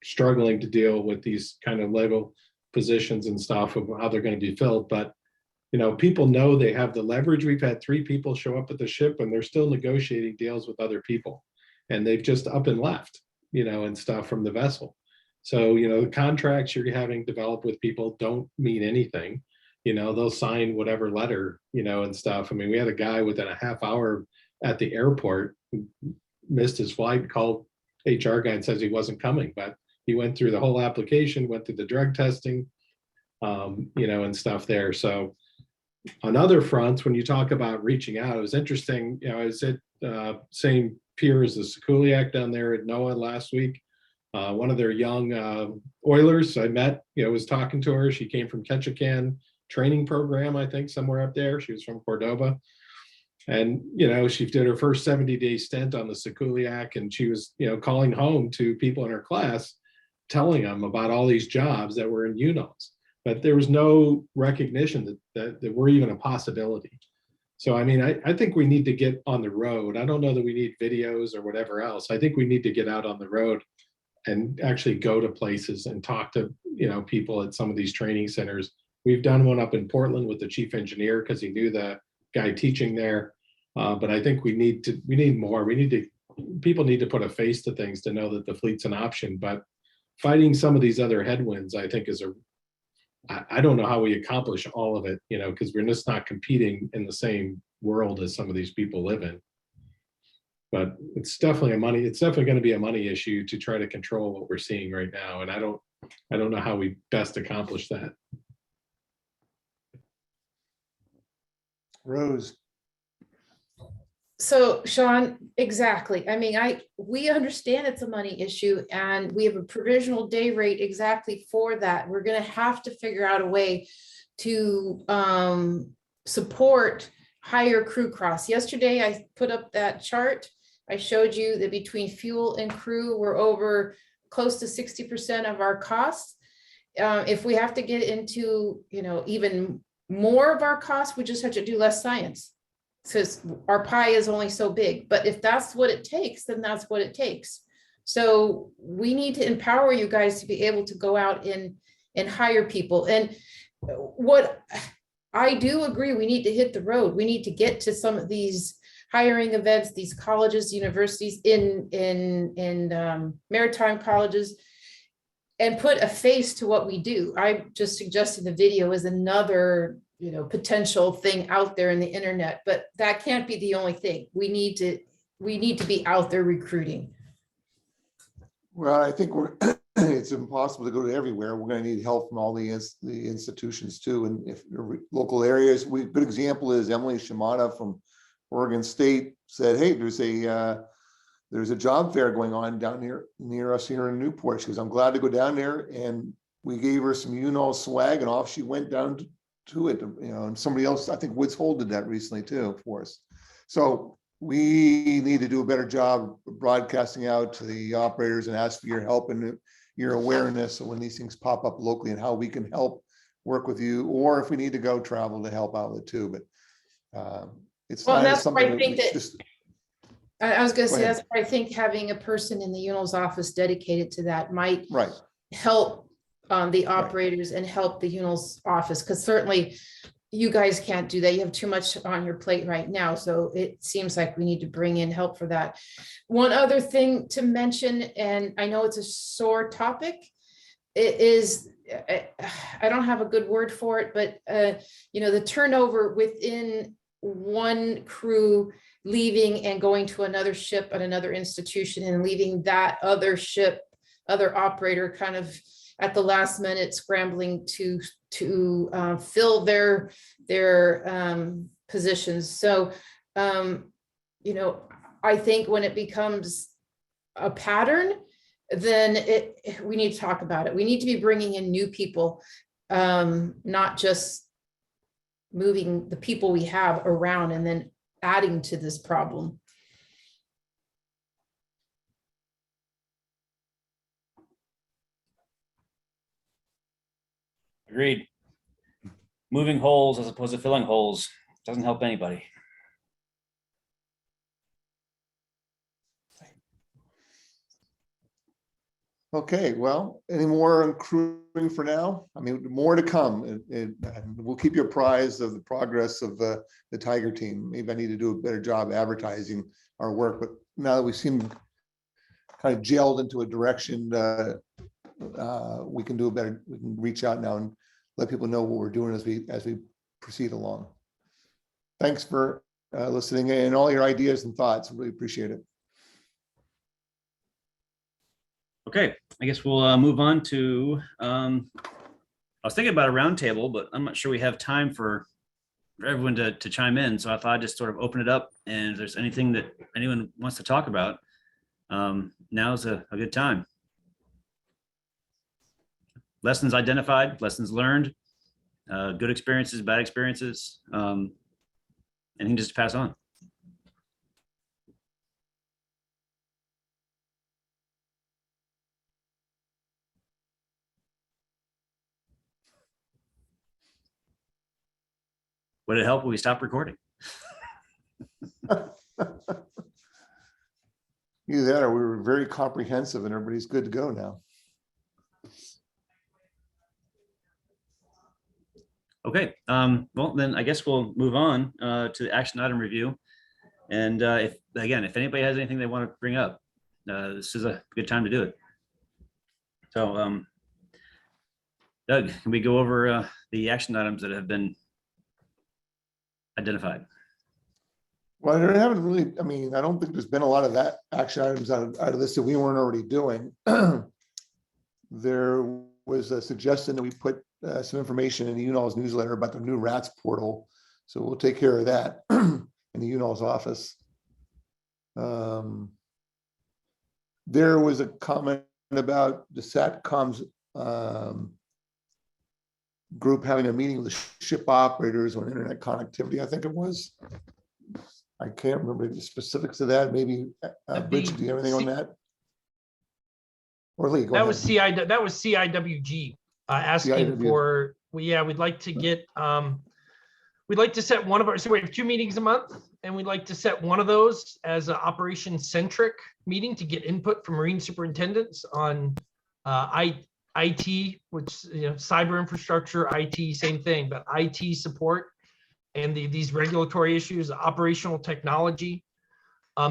struggling to deal with these kind of level positions and stuff of how they're going to be filled. But you know, people know they have the leverage. We've had 3 people show up at the ship, and they're still negotiating deals with other people, and they've just up and left, you know, and stuff from the vessel. So, you know, the contracts you're having developed with people don't mean anything. You know, they'll sign whatever letter, you know, and stuff. I mean, we had a guy within a half hour at the airport who missed his flight, called HR guy and says he wasn't coming, but he went through the whole application, went through the drug testing, you know, and stuff there. So on other fronts, when you talk about reaching out, it was interesting. You know, I was at same pier as the Sekuliak down there at NOAA last week. One of their young oilers I met, you know, was talking to her. She came from Ketchikan training program, I think, somewhere up there. She was from Cordoba. And, you know, she did her first 70-day stint on the Sekuliak, and she was, you know, calling home to people in her class, telling them about all these jobs that were in UNOS. But there was no recognition that we're even a possibility. So, I mean, I think we need to get on the road. I don't know that we need videos or whatever else. I think we need to get out on the road and actually go to places and talk to, you know, people at some of these training centers. We've done one up in Portland with the chief engineer because he knew the guy teaching there. But I think we need more. People need to put a face to things to know that the fleet's an option. But fighting some of these other headwinds, I think I don't know how we accomplish all of it, you know, because we're just not competing in the same world as some of these people live in. But it's definitely going to be a money issue to try to control what we're seeing right now. And I don't I don't know how we best accomplish that. Rose. So Sean, exactly. I mean, we understand it's a money issue and we have a provisional day rate exactly for that. We're gonna have to figure out a way to support higher crew costs. Yesterday, I put up that chart. I showed you that between fuel and crew, we're over close to 60% of our costs. If we have to get into, even more of our costs, we just have to do less science. Because our pie is only so big, but if that's what it takes, then that's what it takes. So we need to empower you guys to be able to go out and hire people. And what I do agree, we need to hit the road. We need to get to some of these hiring events, these colleges, universities in maritime colleges, and put a face to what we do. I just suggested the video is another potential thing out there in the internet, but that can't be the only thing. We need to be out there recruiting. Well, I think it's impossible to go to everywhere. We're going to need help from all the institutions too. And if local areas, good example is Emily Shimada from Oregon State said, hey, there's a job fair going on down near us here in Newport. She goes, I'm glad to go down there. And we gave her some swag and off she went down to it, and somebody else, I think Woods Hole did that recently too for us. So we need to do a better job broadcasting out to the operators and ask for your help and your awareness of when these things pop up locally and how we can help work with you, or if we need to go travel to help out with too. But it's well, not that's something why I think that I was going to say, that's why I think having a person in the UNO's office dedicated to that might help the operators and help the UNO's office, because certainly you guys can't do that. You have too much on your plate right now. So it seems like we need to bring in help for that. One other thing to mention, and I know it's a sore topic, it is, I don't have a good word for it, but the turnover within one crew leaving and going to another ship at another institution and leaving that other ship, other operator kind of at the last minute scrambling to fill their positions. So, I think when it becomes a pattern, then we need to talk about it. We need to be bringing in new people, not just moving the people we have around and then adding to this problem. Agreed. Moving holes as opposed to filling holes doesn't help anybody. Okay, well, any more on crewing for now? I mean, more to come. And we'll keep you apprised of the progress of the Tiger team. Maybe I need to do a better job advertising our work, but now that we seem kind of gelled into a direction, we can do a better, we can reach out now and let people know what we're doing as we proceed along. Thanks for listening and all your ideas and thoughts. Really appreciate it. Okay, I guess we'll move on to, I was thinking about a roundtable, but I'm not sure we have time for everyone to chime in. So I thought I'd just sort of open it up, and if there's anything that anyone wants to talk about, now's a good time. Lessons identified, lessons learned, good experiences, bad experiences, anything just to pass on. Would it help if we stop recording? Either that or we were very comprehensive and everybody's good to go now. Okay, well, then I guess we'll move on to the action item review. And if anybody has anything they want to bring up, this is a good time to do it. So, Doug, can we go over the action items that have been identified? Well, there haven't really, I mean, I don't think there's been a lot of that action items out of this that we weren't already doing. there was a suggestion that we put some information in the UNOL's newsletter about the new RATS portal. So we'll take care of that in the UNOL's office. There was a comment about the SATCOM's group having a meeting with the ship operators on internet connectivity, I think it was. I can't remember the specifics of that. Maybe Bridget, do you have anything on that? Or Lee, go That ahead. was CIWG asking CIWG. for, we'd like to get, we'd like to set one of our, so we have 2 meetings a month, and we'd like to set one of those as an operation-centric meeting to get input from marine superintendents on IT, which, cyber infrastructure, IT, same thing, but IT support and these regulatory issues, operational technology.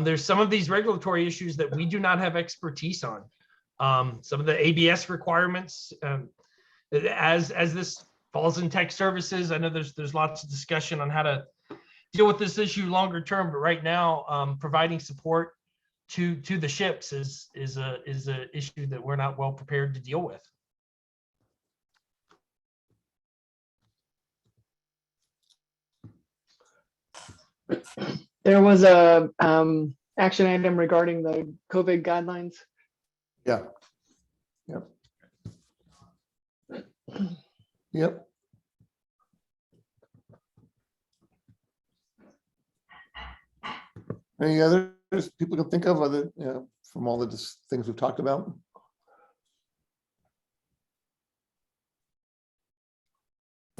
There's some of these regulatory issues that we do not have expertise on. Some of the ABS requirements, as this falls in tech services. I know there's lots of discussion on how to deal with this issue longer term, but right now, providing support to the ships is a issue that we're not well prepared to deal with. There was a action item regarding the COVID guidelines. Yeah. Yep. Any others people can think of other, from all the things we've talked about?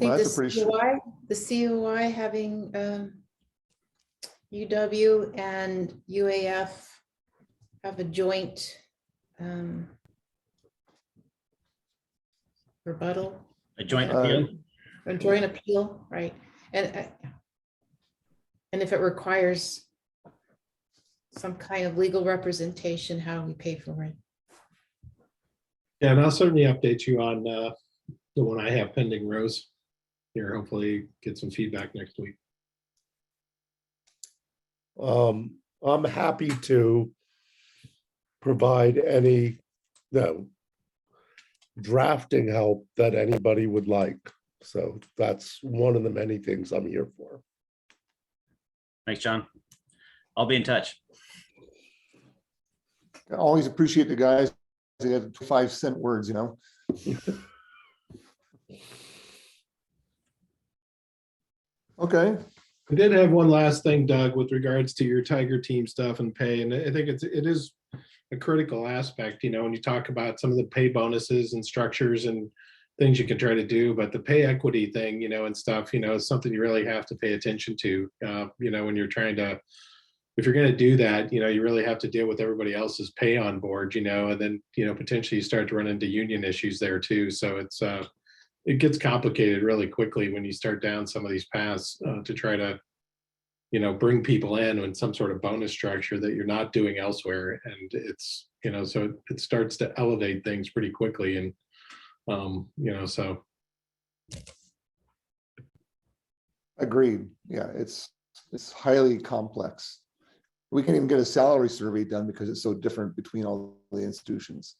I think Well, that's a pretty the COI having UW and UAF have a joint rebuttal. A joint appeal. A joint appeal, right? And if it requires some kind of legal representation, how we pay for it. Yeah, and I'll certainly update you on the one I have pending, Rose. Here, hopefully get some feedback next week. I'm happy to provide any drafting help that anybody would like. So that's one of the many things I'm here for. Thanks, John. I'll be in touch. I always appreciate the guys. They have 5-cent words, Okay. I did have one last thing, Doug, with regards to your Tiger Team stuff and pay, and I think it is a critical aspect, when you talk about some of the pay bonuses and structures and things you can try to do, but the pay equity thing, and stuff, is something you really have to pay attention to, when you're trying to, if you're going to do that, you really have to deal with everybody else's pay on board, and then, potentially you start to run into union issues there too. So it gets complicated really quickly when you start down some of these paths to try to, bring people in with some sort of bonus structure that you're not doing elsewhere. And it's, so it starts to elevate things pretty quickly. And, so. Agreed. Yeah, it's highly complex. We can't even get a salary survey done because it's so different between all the institutions.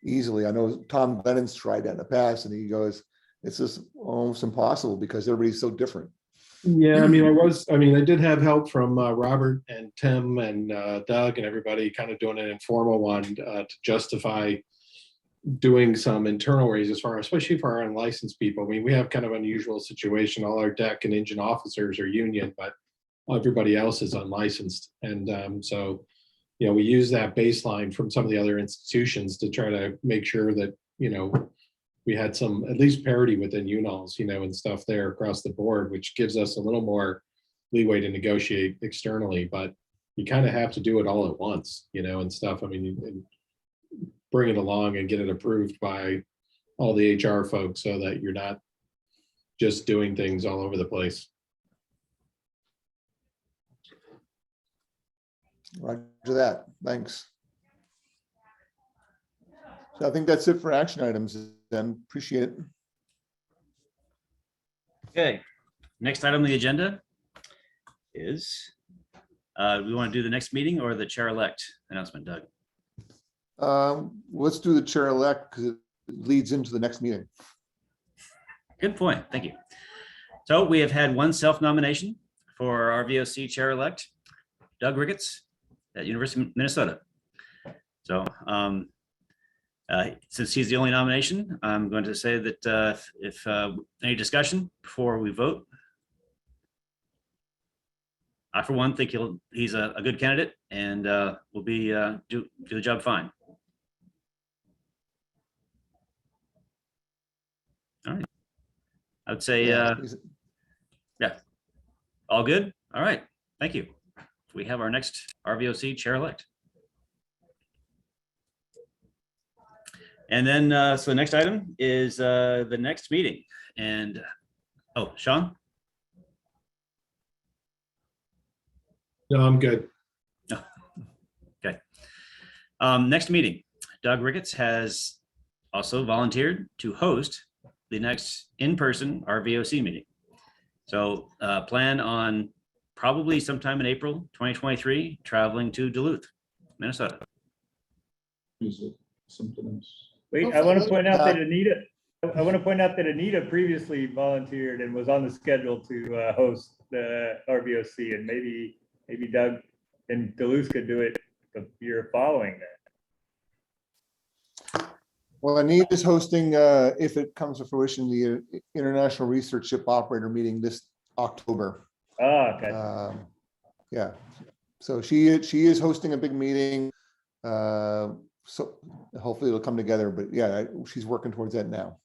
Easily, I know Tom Glennon's tried that in the past, and he goes, it's just almost impossible because everybody's so different. Yeah, I did have help from Robert and Tim and Doug and everybody kind of doing an informal one to justify doing some internal raises for, especially for our unlicensed people. We have kind of unusual situation. All our deck and engine officers are union, but everybody else is unlicensed. And so, we use that baseline from some of the other institutions to try to make sure that, we had some at least parity within UNOLs, and stuff there across the board, which gives us a little more leeway to negotiate externally, but you kind of have to do it all at once, and stuff. And bring it along and get it approved by all the HR folks so that you're not just doing things all over the place. Roger that. Thanks. So I think that's it for action items. Then appreciate it. Okay, next item on the agenda is, we want to do the next meeting or the chair-elect announcement, Doug? Let's do the chair-elect because leads into the next meeting. Good point. Thank you. So we have had one self-nomination for RVOC Chair-elect, Doug Ricketts at University of Minnesota. So since he's the only nomination, I'm going to say that if any discussion before we vote. I, for one, think he's a good candidate and will be do the job fine. All right. I would say, yeah, all good. All right. Thank you. We have our next RVOC chair-elect. And then, so the next item is the next meeting. And, oh, Sean? No, I'm good. Oh, okay. Next meeting, Doug Ricketts has also volunteered to host the next in-person RVOC meeting. So plan on probably sometime in April 2023, traveling to Duluth, Minnesota. Is it something else? Wait, I want to point out that Anita previously volunteered and was on the schedule to host the RVOC, and maybe Doug and Duluth could do it the year following that. Well, Anita's hosting, if it comes to fruition, the International Research Ship Operator meeting this October. Oh, okay. Yeah, so she is hosting a big meeting. So hopefully it'll come together, but yeah, she's working towards that now.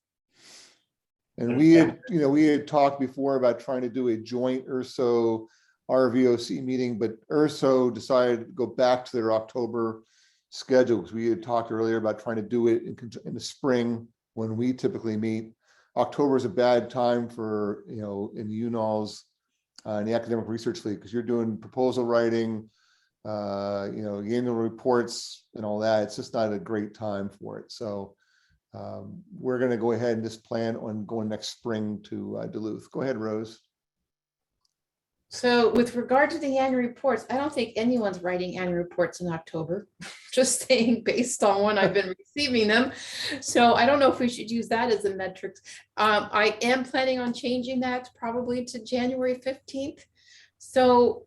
And we had talked before about trying to do a joint URSO RVOC meeting, but URSO decided to go back to their October schedule, because we had talked earlier about trying to do it in the spring when we typically meet. October is a bad time for, in the UNOLS, in the Academic Research League, because you're doing proposal writing, annual reports and all that. It's just not a great time for it. So we're going to go ahead and just plan on going next spring to Duluth. Go ahead, Rose. So with regard to the annual reports, I don't think anyone's writing annual reports in October, just saying based on when I've been receiving them. So I don't know if we should use that as a metric. I am planning on changing that probably to January 15th. So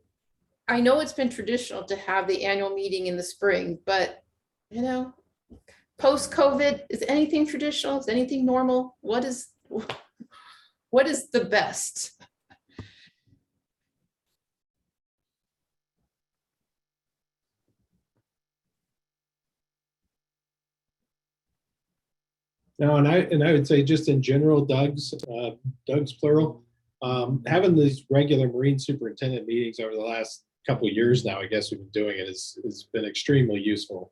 I know it's been traditional to have the annual meeting in the spring, but post-COVID, is anything traditional? Is anything normal? What is the best? No, and I would say just in general, Doug's plural, having these regular Marine superintendent meetings over the last couple of years now, I guess we've been doing it, has been extremely useful.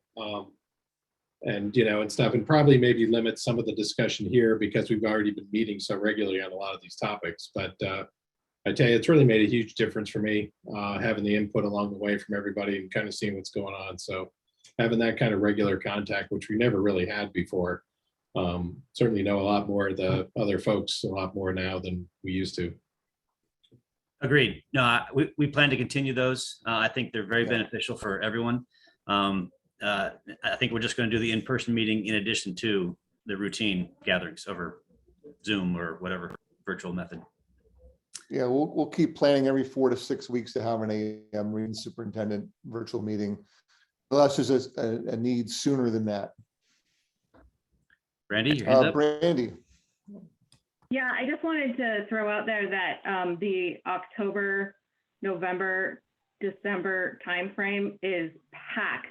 And stuff, and probably maybe limit some of the discussion here because we've already been meeting so regularly on a lot of these topics. But I tell you, it's really made a huge difference for me, having the input along the way from everybody and kind of seeing what's going on. So having that kind of regular contact, which we never really had before, certainly know a lot more of the other folks, a lot more now than we used to. Agreed. No, we plan to continue those. I think they're very beneficial for everyone. I think we're just going to do the in-person meeting in addition to the routine gatherings over Zoom or whatever virtual method. Yeah, we'll keep planning every 4 to 6 weeks to have a Marine superintendent virtual meeting, unless there's a need sooner than that. Brandy, your hand up. Brandy. Yeah, I just wanted to throw out there that the October, November, December timeframe is packed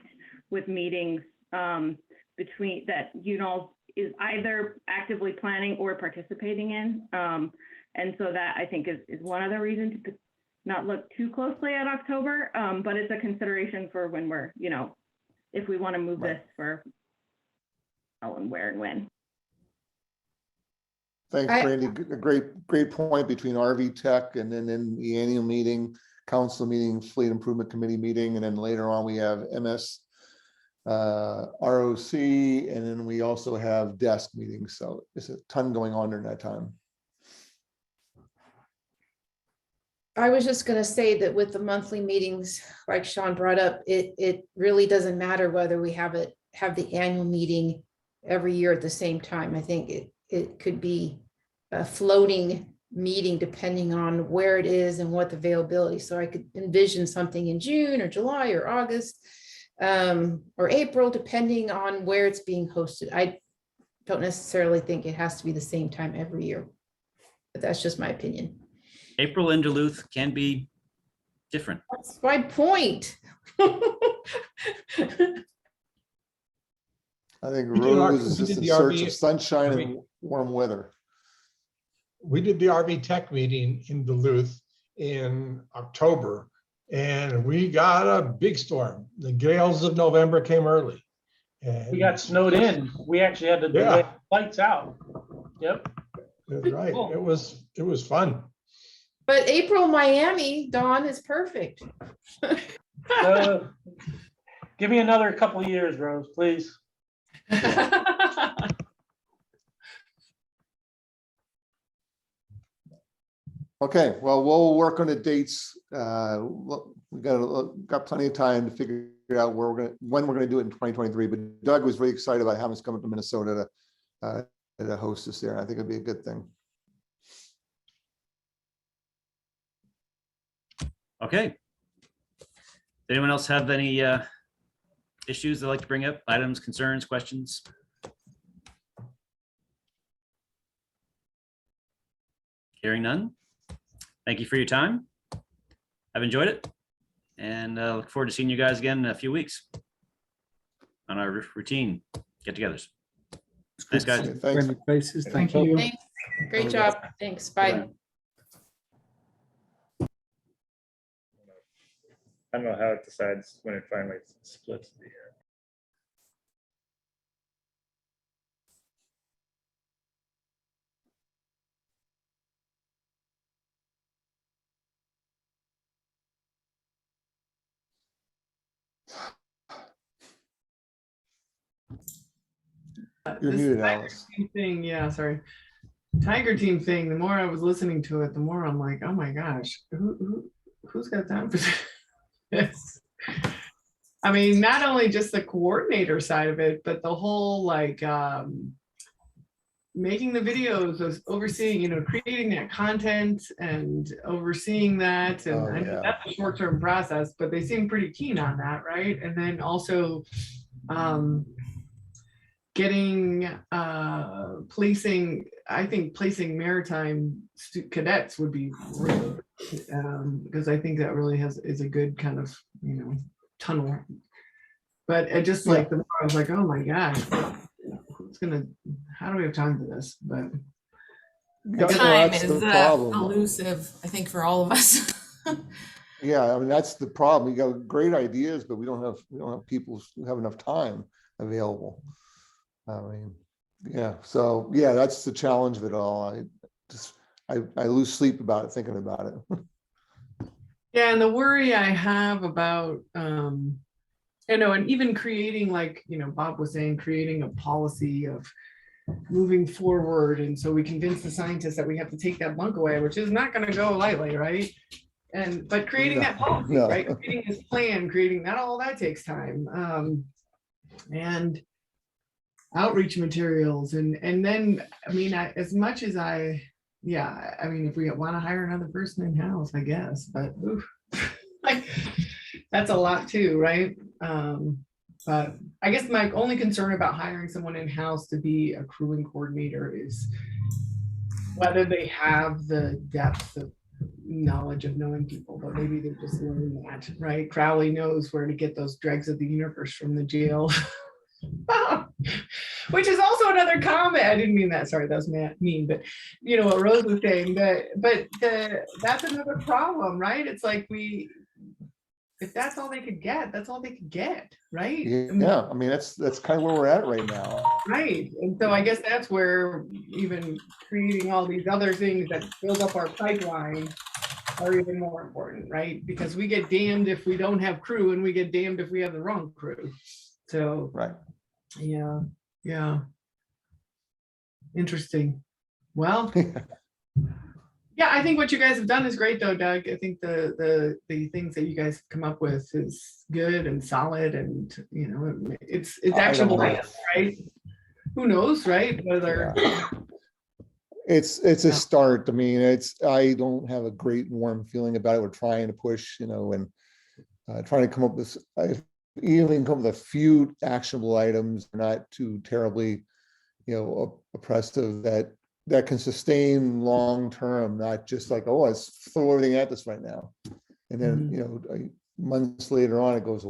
with meetings between that UNOLS is either actively planning or participating in. And so that I think is one other reason to not look too closely at October, but it's a consideration for when we're, if we want to move this for how and where and when. Thanks, Brandy. A great point between RV Tech and then in the annual meeting, council meeting, Fleet Improvement Committee meeting, and then later on we have MS ROC, and then we also have desk meetings. So there's a ton going on during that time. I was just going to say that with the monthly meetings, like Sean brought up, it really doesn't matter whether we have the annual meeting every year at the same time. I think it could be a floating meeting depending on where it is and what the availability. So I could envision something in June or July or August or April, depending on where it's being hosted. I don't necessarily think it has to be the same time every year, but that's just my opinion. April in Duluth can be different. That's my point. I think We did our- Rose is we just did in the search RV of sunshine and warm weather. We did the RV Tech meeting in Duluth in October, and we got a big storm. The gales of November came early. And We got snowed in. We actually had to delay lights out. Yep. that's right. Cool. It was fun. But April, Miami, Dawn, is perfect. Give me another couple of years, Rose, please. Okay, well, we'll work on the dates. We got plenty of time to figure out when we're gonna do it in 2023. But Doug was really excited about having us come up to Minnesota to host us there. And I think it'd be a good thing. Okay. Anyone else have any issues they'd like to bring up? Items, concerns, questions? Hearing none. Thank you for your time. I've enjoyed it, and look forward to seeing you guys again in a few weeks on our routine get-togethers. Thanks, guys. Thanks. Thank you. Thanks. Great job. Thanks. Bye. I don't know how it decides when it finally splits the. You're This muted, Tiger Alice. Team thing, yeah, sorry. Tiger Team thing, the more I was listening to it, the more I'm like, oh my gosh, who's got time for this? I mean, not only just the coordinator side of it, but the whole like making the videos, overseeing, creating that content and overseeing that. And I know that's a short-term process, but they seem pretty keen on that, right? And then also getting placing Maritime cadets would be really because I think that really is a good kind of tunnel. But it just like the more I was like, oh my gosh, how do we have time for this? But time is elusive, I think, for all of us. Yeah, I mean, that's the problem. You got great ideas, but we don't have people who have enough time available. I mean, yeah, so yeah, that's the challenge of it all. I lose sleep about it, thinking about it. yeah, and the worry I have about and even creating, like Bob was saying, creating a policy of moving forward, and so we convince the scientists that we have to take that bunk away, which is not going to go lightly, right? But creating that policy, right? Creating this plan, creating that, all that takes time. And outreach materials, and then I mean, as much as I mean, if we want to hire another person in-house, I guess, but like that's a lot too, right? But I guess my only concern about hiring someone in-house to be a crewing coordinator is whether they have the depth of knowledge of knowing people, but maybe they're just learning that, right? Crowley knows where to get those dregs of the universe from the jail. Which is also another comment. I didn't mean that. Sorry, that was mean. But what Rose was saying. That's another problem, right? It's like if that's all they could get, that's all they could get, right? Yeah, I mean that's kind of where we're at right now. Right, and so I guess that's where even creating all these other things that build up our pipeline are even more important, right? Because we get damned if we don't have crew, and we get damned if we have the wrong crew. So right. Yeah. Interesting. Well, yeah, I think what you guys have done is great though, Doug. I think the things that you guys have come up with is good and solid, and it's actionable, right? who knows, right? Whether. It's a start. I mean, I don't have a great warm feeling about it. We're trying to push, and trying to come up with, even come up with a few actionable items, not too terribly, oppressive that can sustain long-term, not just like, oh, let's throw everything at this right now. And then, months later on, it goes